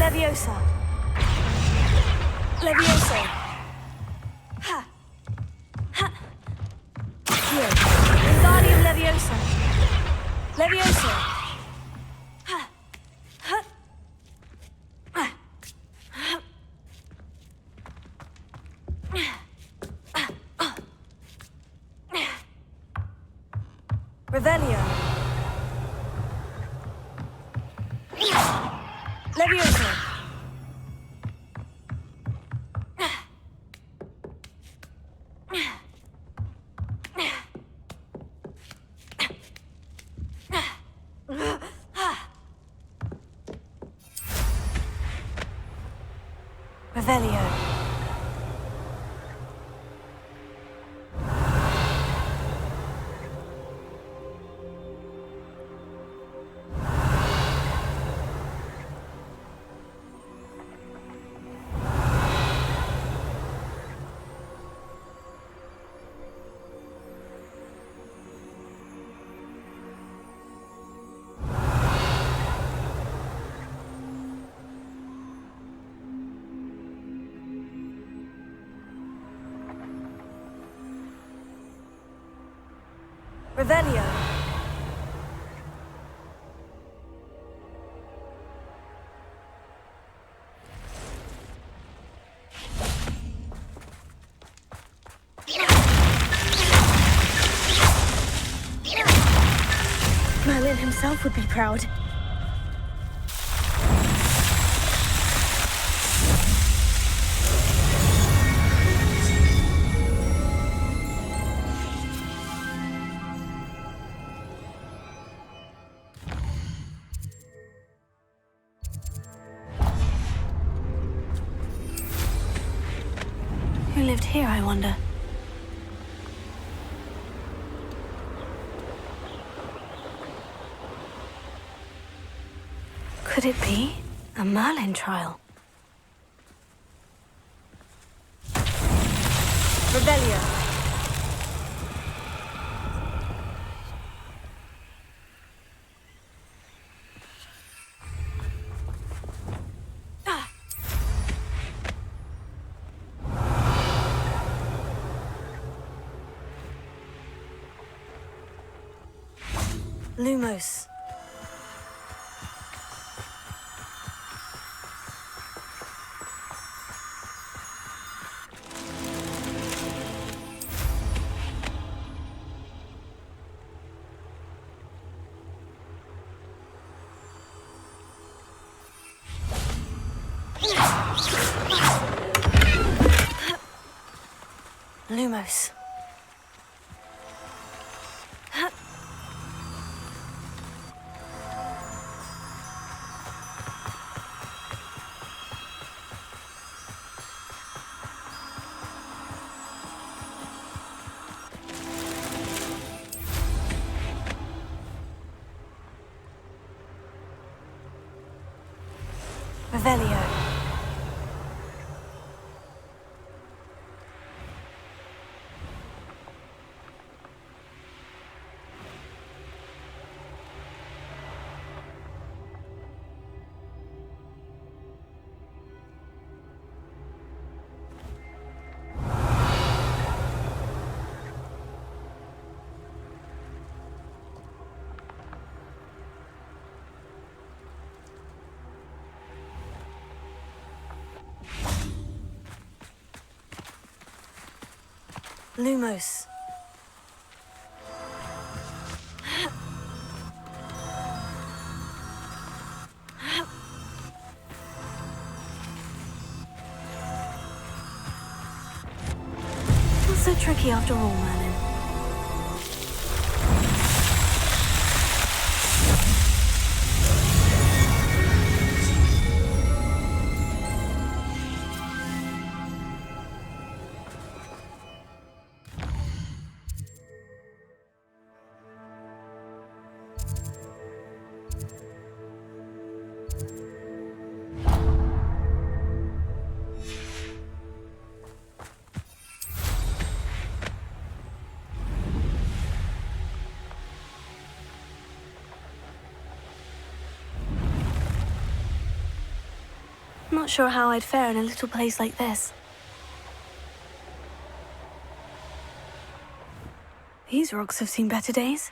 Leviosa. Leviosa. Ha. Ha. Here. Wingardium Leviosa. Leviosa. Ha. Ha. Ha. Revelio. Leviosa. Revelio. Revelio. Merlin himself would be proud. Who lived here, I wonder? Could it be a Merlin trial? Revelio. Lumos. Lumos. Revelio. Lumos. Not so tricky after all, Merlin. Not sure how I'd fare in a little place like this. These rocks have seen better days.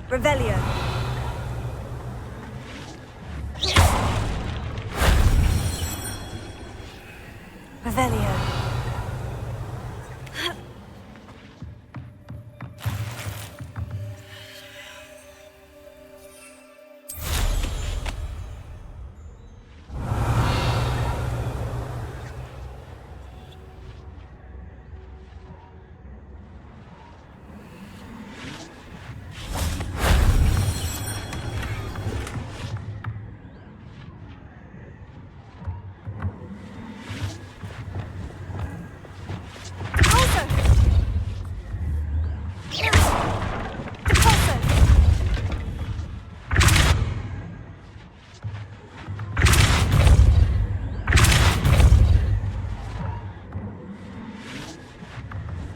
Revelio. Revelio.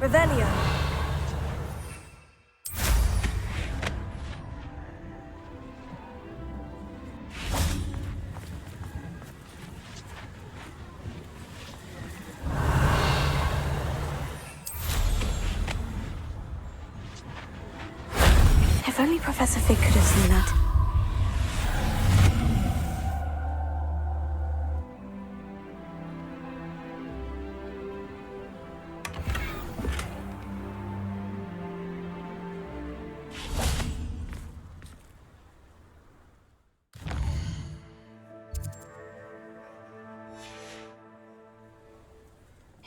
Revelio. If only Professor Fig could have seen that.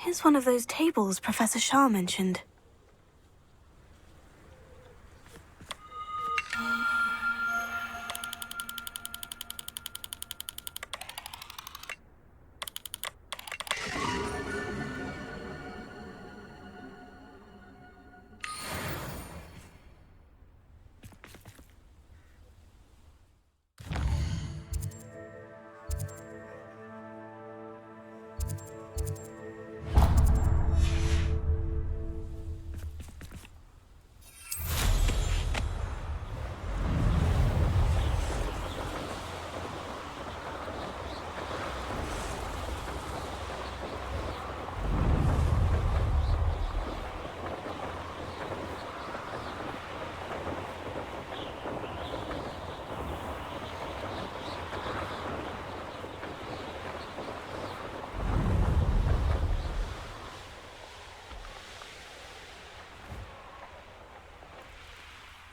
Here's one of those tables Professor Shah mentioned.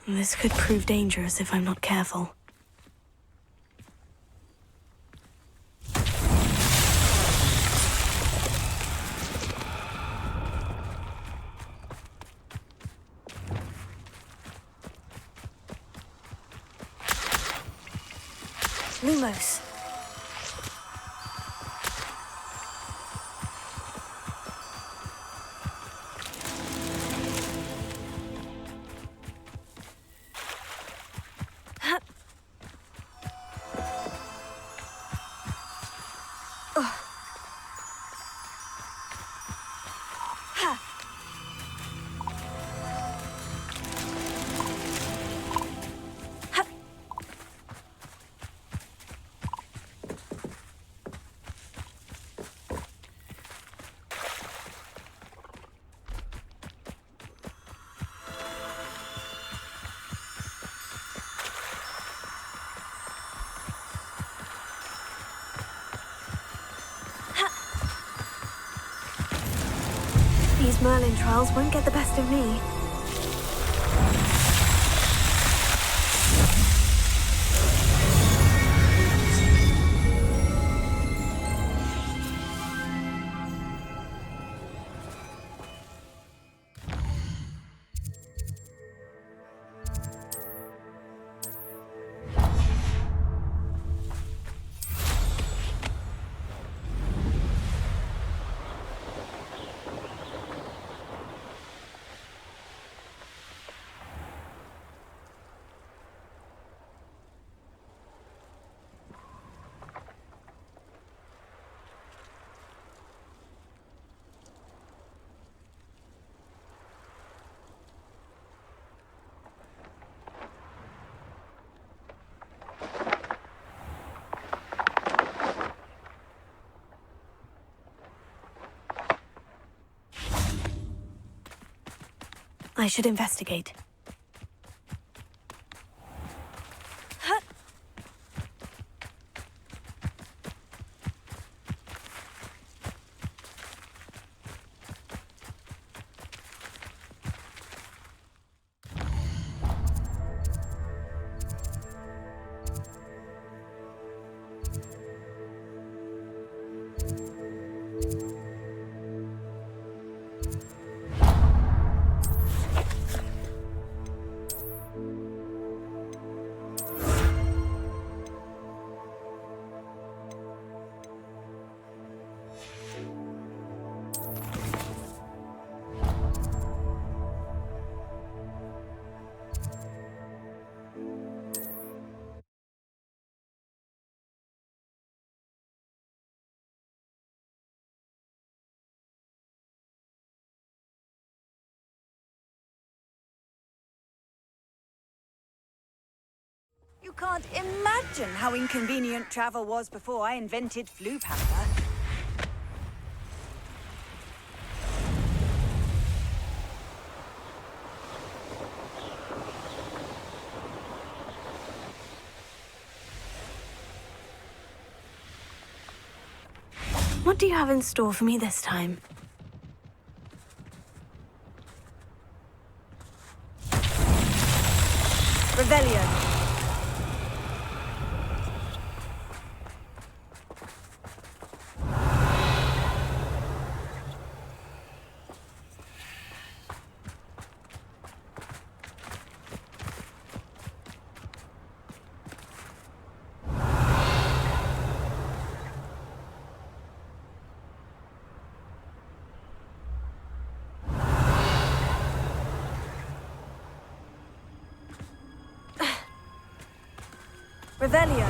This could prove dangerous if I'm not careful. Lumos. These Merlin trials won't get the best of me. I should investigate. You can't imagine how inconvenient travel was before I invented Flu Panda. What do you have in store for me this time? Rebellion. Revelio.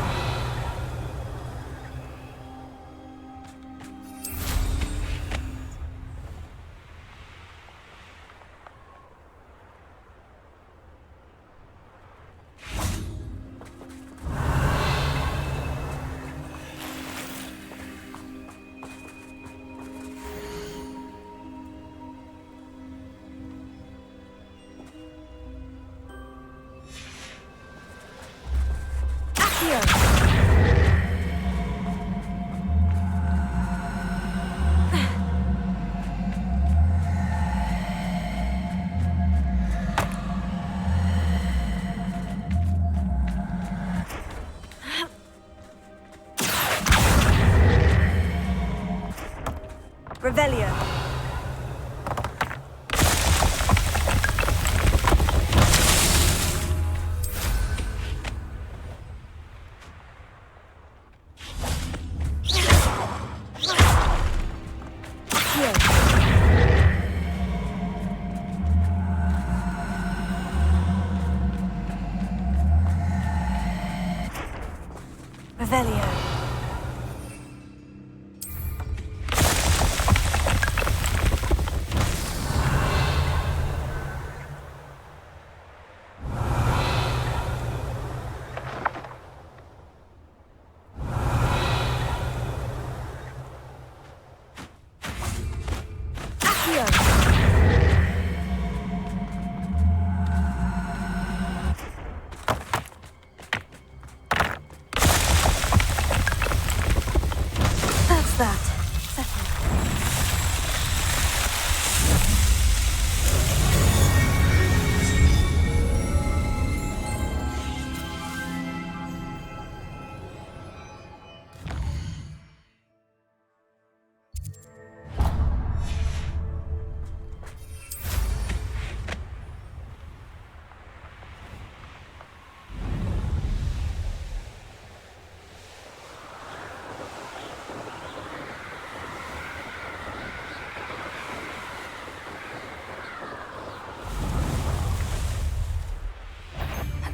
Revelio. Revelio. That's that. Settled.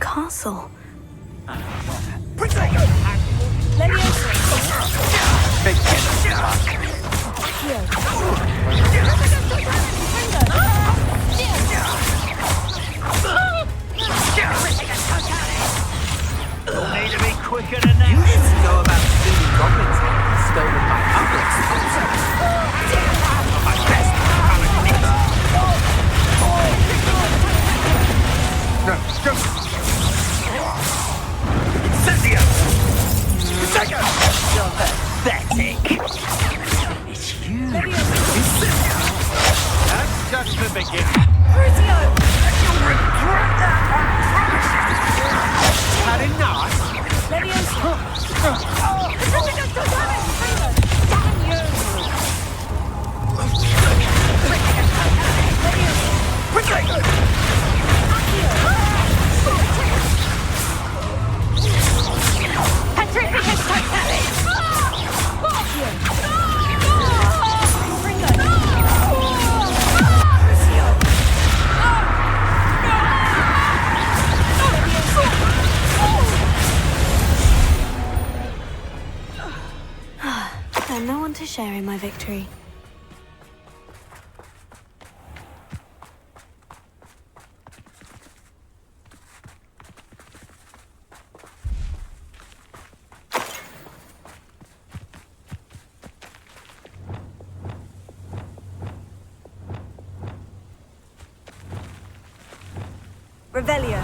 Castle. Need to be quicker than that. You didn't know about stealing goblins stolen by others. My best No, go! Cynthia! Take her! You're pathetic. It's you. It's Cynthia. That's just the beginning. You'll regret that, I promise you. Had enough? And no one to share in my victory. Revelio.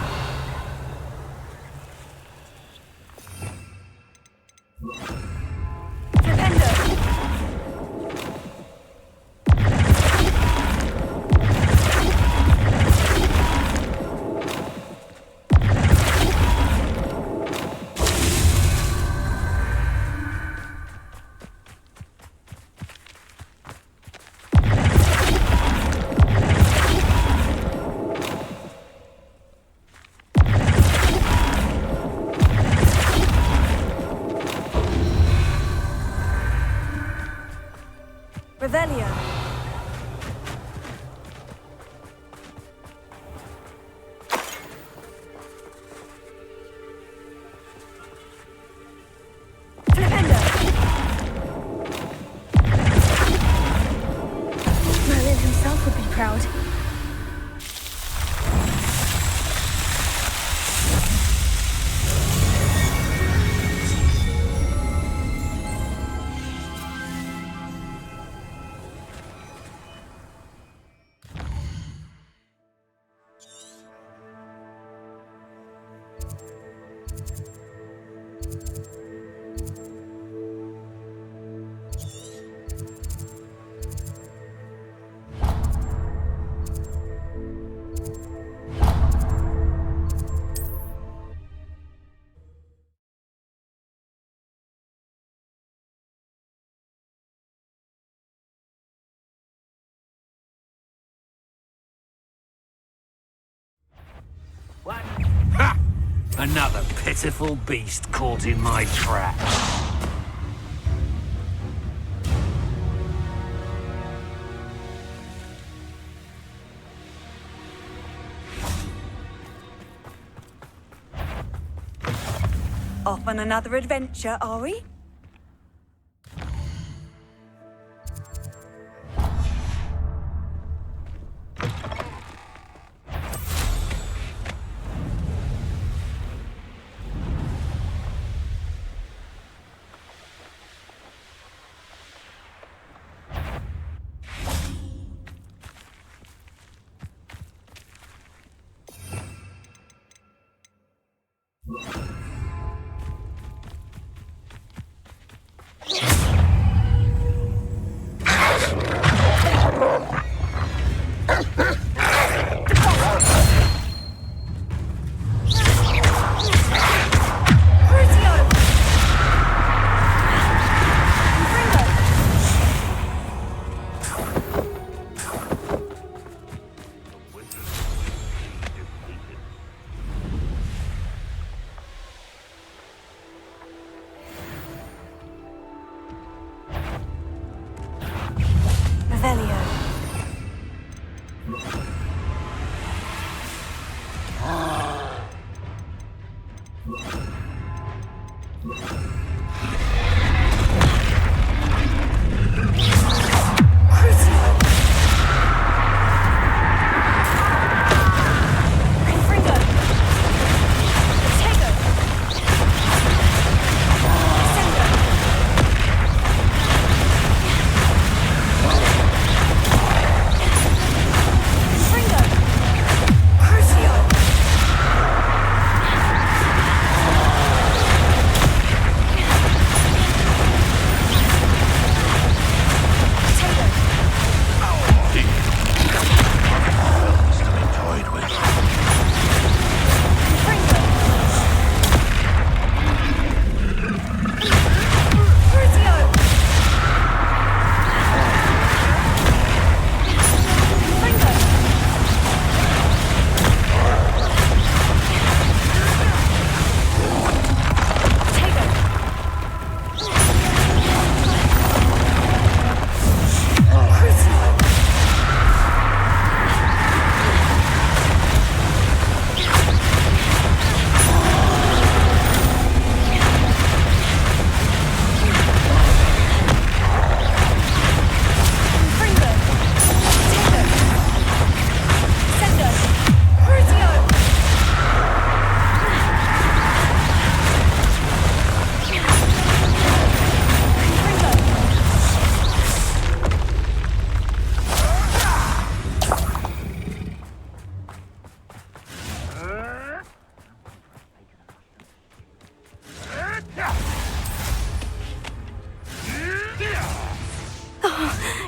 Revelio. loud. Ha! Another pitiful beast caught in my trap. Off on another adventure, are we?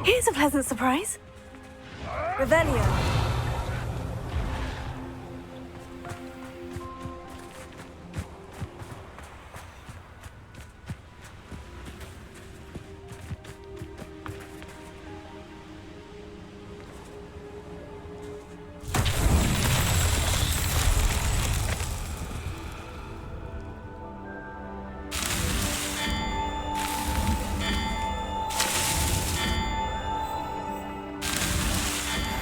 Here's a pleasant surprise. Revelio.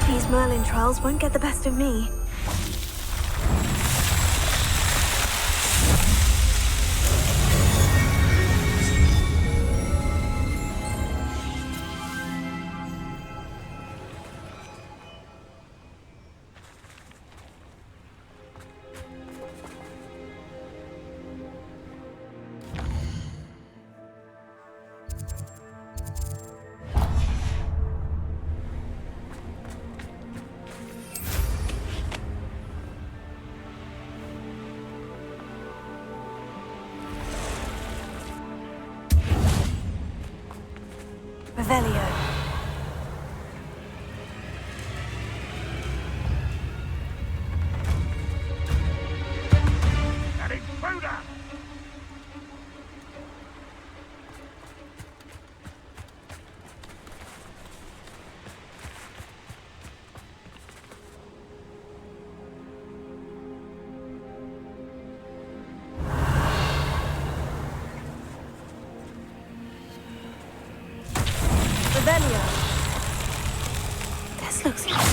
These Merlin trials won't get the best of me. Revelio. An intruder! Revelio. This looks like...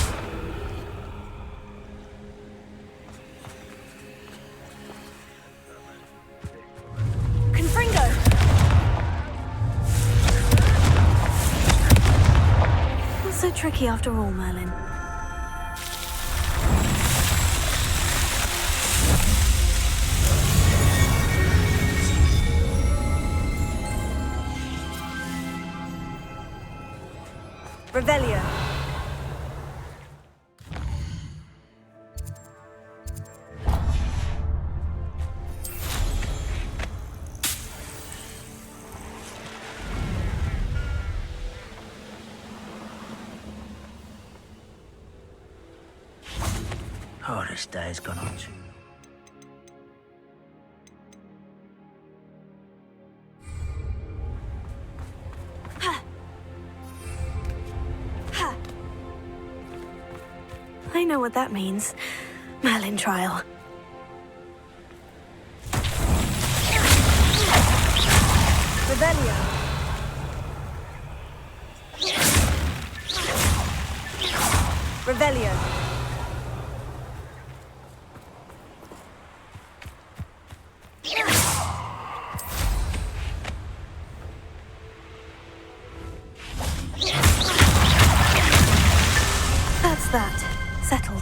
Confringo! Not so tricky after all, Merlin. Revelio. Oh, this day has gone on too long. I know what that means. Merlin trial. Revelio. Revelio. That's that. Settled.